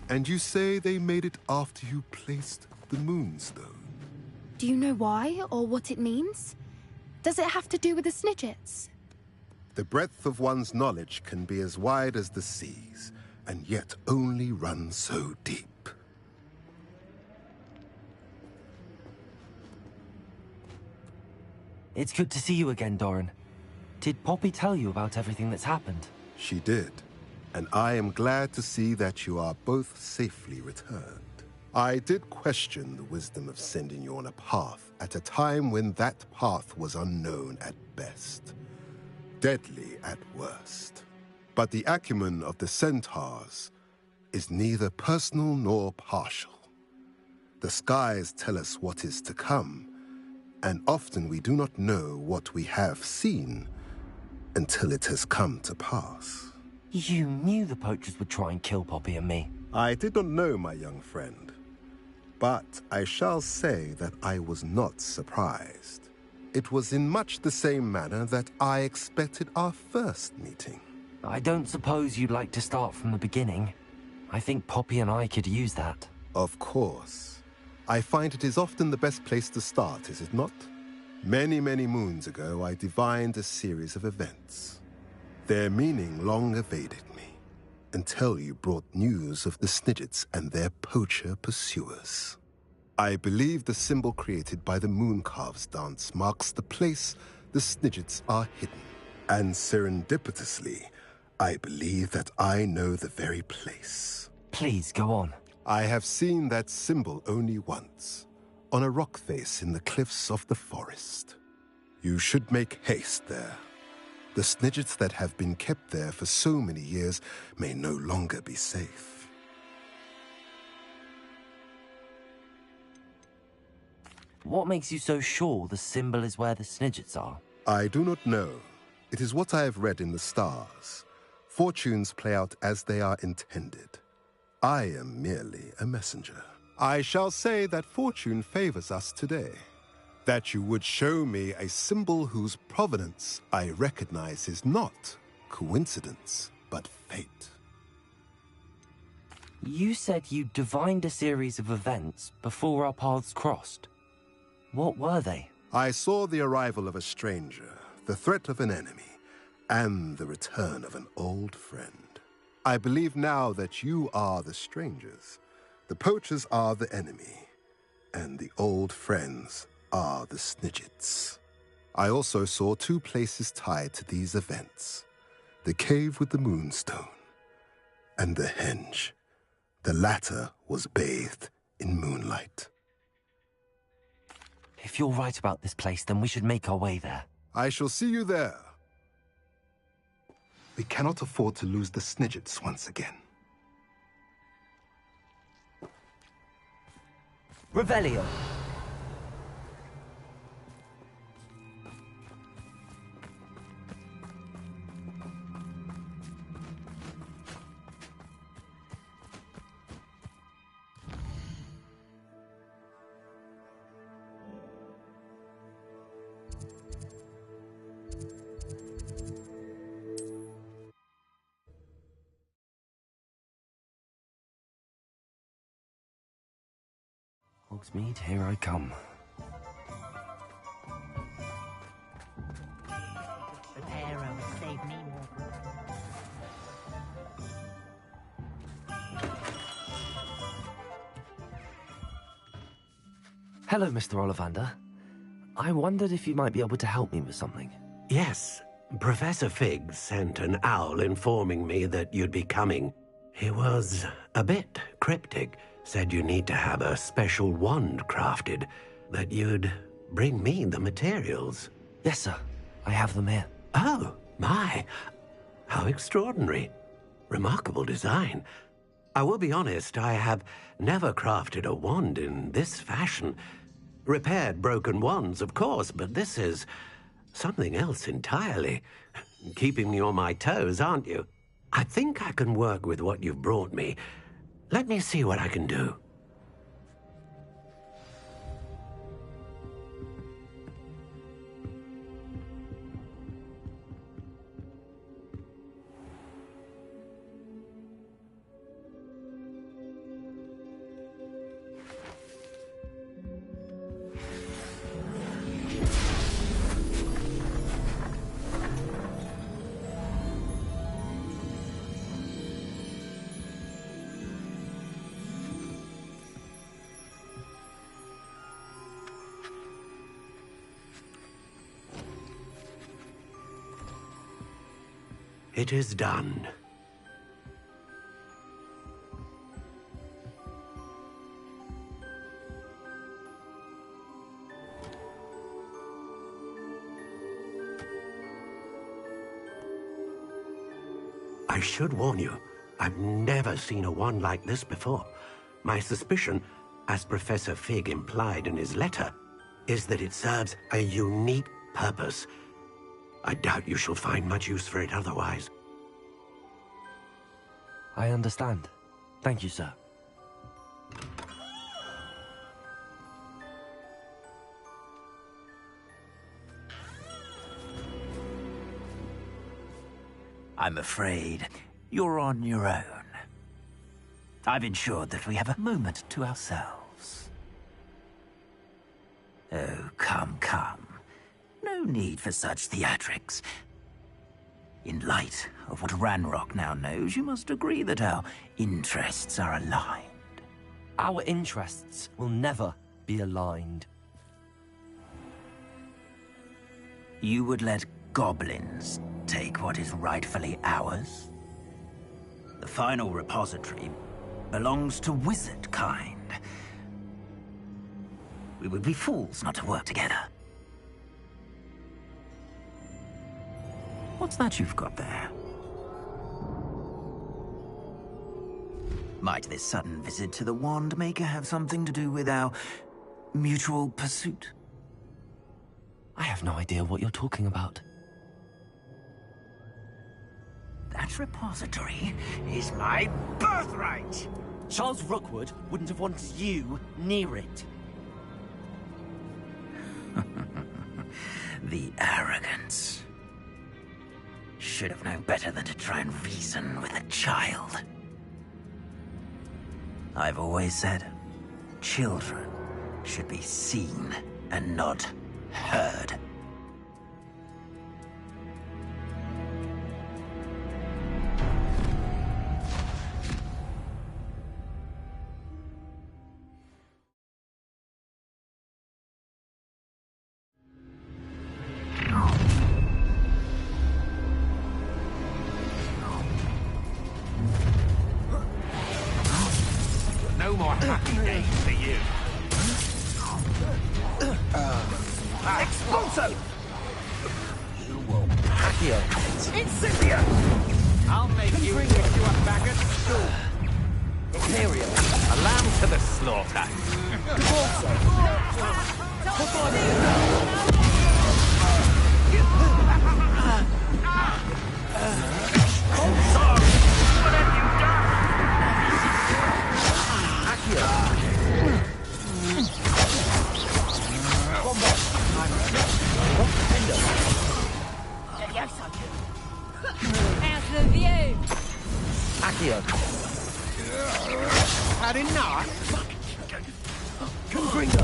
And you say they made it after you placed the Moonstone? Do you know why, or what it means? Does it have to do with the Snidgets? The breadth of one's knowledge can be as wide as the seas, and yet only run so deep. It's good to see you again, Doran. Did Poppy tell you about everything that's happened? She did, and I am glad to see that you are both safely returned. I did question the wisdom of sending you on a path at a time when that path was unknown at best, deadly at worst. But the acumen of the centaurs is neither personal nor partial. The skies tell us what is to come, and often we do not know what we have seen until it has come to pass. You knew the poachers would try and kill Poppy and me. I did not know, my young friend, but I shall say that I was not surprised. It was in much the same manner that I expected our first meeting. I don't suppose you'd like to start from the beginning. I think Poppy and I could use that. Of course. I find it is often the best place to start, is it not? Many, many moons ago, I divined a series of events. Their meaning long evaded me, until you brought news of the Snidgets and their poacher pursuers. I believe the symbol created by the Mooncarves dance marks the place the Snidgets are hidden. And serendipitously, I believe that I know the very place. Please, go on. I have seen that symbol only once, on a rock face in the cliffs of the forest. You should make haste there. The Snidgets that have been kept there for so many years may no longer be safe. What makes you so sure the symbol is where the Snidgets are? I do not know. It is what I have read in the stars. Fortunes play out as they are intended. I am merely a messenger. I shall say that fortune favors us today. That you would show me a symbol whose provenance I recognize is not coincidence, but fate. You said you divined a series of events before our paths crossed. What were they? I saw the arrival of a stranger, the threat of an enemy, and the return of an old friend. I believe now that you are the strangers, the poachers are the enemy, and the old friends are the Snidgets. I also saw two places tied to these events: the cave with the Moonstone and the henge. The latter was bathed in moonlight. If you're right about this place, then we should make our way there. I shall see you there. We cannot afford to lose the Snidgets once again. Revelio. Hogsmeade, here I come. Prepare and save me more. Hello, Mr. Ollivander. I wondered if you might be able to help me with something. Yes, Professor Fig sent an owl informing me that you'd be coming. He was a bit cryptic, said you need to have a special wand crafted, that you'd bring me the materials. Yes, sir. I have them here. Oh, my. How extraordinary. Remarkable design. I will be honest, I have never crafted a wand in this fashion. Repaired broken wands, of course, but this is something else entirely. Keeping me on my toes, aren't you? I think I can work with what you've brought me. Let me see what I can do. It is done. I should warn you, I've never seen a wand like this before. My suspicion, as Professor Fig implied in his letter, is that it serves a unique purpose. I doubt you shall find much use for it otherwise. I understand. Thank you, sir. I'm afraid you're on your own. I've ensured that we have a moment to ourselves. Oh, come, come. No need for such theatrics. In light of what Ranrock now knows, you must agree that our interests are aligned. Our interests will never be aligned. You would let goblins take what is rightfully ours? The final repository belongs to wizard kind. We would be fools not to work together. What's that you've got there? Might this sudden visit to the Wand Maker have something to do with our mutual pursuit? I have no idea what you're talking about. That repository is my birthright! Charles Rookwood wouldn't have wanted you near it. The arrogance. Should have known better than to try and reason with a child. I've always said, children should be seen and not heard. No more happy days for you. Expulso! You will pack your heads. Incendia! I'll make you wish you were back at school. Imperial, a lamb to the slaughter. What have you done? How's the view? Accio. Had enough? Confringo.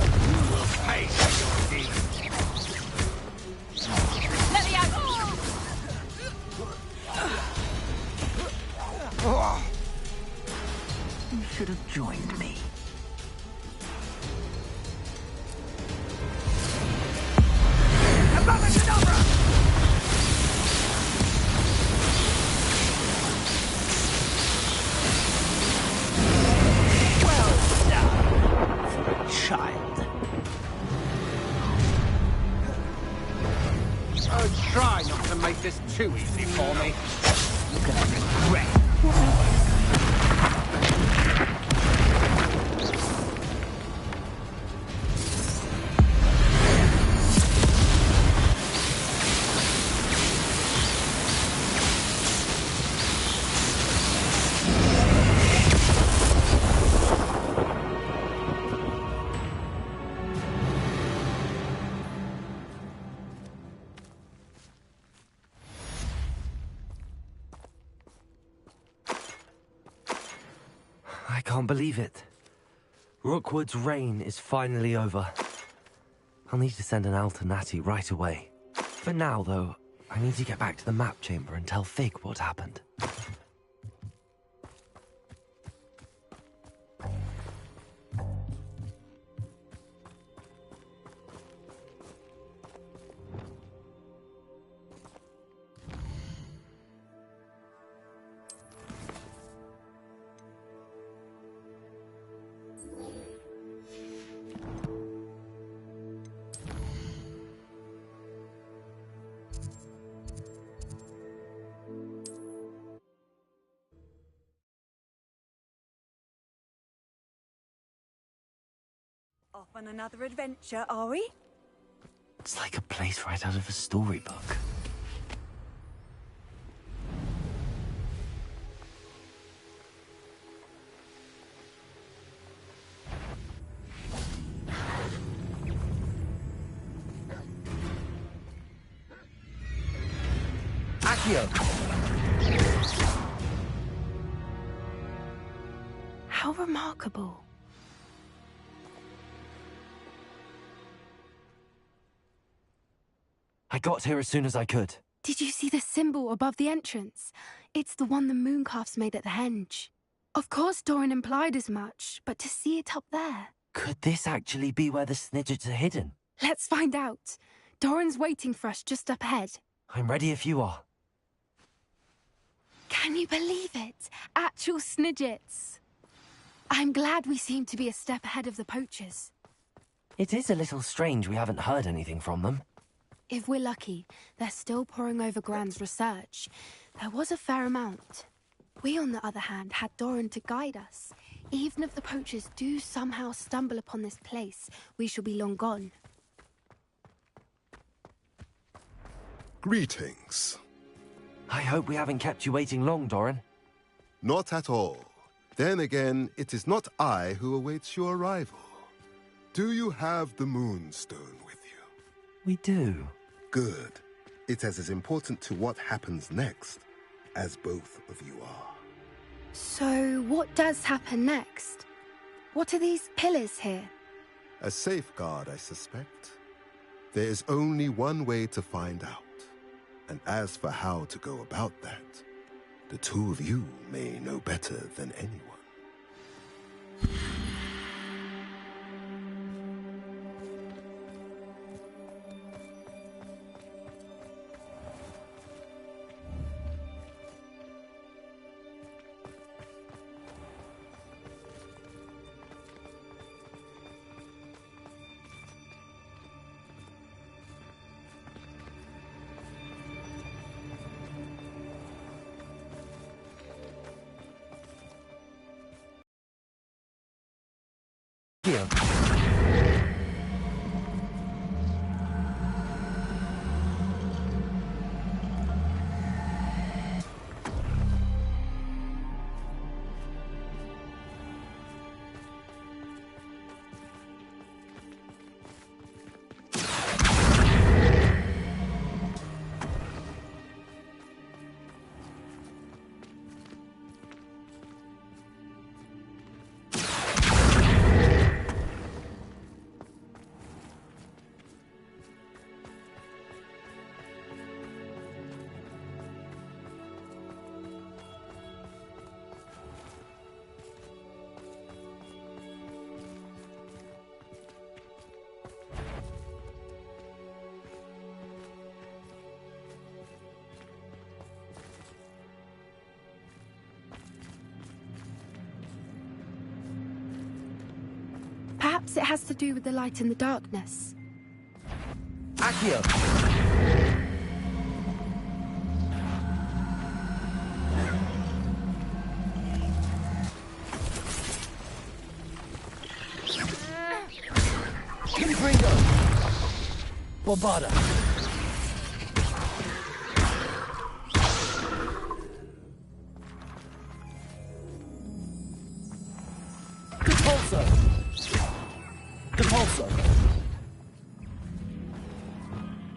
Pay for your deeds. Let me out! You should have joined me. Well done for a child. Oh, try not to make this too easy for me. You're gonna regret. I can't believe it. Rookwood's reign is finally over. I'll need to send an Alternati right away. For now, though, I need to get back to the map chamber and tell Fig what happened. Off on another adventure, are we? It's like a place right out of a storybook. How remarkable. I got here as soon as I could. Did you see the symbol above the entrance? It's the one the mooncalfs made at the henge. Of course Doran implied as much, but to see it up there... Could this actually be where the Snidgets are hidden? Let's find out. Doran's waiting for us just up ahead. I'm ready if you are. Can you believe it? Actual Snidgets. I'm glad we seem to be a step ahead of the poachers. It is a little strange we haven't heard anything from them. If we're lucky, they're still poring over Gran's research. There was a fair amount. We, on the other hand, had Doran to guide us. Even if the poachers do somehow stumble upon this place, we shall be long gone. Greetings. I hope we haven't kept you waiting long, Doran. Not at all. Then again, it is not I who awaits your arrival. Do you have the Moonstone with you? We do. Good. It is as important to what happens next as both of you are. So, what does happen next? What are these pillars here? A safeguard, I suspect. There is only one way to find out. And as for how to go about that, the two of you may know better than anyone. Here. Perhaps it has to do with the light in the darkness. Accio! Confringo! Bobada! Depulso! Depulso!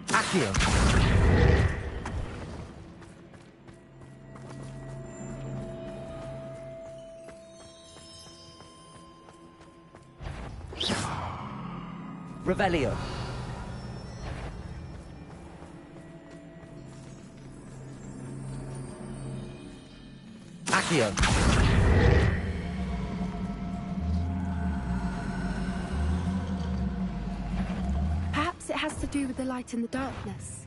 Accio! Revelio! Accio! Perhaps it has to do with the light in the darkness.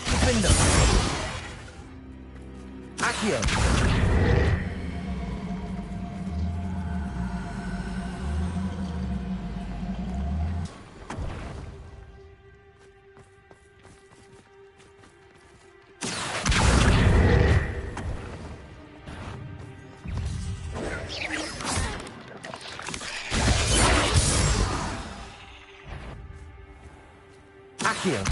Defender! Accio! Accio.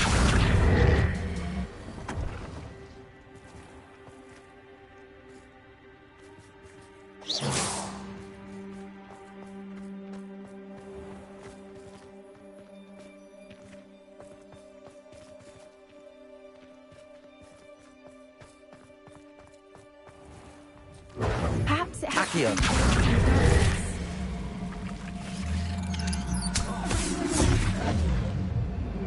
Perhaps it has Accio.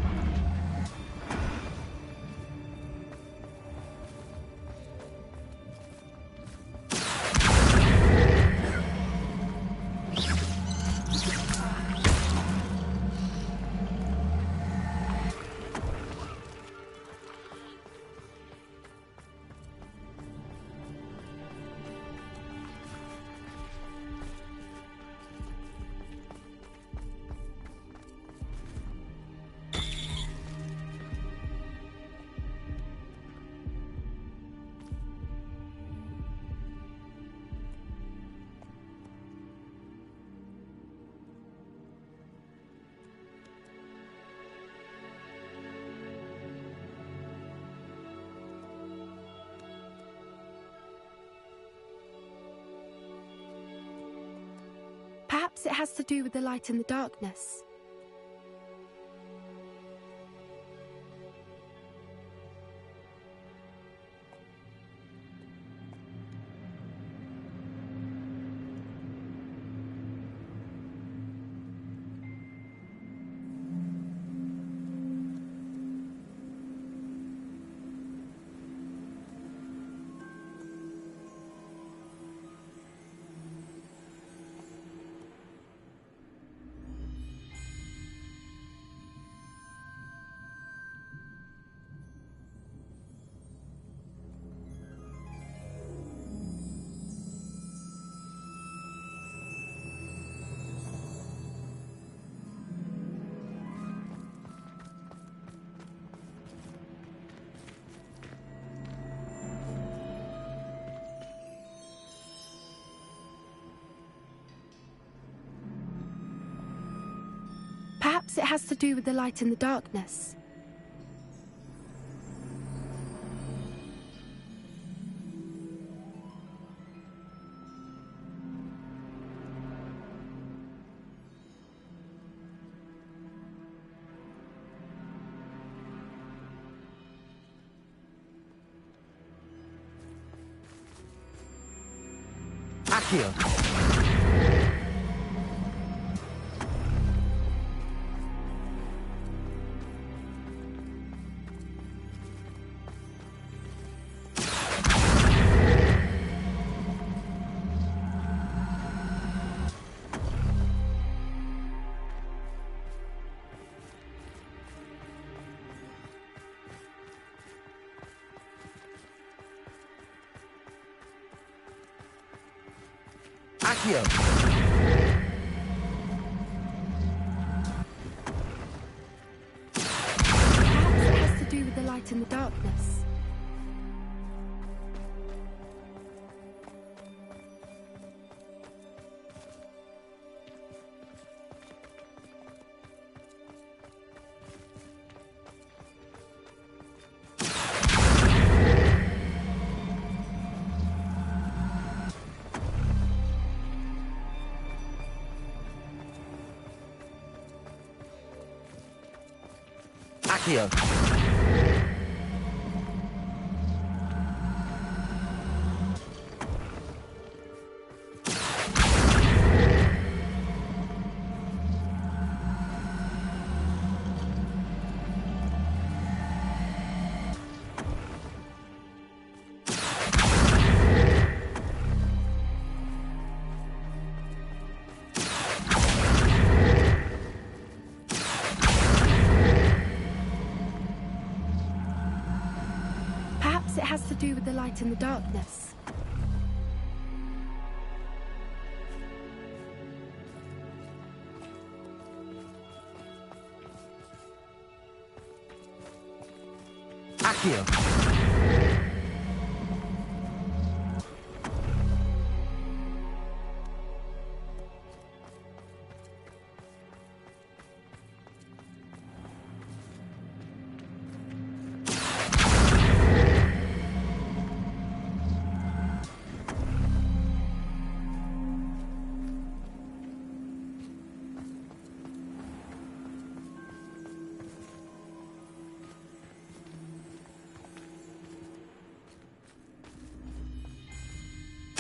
to do with the darkness. Perhaps it has to do with the light and the darkness. Perhaps it has to do with the light and the darkness. Accio. Accio. Perhaps it has to do with the light and the darkness. Accio. Perhaps it has to do with the light and the darkness. Accio.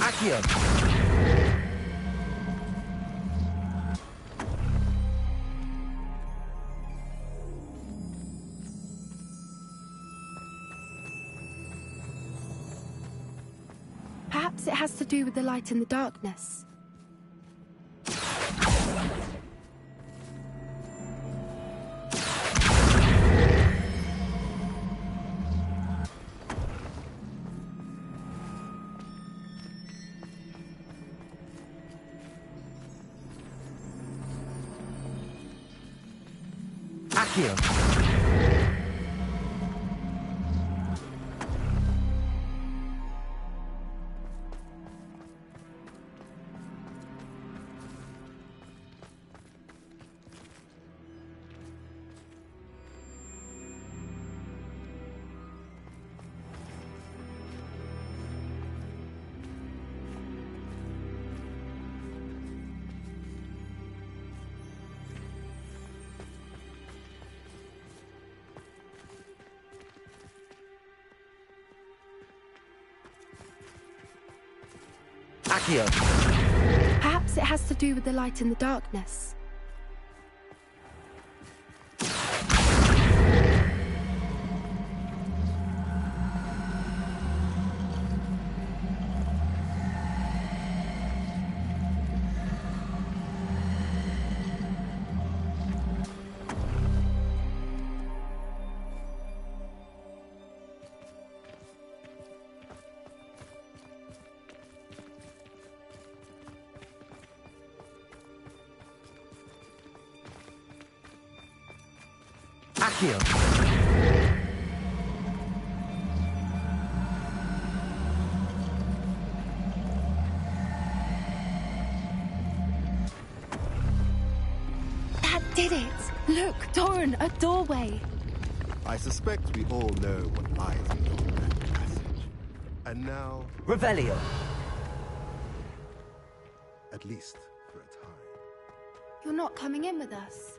Accio! Perhaps it has to do with the light in the darkness. Accio! Accio! Perhaps it has to do with the light in the darkness. Accio! That did it! Look, Doran, a doorway! I suspect we all know what lies beyond that passage. And now... Revelio! At least for a time. You're not coming in with us.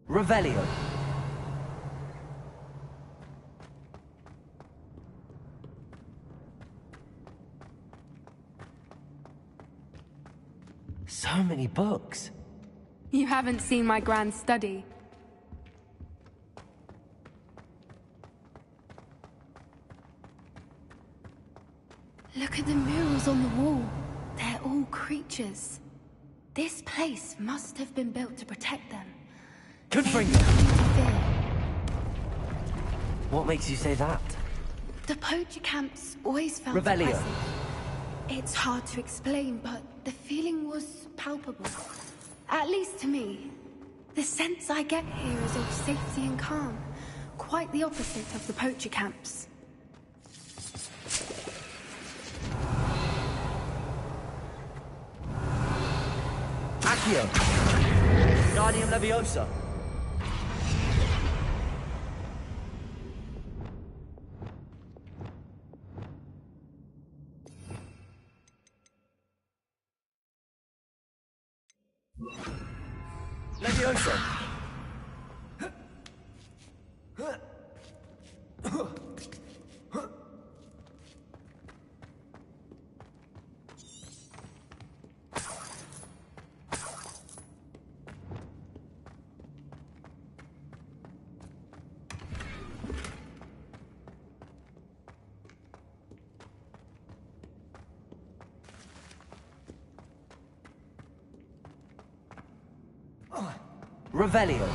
Revelio! So many books. You haven't seen my grand study. Look at the murals on the wall. They're all creatures. This place must have been built to protect them. Could bring What makes you say that? The poacher camps always felt Revelio. oppressive. It's hard to explain, but the feeling was palpable. At least to me. The sense I get here is of safety and calm. Quite the opposite of the poacher camps. Accio! Guardian Leviosa! Leviosa! Revelio.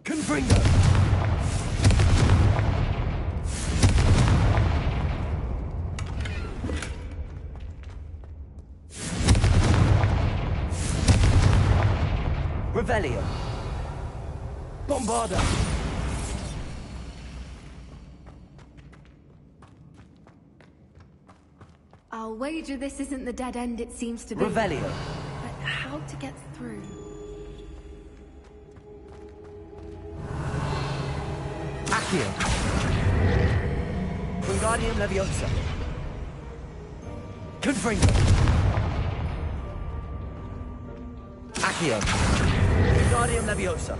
Confringo. Revelio. Bombarda! I'll wager this isn't the dead end it seems to be. Revelio. But how to get through? Accio. Wingardium Leviosa. Confringo. Accio. Wingardium Leviosa.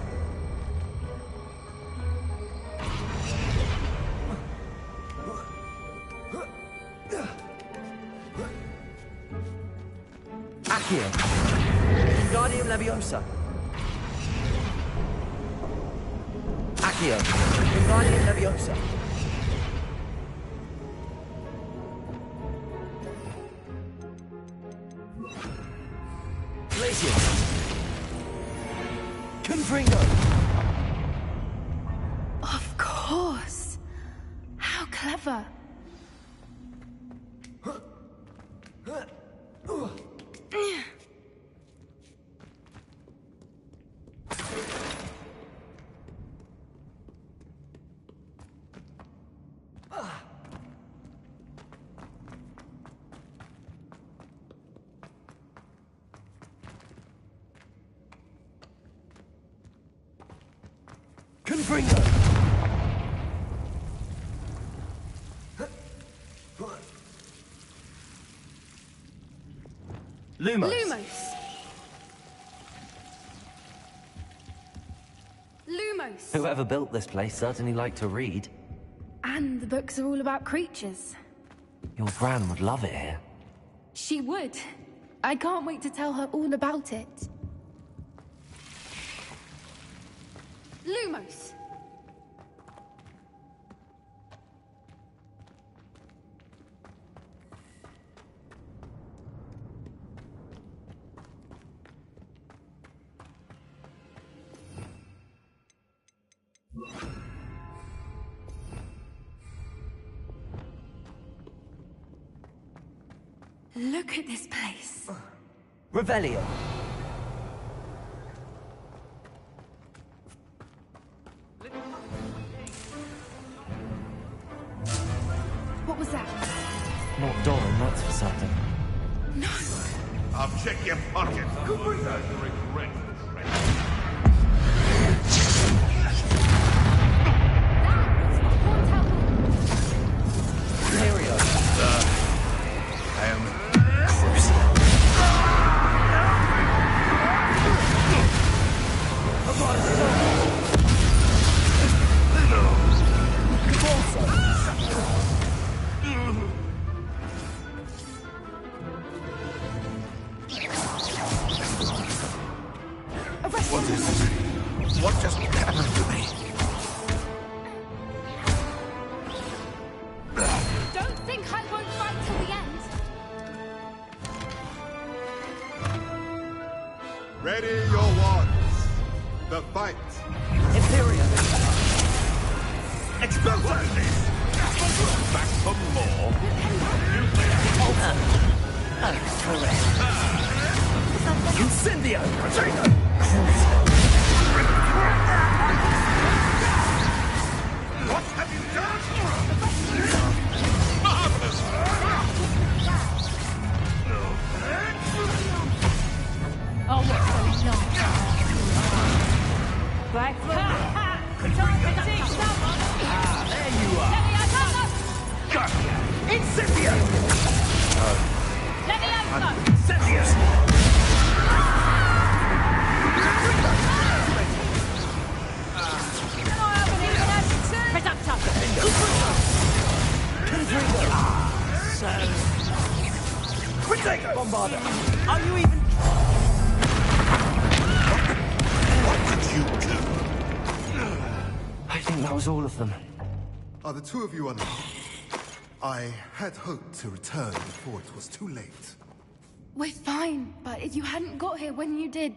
Accio. Wingardium Leviosa. Accio. Wingardium Leviosa. Glacier. Confringo. Of course. How clever. Confringo. Lumos. Lumos. Whoever built this place certainly liked to read. And the books are all about creatures. Your gran would love it here. She would. I can't wait to tell her all about it. Lumos. Look at this place. Revelio. What was that? Not Doran, that's for certain. No. I'll check your pocket. Regret. I am What is this? What just happened to me? Don't think I won't fight till the end. Ready your wands. The fight. Imperium. Explosive! Back for more. Correct. Incendio. What have you done? Marvelous! Oh, what's going on? Black There you are. Gotcha. Incendio. Incendio. Bombarda, are you even... What did you do? I think that was all of them. Are the two of you unarmed? I had hoped to return before it was too late. We're fine, but if you hadn't got here when you did,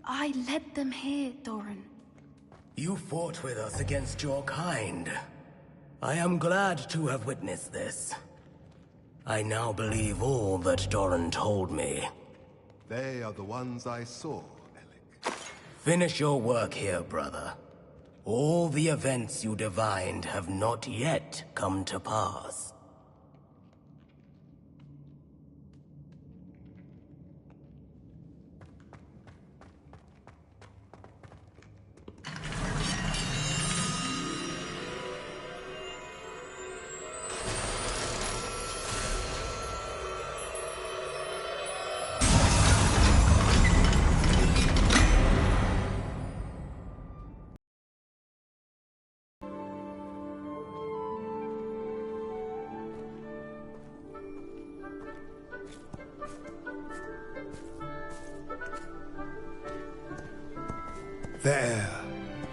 I led them here, Doran. You fought with us against your kind. I am glad to have witnessed this. I now believe all that Doran told me. They are the ones I saw, Alec. Finish your work here, brother. All the events you divined have not yet come to pass.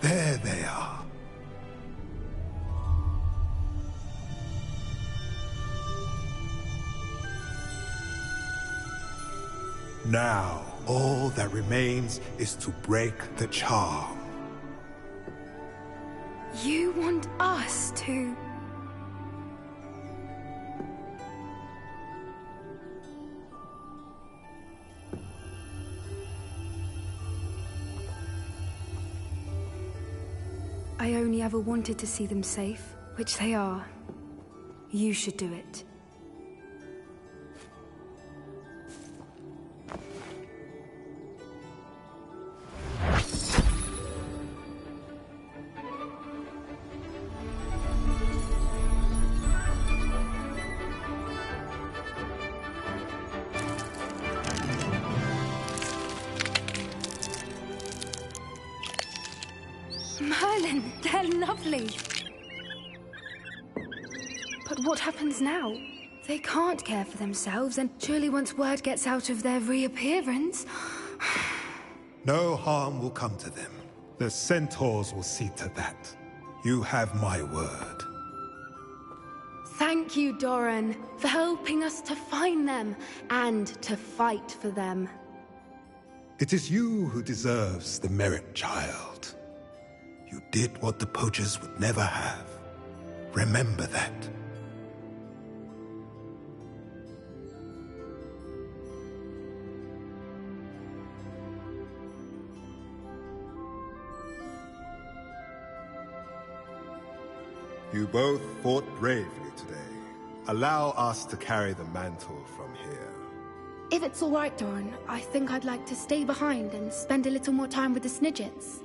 There they are. Now, all that remains is to break the charm. You want us to... I only ever wanted to see them safe, which they are. You should do it. Merlin, they're lovely. But what happens now? They can't care for themselves, and surely once word gets out of their reappearance... No harm will come to them. The centaurs will see to that. You have my word. Thank you, Doran, for helping us to find them, and to fight for them. It is you who deserves the merit, child. You did what the poachers would never have. Remember that. You both fought bravely today. Allow us to carry the mantle from here. If it's all right, Doran, I think I'd like to stay behind and spend a little more time with the Snidgets.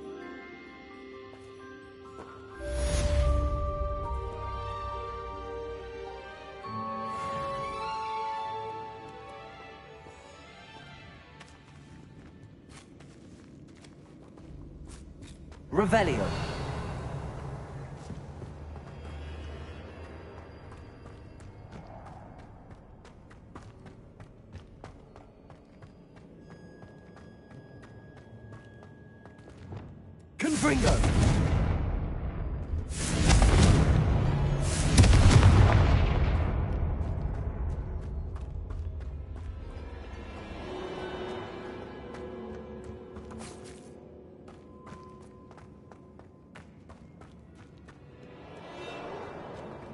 Revelio. Confringo.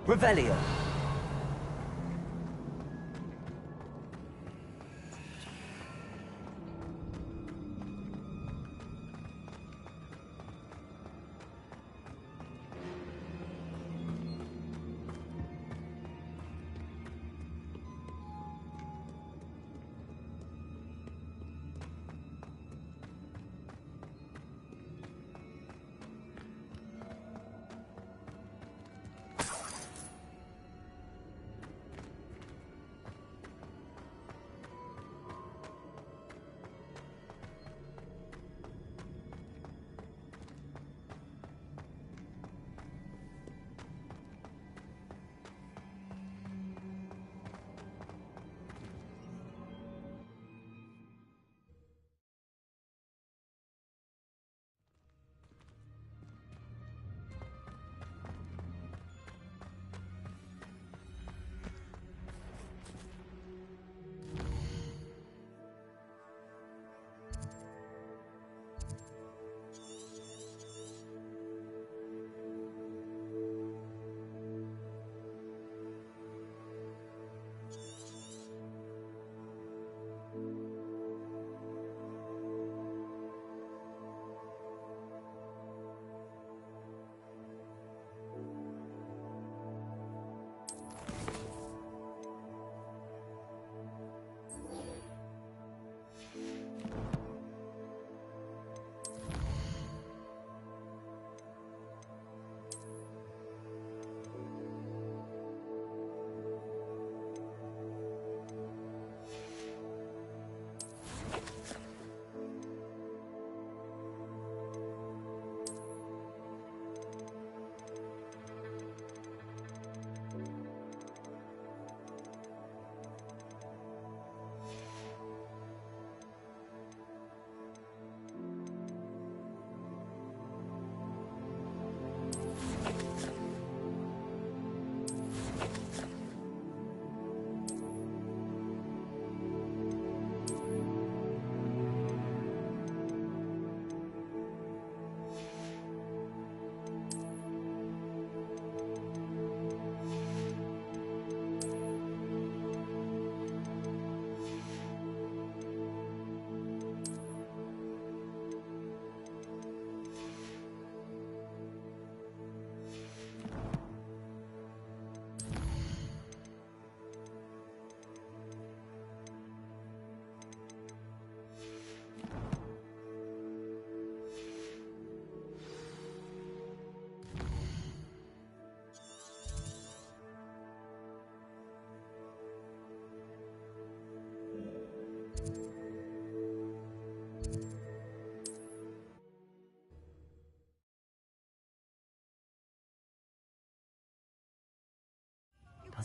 Revelio.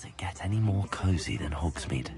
Does it get any more cozy than Hogsmeade?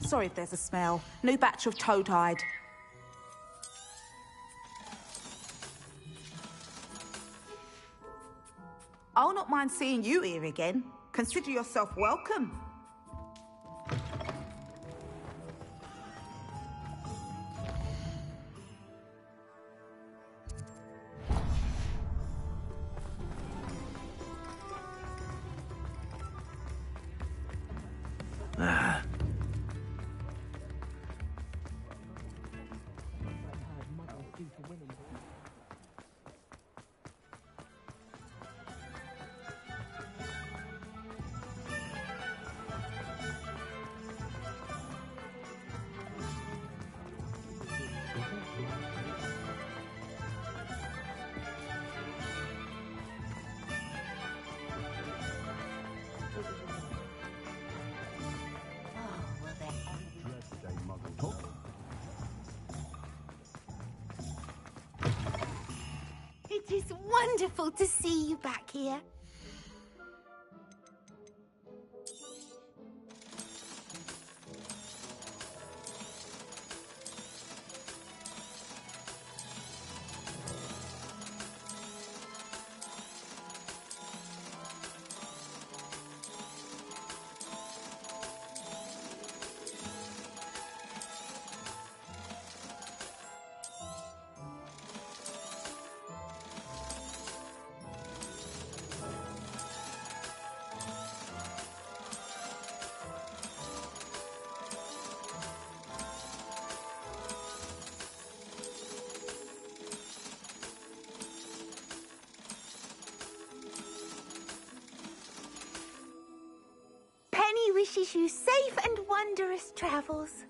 Sorry if there's a smell. New batch of toad-hide. I'll not mind seeing you here again. Consider yourself welcome. It is wonderful to see you back here. Penny wishes you safe and wondrous travels.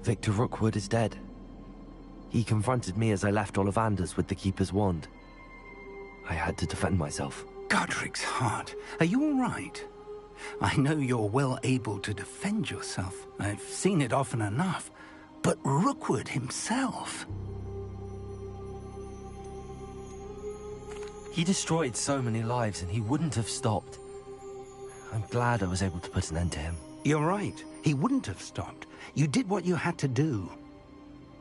Victor Rookwood is dead. He confronted me as I left Ollivander's with the Keeper's wand. I had to defend myself. Godric's heart, are you all right? I know you're well able to defend yourself. I've seen it often enough. But Rookwood himself... He destroyed so many lives and he wouldn't have stopped. I'm glad I was able to put an end to him. You're right. He wouldn't have stopped. You did what you had to do.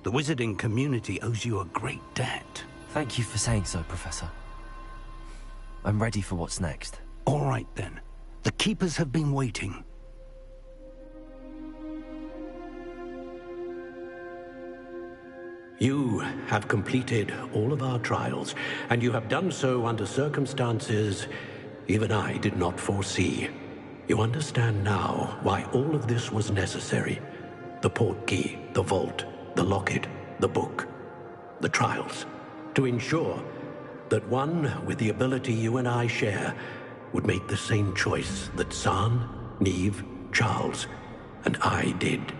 The wizarding community owes you a great debt. Thank you for saying so, Professor. I'm ready for what's next. All right, then. The Keepers have been waiting. You have completed all of our trials, and you have done so under circumstances even I did not foresee. You understand now why all of this was necessary. The portkey, the vault, the locket, the book, the trials. To ensure that one with the ability you and I share would make the same choice that San, Neve, Charles, and I did.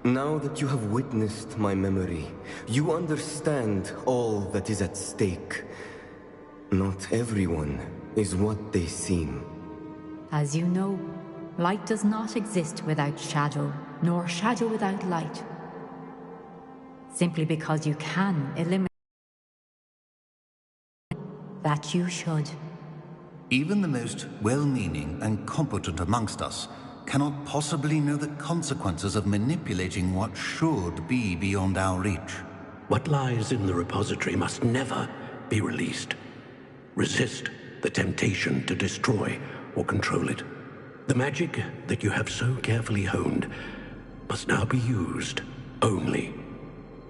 Now that you have witnessed my memory, you understand all that is at stake. Not everyone is what they seem. As you know, light does not exist without shadow, nor shadow without light. Simply because you can eliminate that you should. Even the most well-meaning and competent amongst us cannot possibly know the consequences of manipulating what should be beyond our reach. What lies in the repository must never be released. Resist the temptation to destroy or control it. The magic that you have so carefully honed must now be used only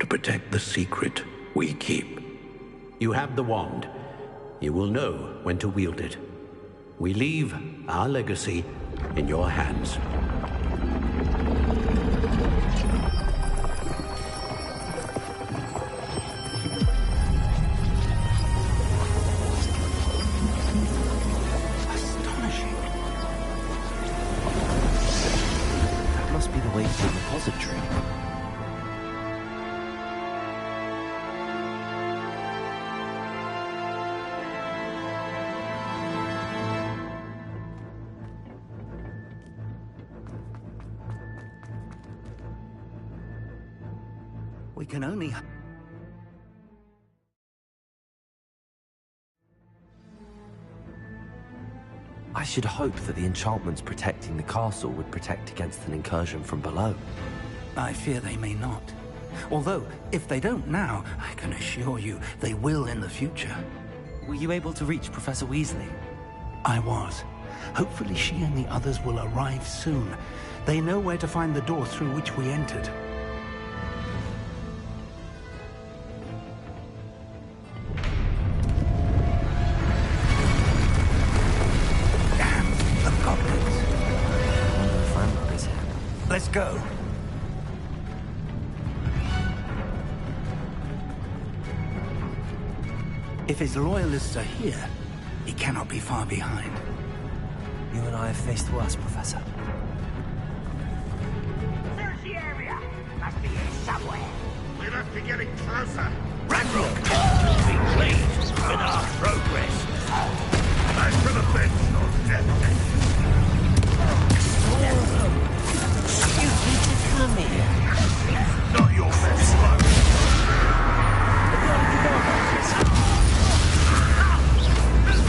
to protect the secret we keep. You have the wand. You will know when to wield it. We leave our legacy in your hands. Astonishing. That must be the way to the repository. We can only... I should hope that the enchantments protecting the castle would protect against an incursion from below. I fear they may not. Although, if they don't now, I can assure you they will in the future. Were you able to reach Professor Weasley? I was. Hopefully she and the others will arrive soon. They know where to find the door through which we entered. Let's go. If his loyalists are here, he cannot be far behind. You and I have faced worse, Professor. There's the area. Must be here somewhere. We must be getting closer. Ranrock, be pleased with our progress. Back to the bench, or death. You need to come here. Not your best luck.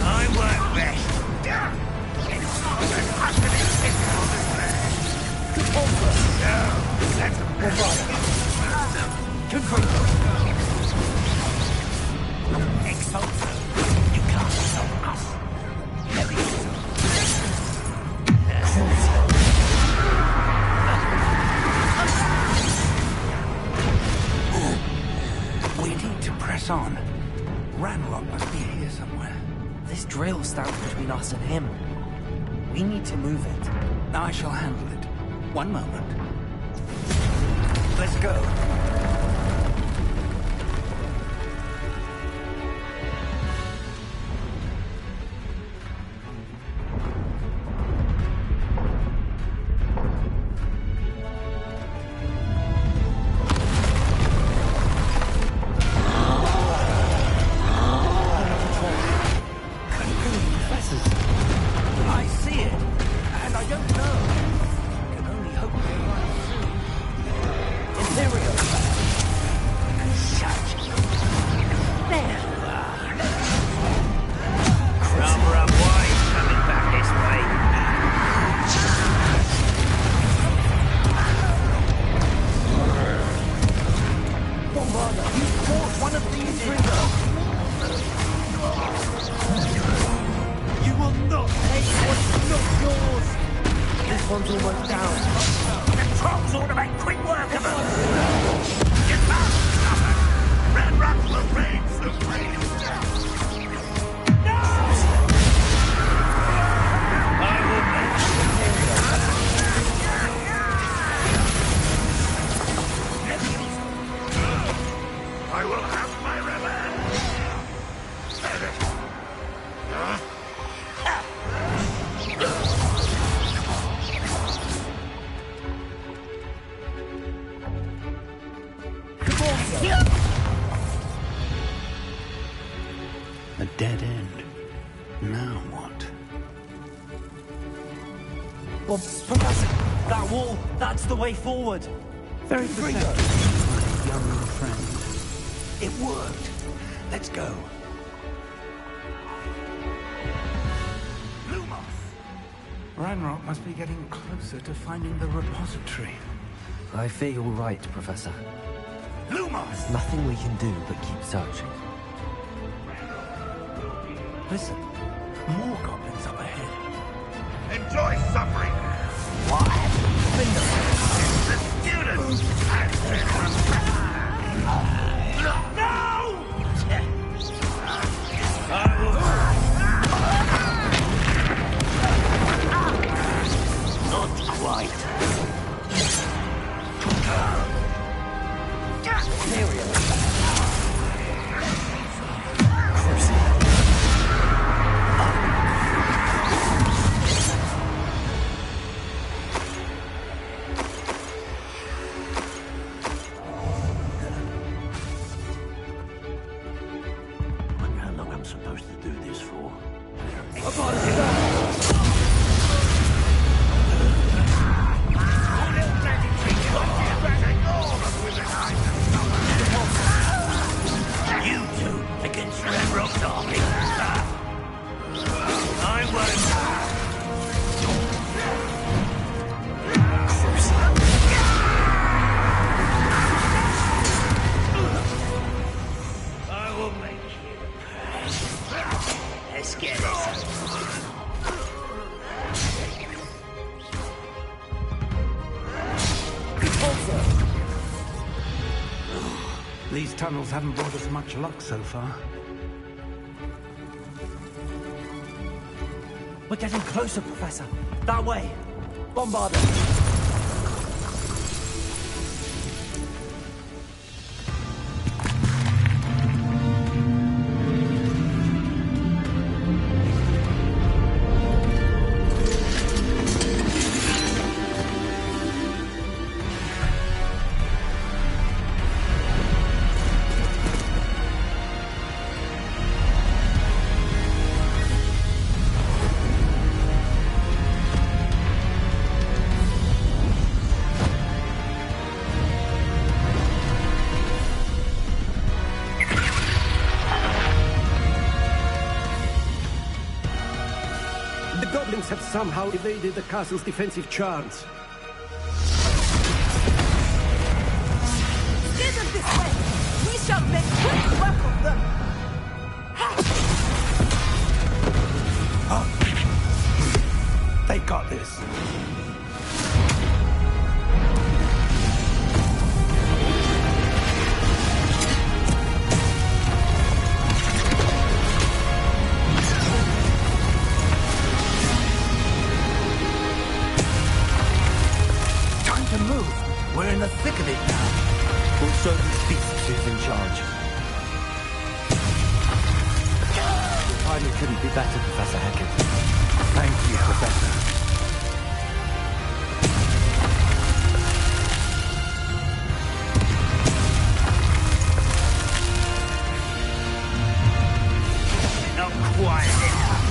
I work best. Exalted. You can't stop us. Very soon. We need to press on. Ranrock must be here somewhere. This drill stands between us and him. We need to move it. I shall handle it. One moment. Let's go. I see it, and I don't know. I can only hope they arrive soon. Imperial. Shut. There you are. Rum wine coming back this way. Bombarda, you fought one of these rings. You will not take what's not yours. This one's almost down. The trolls ought to make quick work of them. You can't stop it. Red Rock will reign supreme. No! I will make I will have my revenge. A dead end. Now what? Well, Professor, that wall, that's the way forward. Very perceptive, my young friend. It worked. Let's go. Ranrock must be getting closer to finding the repository. I fear you're right, Professor. Lumos! Nothing we can do but keep searching. Listen, more goblins up ahead. Enjoy suffering. What? The students. No! Not quite. Wonder how long I'm supposed to do this for. You two against Red Rock's army. I I will make you pay. Let's get this. These tunnels haven't brought us much luck so far. We're getting closer, Professor. That way. Bombarda. The goblins have somehow evaded the castle's defensive charms. Steer them this way! We shall make quick work of them! They got this. We're in the thick of it now. We'll show these beasts who's in charge. Your timing couldn't be better, Professor Hackett. Thank you, Professor. Not quite enough.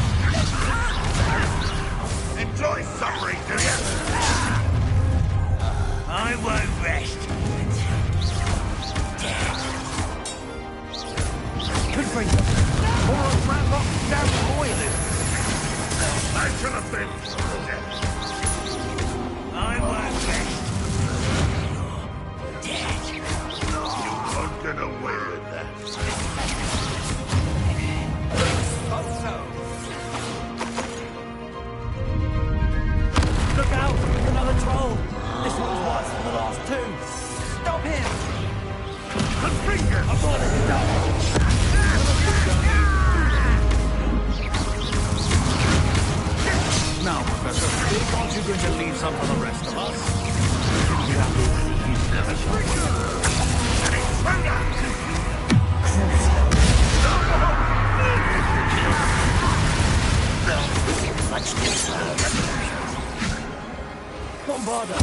a bit. I'm working. Dead. You won't get away with that. Look out! Another troll! This one's worse than the last two! Stop him! The finger! I've got it done! Now, Professor, aren't you going to leave some for the rest of us? Bombarda!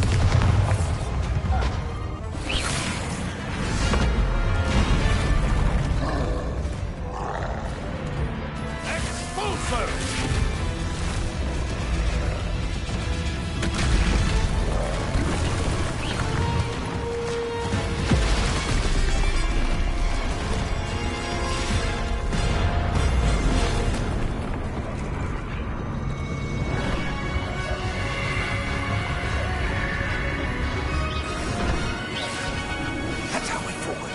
Expulso! That's how we forward.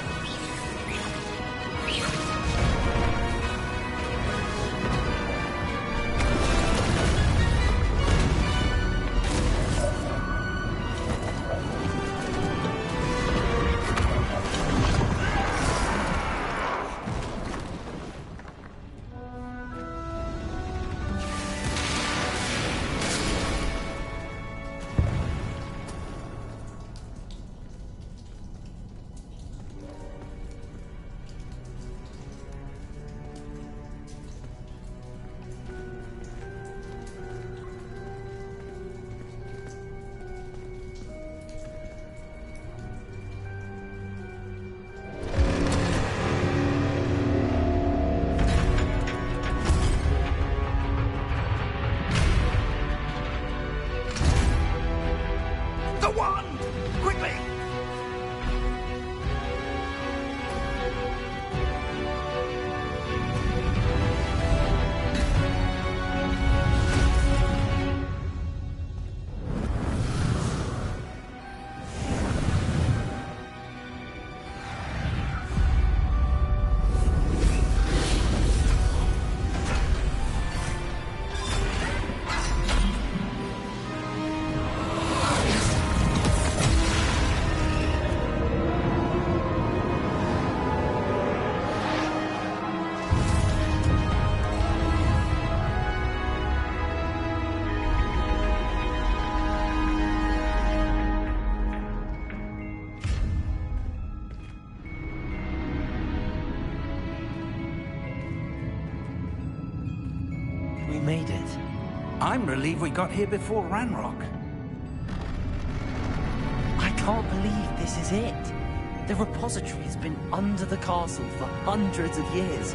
The one! Quickly! We made it. I'm relieved we got here before Ranrock. I can't believe this is it. The repository has been under the castle for hundreds of years.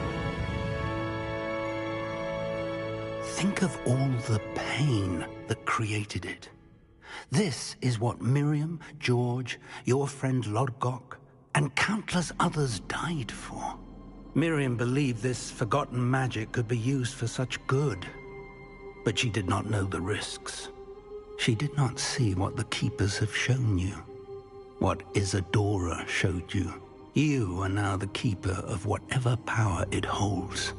Think of all the pain that created it. This is what Miriam, George, your friend Lodgok, and countless others died for. Miriam believed this forgotten magic could be used for such good. But she did not know the risks. She did not see what the Keepers have shown you. What Isadora showed you. You are now the Keeper of whatever power it holds.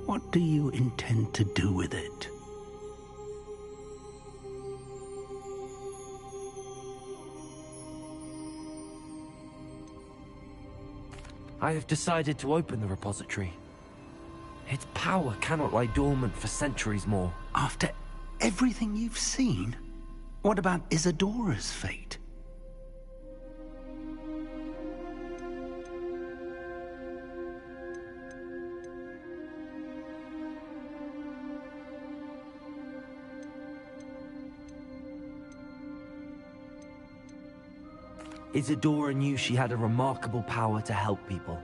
What do you intend to do with it? I have decided to open the repository. Its power cannot lie dormant for centuries more. After everything you've seen? What about Isadora's fate? Isadora knew she had a remarkable power to help people.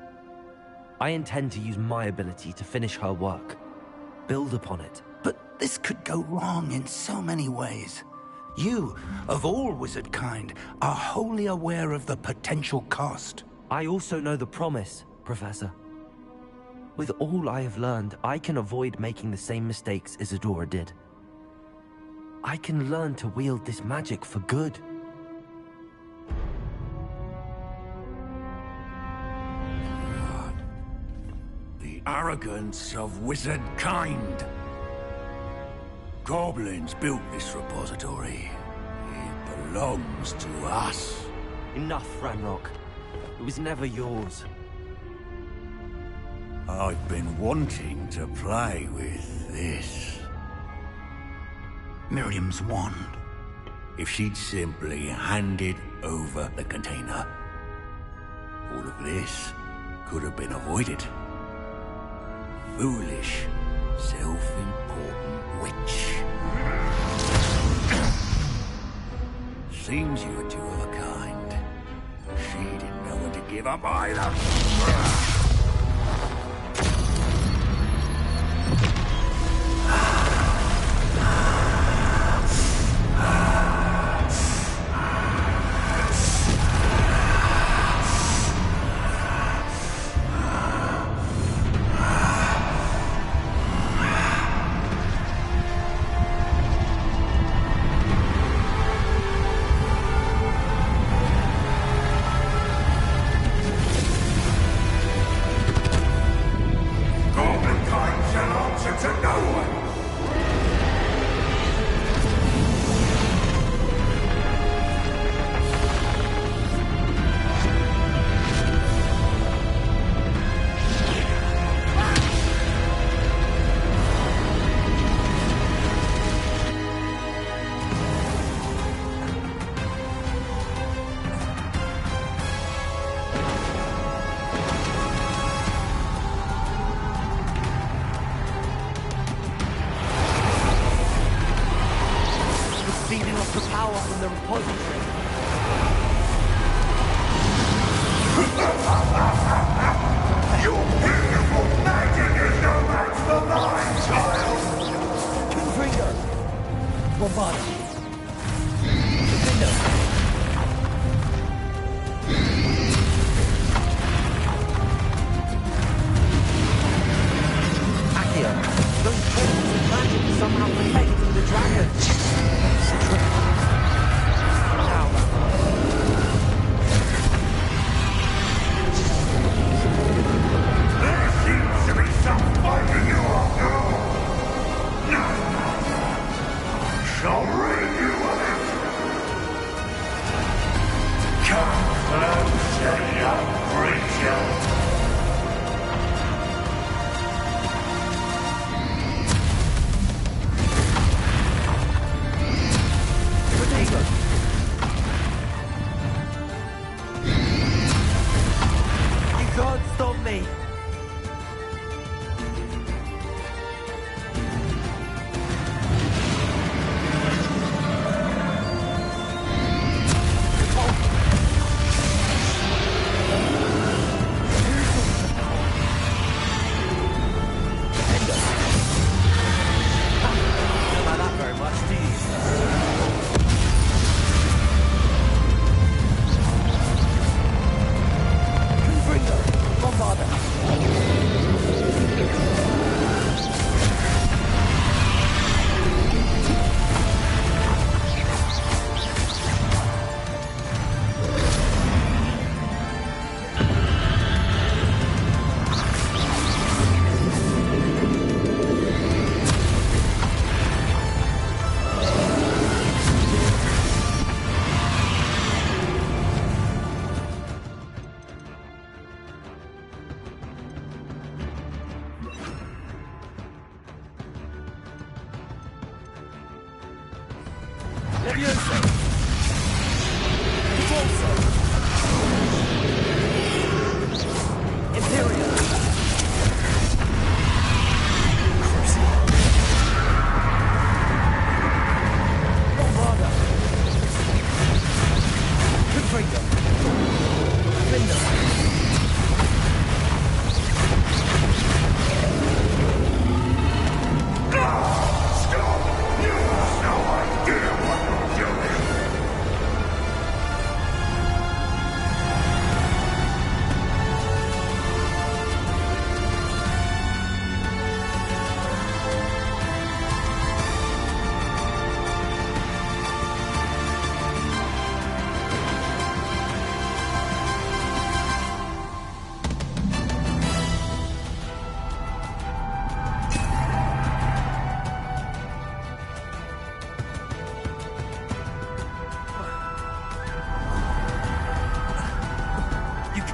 I intend to use my ability to finish her work. Build upon it. But this could go wrong in so many ways. You, of all wizard kind, are wholly aware of the potential cost. I also know the promise, Professor. With all I have learned, I can avoid making the same mistakes Isadora did. I can learn to wield this magic for good. The arrogance of wizard kind. Goblins built this repository. It belongs to us. Enough, Ranrock. It was never yours. I've been wanting to play with this. Miriam's wand. If she'd simply handed over the container, all of this could have been avoided. Foolish, self-important witch. Seems you were two of a kind. She didn't know when to give up either.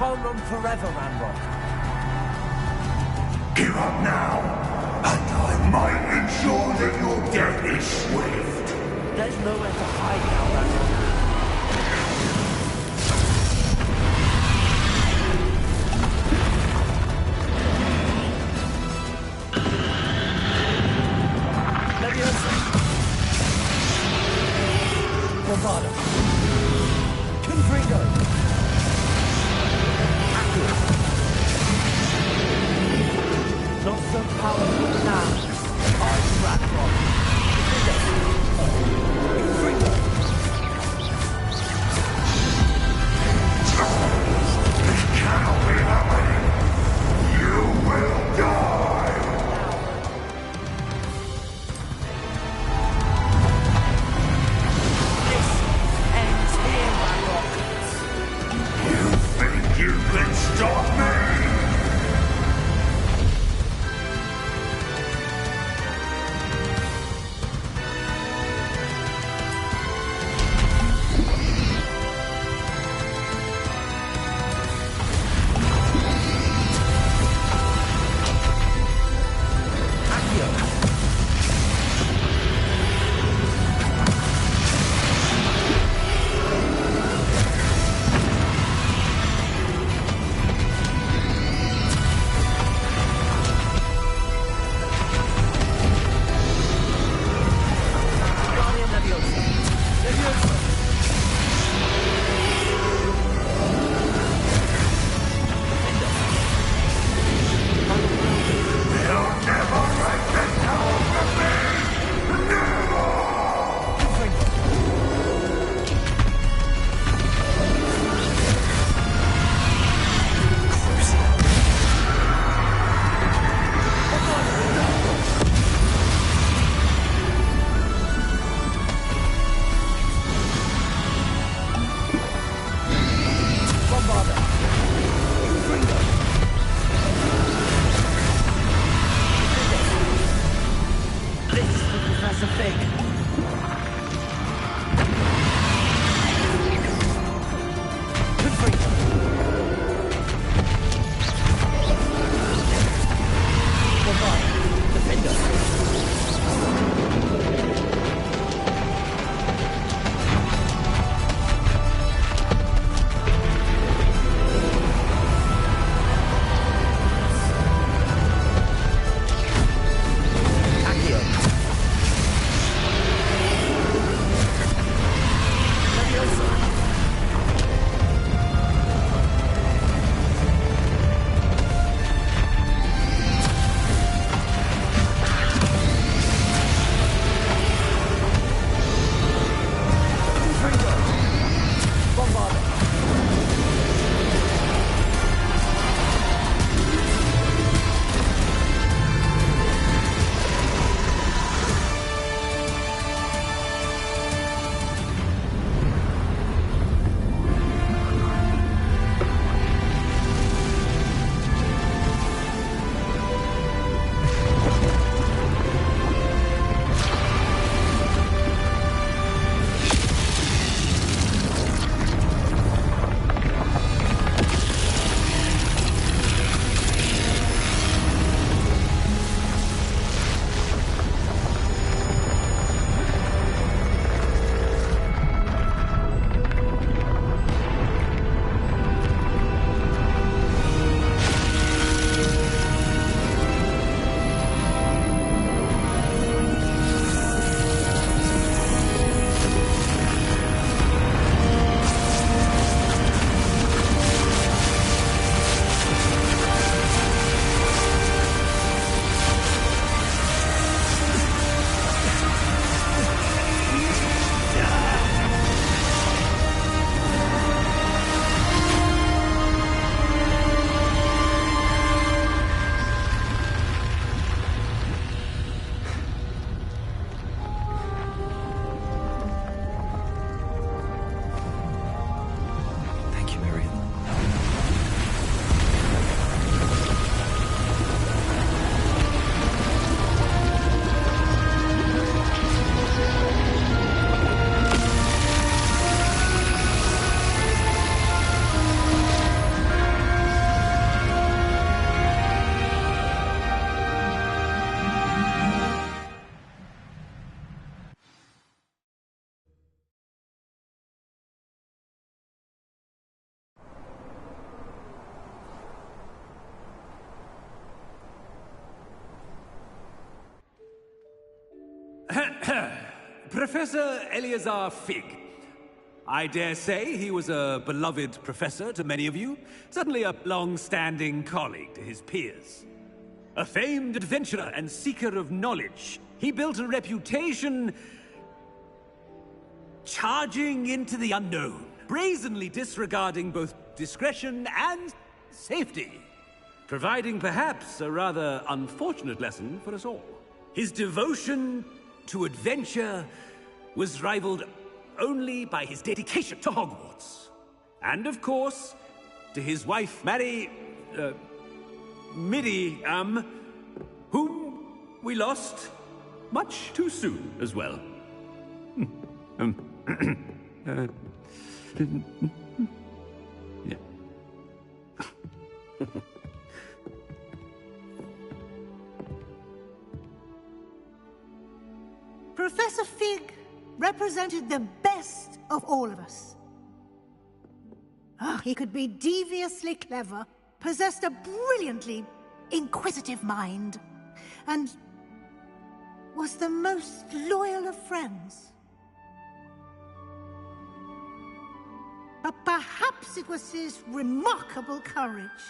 can't run forever, Ranrock. Give up now, and I might ensure that your death is swift. There's nowhere to hide now, Ranrock. Bravado. Confringo. Not so powerful now. I'm Ragnarok. Confringo. This cannot be happening. You will die. Professor Eleazar Fig. I dare say he was a beloved professor to many of you, certainly a long-standing colleague to his peers. A famed adventurer and seeker of knowledge, he built a reputation charging into the unknown, brazenly disregarding both discretion and safety, providing perhaps a rather unfortunate lesson for us all. His devotion to adventure was rivaled only by his dedication to Hogwarts. And of course, to his wife, Midi, whom we lost much too soon as well. Yeah. Professor Fig represented the best of all of us. He could be deviously clever, possessed a brilliantly inquisitive mind, and was the most loyal of friends. But perhaps it was his remarkable courage,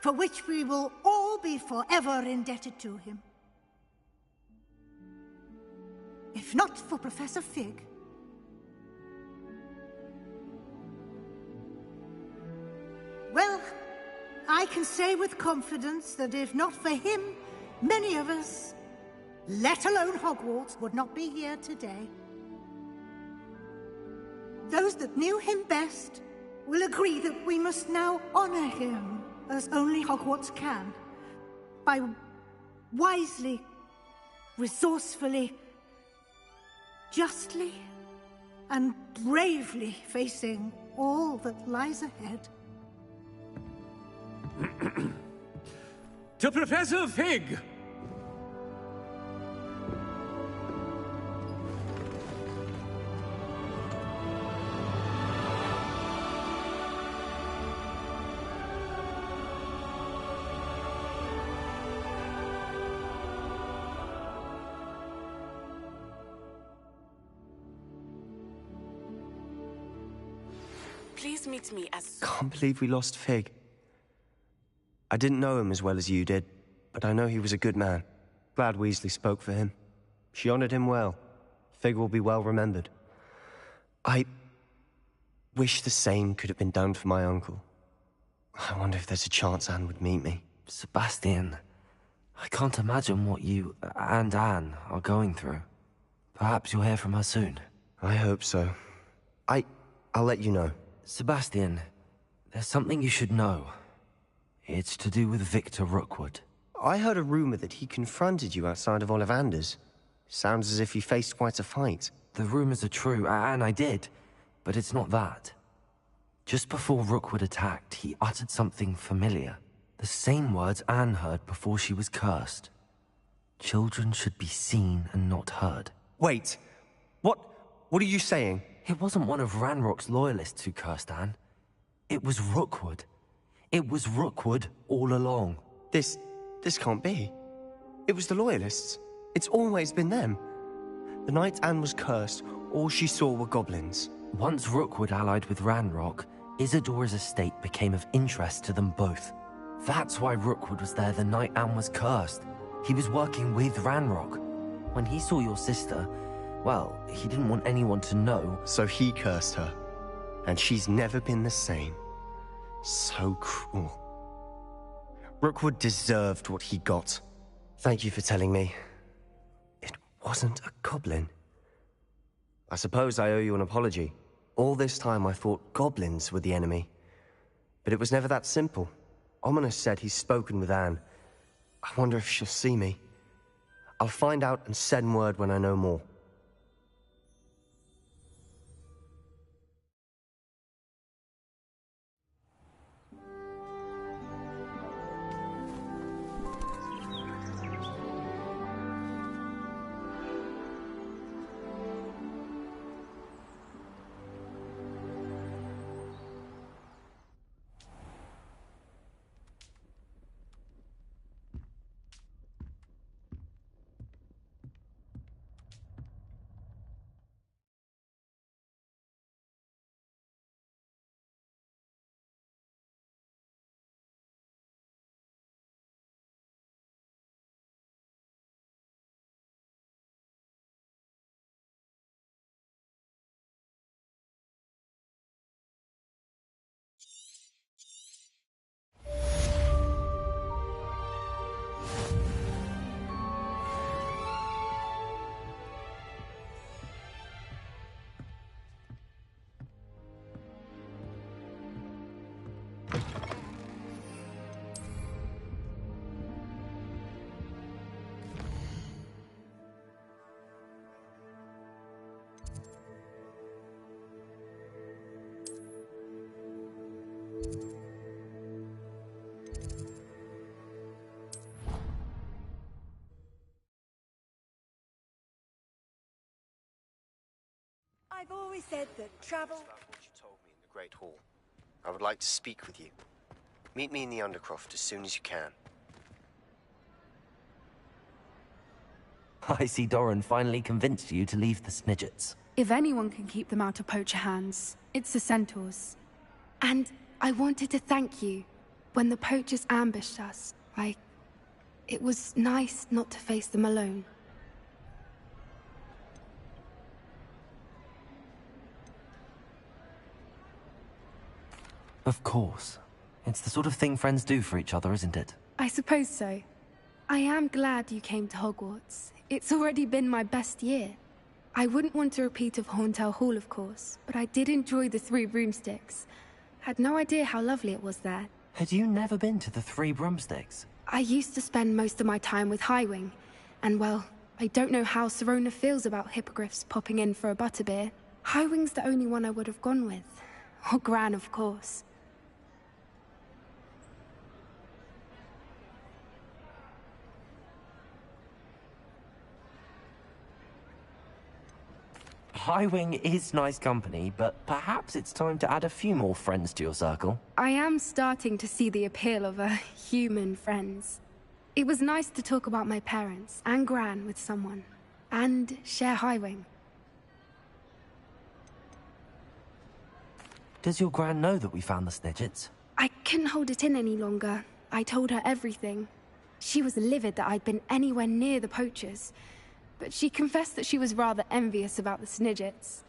for which we will all be forever indebted to him. If not for Professor Fig, well, I can say with confidence that if not for him, many of us, let alone Hogwarts, would not be here today. Those that knew him best will agree that we must now honor him as only Hogwarts can, by wisely, resourcefully, justly, and bravely facing all that lies ahead. To Professor Fig! Please meet me as... Can't believe we lost Fig. I didn't know him as well as you did, but I know he was a good man. Glad Weasley spoke for him. She honored him well. Fig will be well remembered. I wish the same could have been done for my uncle. I wonder if there's a chance Anne would meet me. Sebastian, I can't imagine what you and Anne are going through. Perhaps you'll hear from her soon. I hope so. I'll let you know. Sebastian, there's something you should know. It's to do with Victor Rookwood. I heard a rumor that he confronted you outside of Ollivander's. Sounds as if he faced quite a fight. The rumors are true, and I did, but it's not that. Just before Rookwood attacked, he uttered something familiar. The same words Anne heard before she was cursed. Children should be seen and not heard. Wait, what are you saying? It wasn't one of Ranrock's loyalists who cursed Anne. It was Rookwood. It was Rookwood all along. This can't be. It was the loyalists. It's always been them. The night Anne was cursed, all she saw were goblins. Once Rookwood allied with Ranrock, Isadora's estate became of interest to them both. That's why Rookwood was there the night Anne was cursed. He was working with Ranrock. When he saw your sister, well, he didn't want anyone to know. So he cursed her. And she's never been the same. So cruel. Rookwood deserved what he got. Thank you for telling me. It wasn't a goblin. I suppose I owe you an apology. All this time I thought goblins were the enemy. But it was never that simple. Ominous said he's spoken with Anne. I wonder if she'll see me. I'll find out and send word when I know more. I've always said that travel... That's what you told me in the Great Hall. I would like to speak with you. Meet me in the Undercroft as soon as you can. I see Doran finally convinced you to leave the Snidgets. If anyone can keep them out of poacher hands, it's the centaurs. And I wanted to thank you. When the poachers ambushed us, it was nice not to face them alone. Of course. It's the sort of thing friends do for each other, isn't it? I suppose so. I am glad you came to Hogwarts. It's already been my best year. I wouldn't want a repeat of Horntail Hall, of course, but I did enjoy the Three Broomsticks. Had no idea how lovely it was there. Had you never been to the Three Broomsticks? I used to spend most of my time with Highwing, and well, I don't know how Serona feels about hippogriffs popping in for a butterbeer. Highwing's the only one I would have gone with. Or Gran, of course. Highwing is nice company, but perhaps it's time to add a few more friends to your circle. I am starting to see the appeal of human friends. It was nice to talk about my parents and Gran with someone, and share Highwing. Does your Gran know that we found the Snidgets? I couldn't hold it in any longer. I told her everything. She was livid that I'd been anywhere near the poachers, but she confessed that she was rather envious about the Snidgets.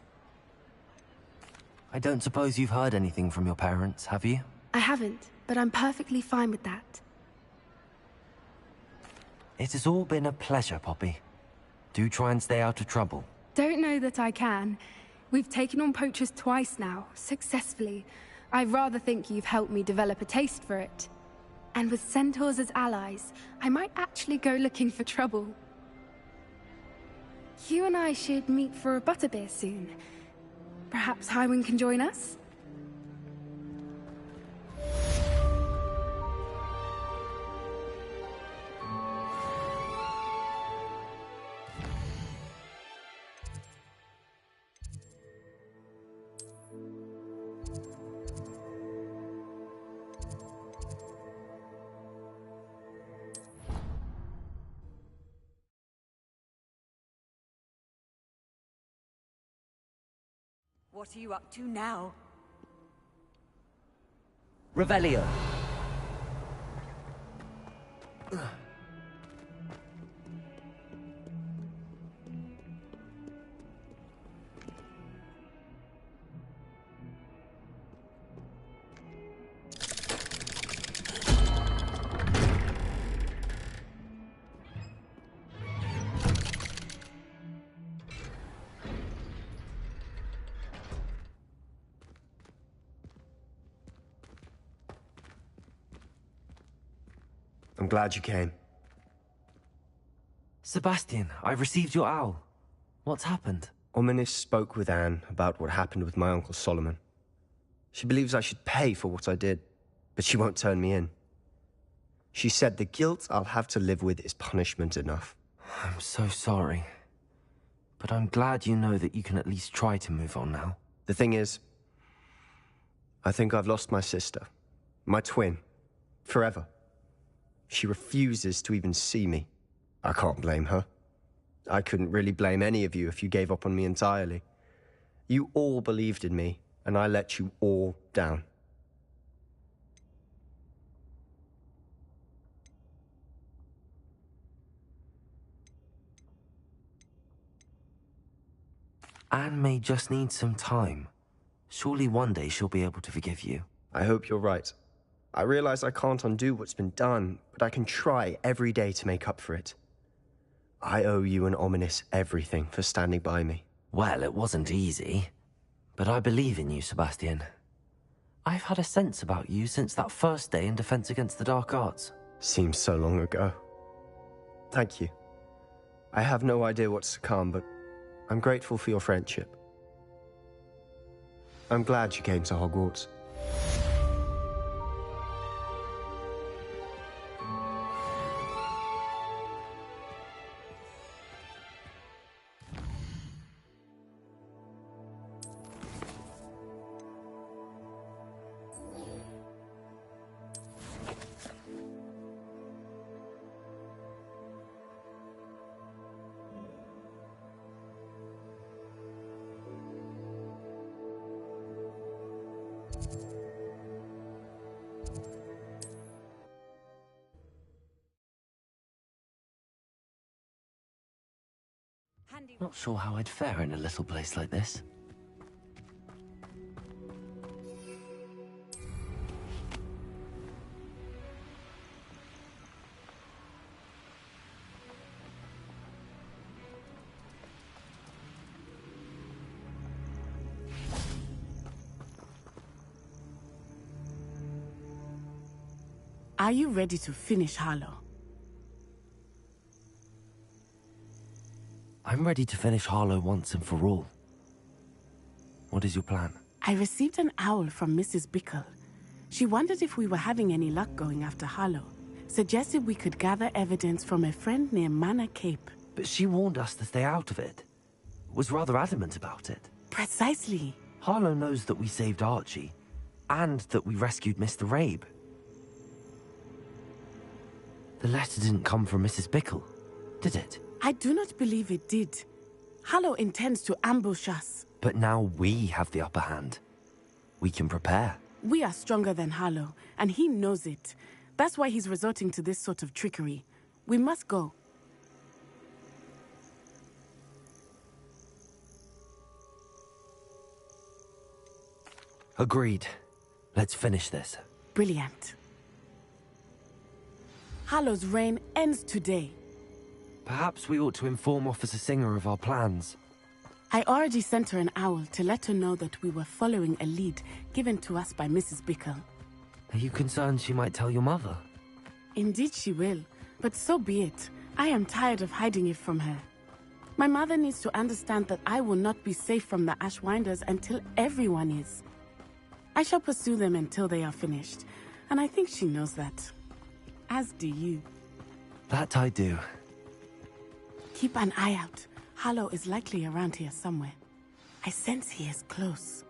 I don't suppose you've heard anything from your parents, have you? I haven't, but I'm perfectly fine with that. It has all been a pleasure, Poppy. Do try and stay out of trouble. Don't know that I can. We've taken on poachers twice now, successfully. I rather think you've helped me develop a taste for it. And with centaurs as allies, I might actually go looking for trouble. You and I should meet for a butterbeer soon. Perhaps Highwing can join us? What are you up to now? Revelio. I'm glad you came. Sebastian, I've received your owl. What's happened? Ominis spoke with Anne about what happened with my Uncle Solomon. She believes I should pay for what I did, but she won't turn me in. She said the guilt I'll have to live with is punishment enough. I'm so sorry. But I'm glad you know that you can at least try to move on now. The thing is, I think I've lost my sister. My twin. Forever. She refuses to even see me. I can't blame her. I couldn't really blame any of you if you gave up on me entirely. You all believed in me, and I let you all down. Anne may just need some time. Surely one day she'll be able to forgive you. I hope you're right. I realize I can't undo what's been done, but I can try every day to make up for it. I owe you and Ominis everything for standing by me. Well, it wasn't easy, but I believe in you, Sebastian. I've had a sense about you since that first day in Defense Against the Dark Arts. Seems so long ago. Thank you. I have no idea what's to come, but I'm grateful for your friendship. I'm glad you came to Hogwarts. Not sure how I'd fare in a little place like this. Are you ready to finish Harlow? I'm ready to finish Harlow once and for all. What is your plan? I received an owl from Mrs. Bickle. She wondered if we were having any luck going after Harlow. Suggested we could gather evidence from a friend near Manor Cape. But she warned us to stay out of it. Was rather adamant about it. Precisely. Harlow knows that we saved Archie, and that we rescued Mr. Rabe. The letter didn't come from Mrs. Bickle, did it? I do not believe it did. Harlow intends to ambush us. But now we have the upper hand. We can prepare. We are stronger than Harlow, and he knows it. That's why he's resorting to this sort of trickery. We must go. Agreed. Let's finish this. Brilliant. Harlow's reign ends today. Perhaps we ought to inform Officer Singer of our plans. I already sent her an owl to let her know that we were following a lead given to us by Mrs. Bickle. Are you concerned she might tell your mother? Indeed she will, but so be it. I am tired of hiding it from her. My mother needs to understand that I will not be safe from the Ashwinders until everyone is. I shall pursue them until they are finished, and I think she knows that. As do you. That I do. Keep an eye out. Harlow is likely around here somewhere. I sense he is close.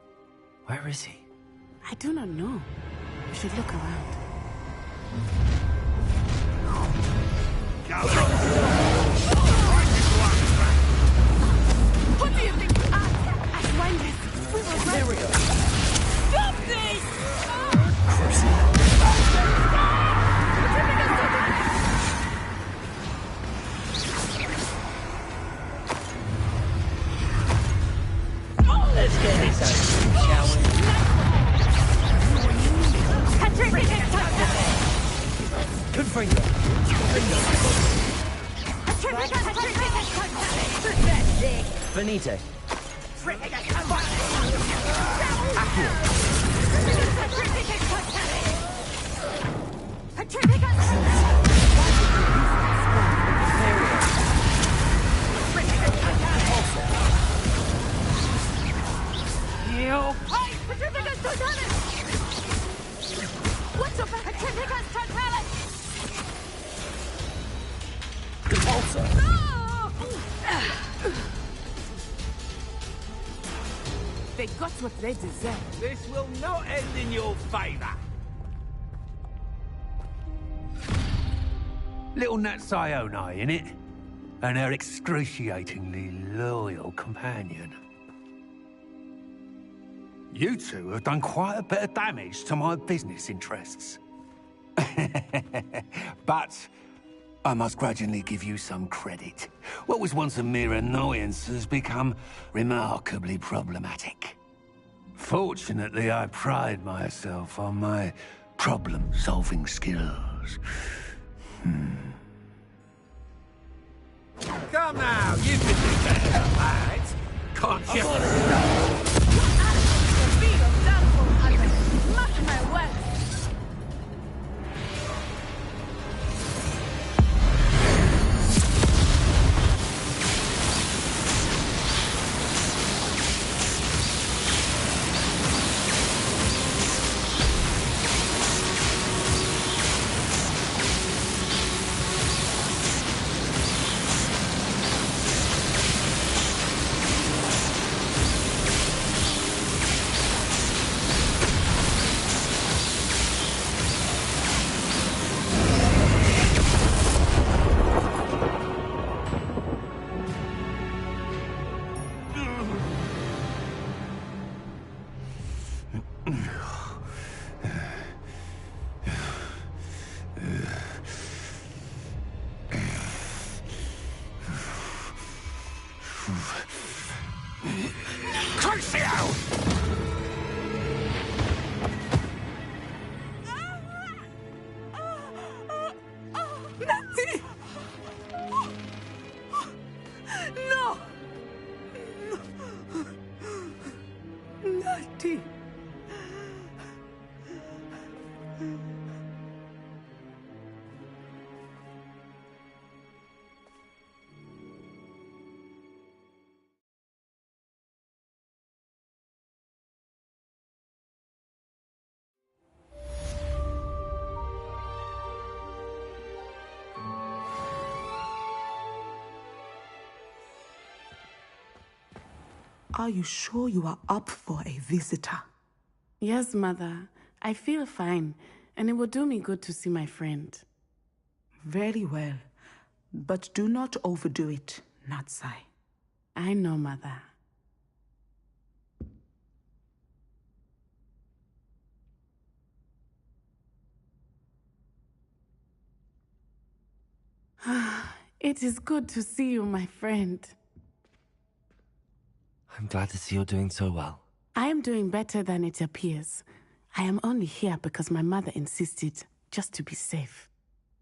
Where is he? I do not know. We should look around. What do you think you are? Ashwinders! We were right. There we go. Stop this! Let's get this over, shall we? Good finger. Benite. They got what they deserve. This will not end in your favor. Little Nat Sione, innit? And her excruciatingly loyal companion. You two have done quite a bit of damage to my business interests. But I must grudgingly give you some credit. What was once a mere annoyance has become remarkably problematic. Fortunately, I pride myself on my problem-solving skills. Come now, you can do better than that, can't you? curse you! Natty! No! Natty! Are you sure you are up for a visitor? Yes, Mother. I feel fine, and it will do me good to see my friend. Very well. But do not overdo it, Natsai. I know, Mother. It is good to see you, my friend. I'm glad to see you're doing so well. I am doing better than it appears. I am only here because my mother insisted, just to be safe.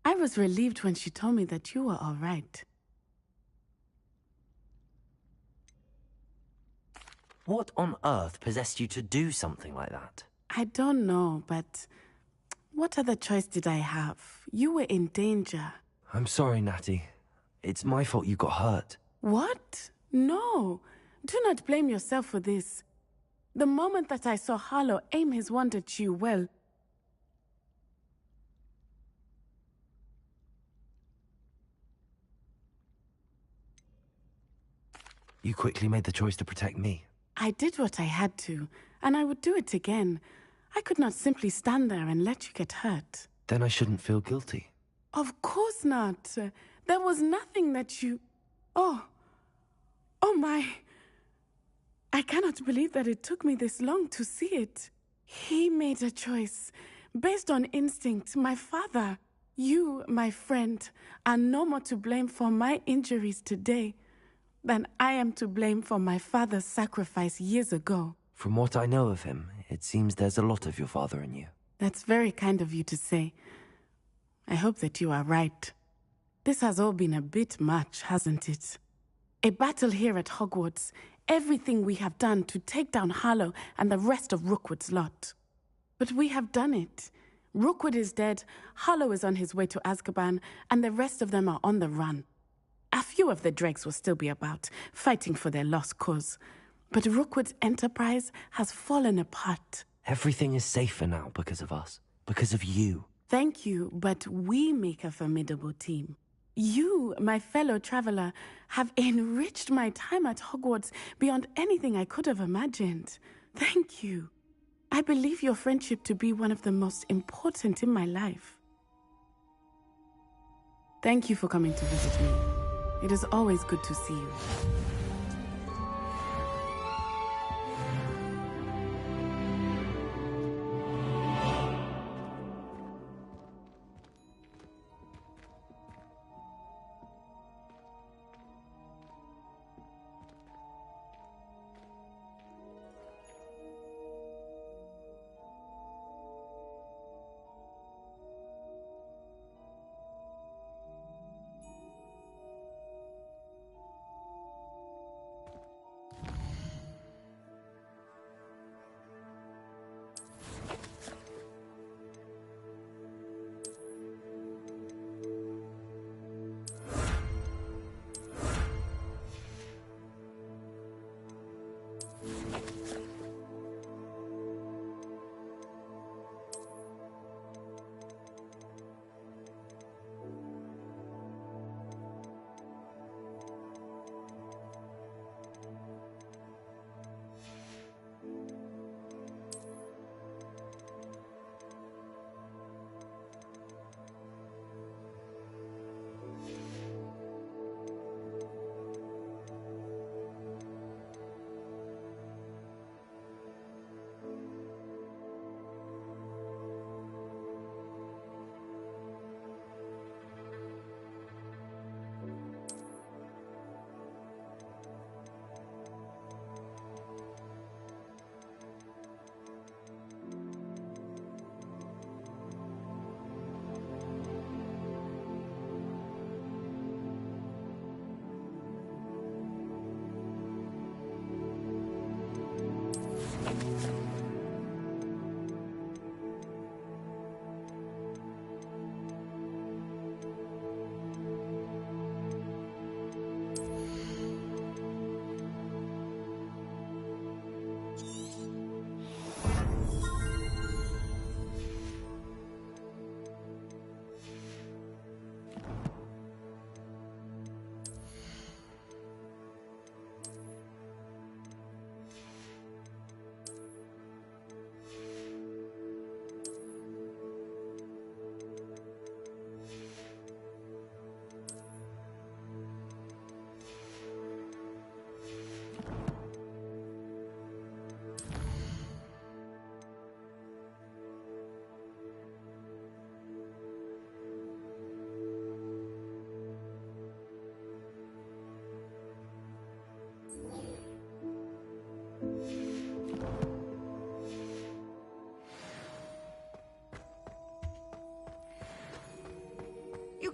I was relieved when she told me that you were all right. What on earth possessed you to do something like that? I don't know, but what other choice did I have? You were in danger. I'm sorry, Natty. It's my fault you got hurt. What? No. Do not blame yourself for this. The moment that I saw Harlow aim his wand at you, well... You quickly made the choice to protect me. I did what I had to, and I would do it again. I could not simply stand there and let you get hurt. Then I shouldn't feel guilty. Of course not. There was nothing that you... Oh my... I cannot believe that it took me this long to see it. He made a choice, based on instinct. My father, you, my friend, are no more to blame for my injuries today than I am to blame for my father's sacrifice years ago. From what I know of him, it seems there's a lot of your father in you. That's very kind of you to say. I hope that you are right. This has all been a bit much, hasn't it? A battle here at Hogwarts, everything we have done to take down Harlow and the rest of Rookwood's lot. But we have done it. Rookwood is dead, Harlow is on his way to Azkaban, and the rest of them are on the run. A few of the dregs will still be about, fighting for their lost cause. But Rookwood's enterprise has fallen apart. Everything is safer now because of us. Because of you. Thank you, but we make a formidable team. You, my fellow traveler, have enriched my time at Hogwarts beyond anything I could have imagined. Thank you. I believe your friendship to be one of the most important in my life. Thank you for coming to visit me. It is always good to see you.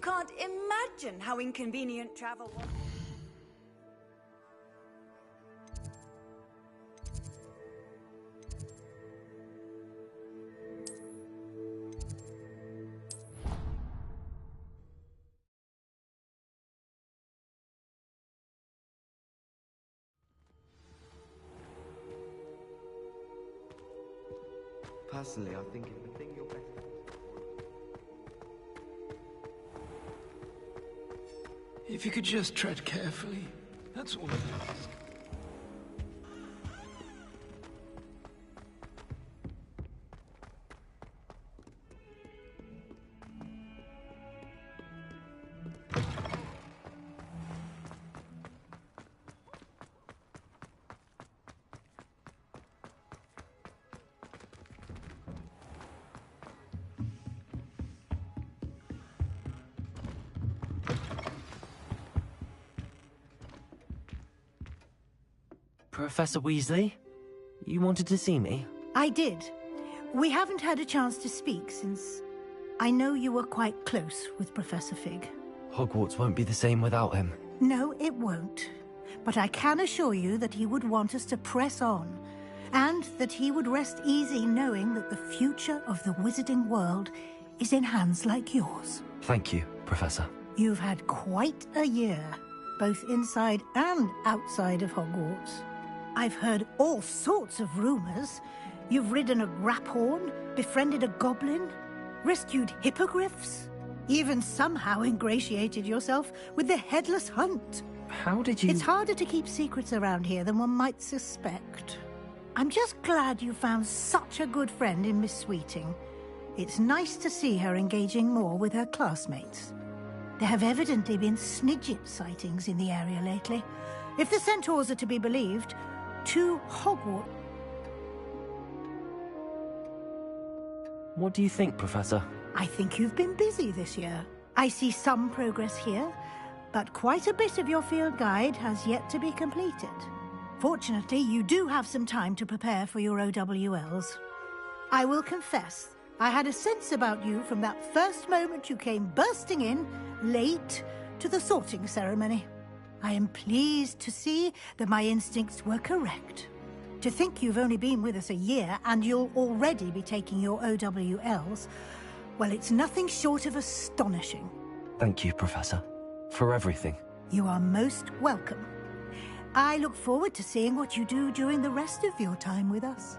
can't imagine how inconvenient travel was. Personally, I think it the thing you're best. If you could just tread carefully, that's all I ask. Professor Weasley? You wanted to see me? I did. We haven't had a chance to speak since I know you were quite close with Professor Fig. Hogwarts won't be the same without him. No, it won't. But I can assure you that he would want us to press on, and that he would rest easy knowing that the future of the wizarding world is in hands like yours. Thank you, Professor. You've had quite a year, both inside and outside of Hogwarts. I've heard all sorts of rumors. You've ridden a graphorn, befriended a goblin, rescued hippogriffs, even somehow ingratiated yourself with the Headless Hunt. How did you... It's harder to keep secrets around here than one might suspect. I'm just glad you found such a good friend in Miss Sweeting. It's nice to see her engaging more with her classmates. There have evidently been Snidget sightings in the area lately. If the centaurs are to be believed, 2 Hogwarts... What do you think, Professor? I think you've been busy this year. I see some progress here, but quite a bit of your field guide has yet to be completed. Fortunately, you do have some time to prepare for your OWLs. I will confess, I had a sense about you from that first moment you came bursting in, late, to the sorting ceremony. I am pleased to see that my instincts were correct. To think you've only been with us a year and you'll already be taking your OWLs, well, it's nothing short of astonishing. Thank you, Professor, for everything. You are most welcome. I look forward to seeing what you do during the rest of your time with us.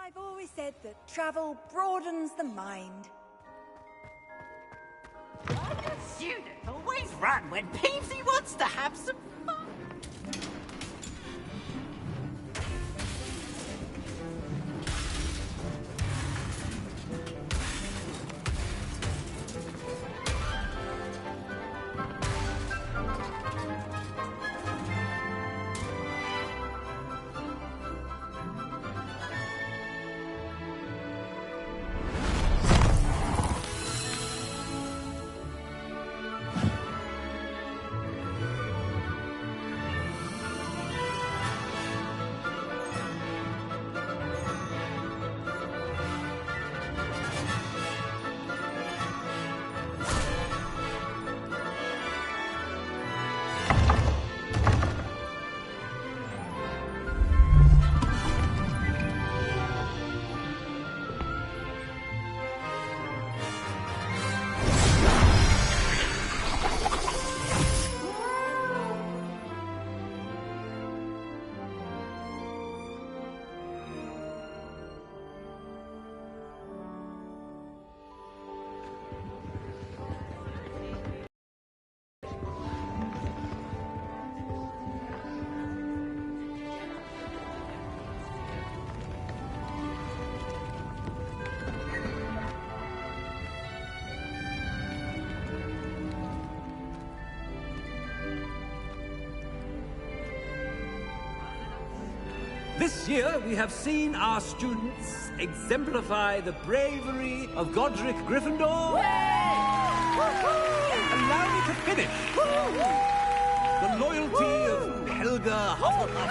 I've always said that travel broadens the mind. Students always run when Peevesy wants to have some fun. This year, we have seen our students exemplify the bravery of Godric Gryffindor. Allow me to finish. The loyalty of Helga Hufflepuff.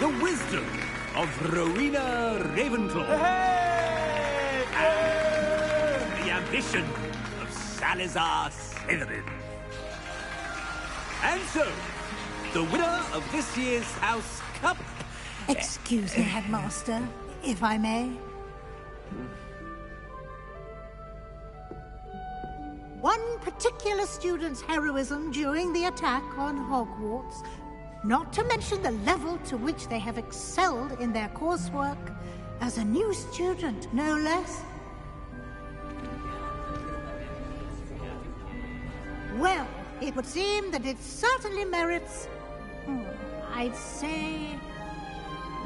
The wisdom of Rowena Ravenclaw. And the ambition of Salazar Slytherin. And so, the winner of this year's House Cup... Excuse me, Headmaster, if I may. One particular student's heroism during the attack on Hogwarts, not to mention the level to which they have excelled in their coursework, as a new student, no less. Well, it would seem that it certainly merits, I'd say,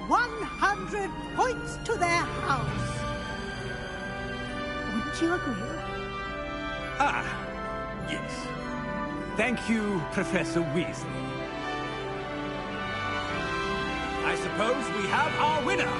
100 points to their house. Wouldn't you agree? Ah, yes. Thank you, Professor Weasley. I suppose we have our winner.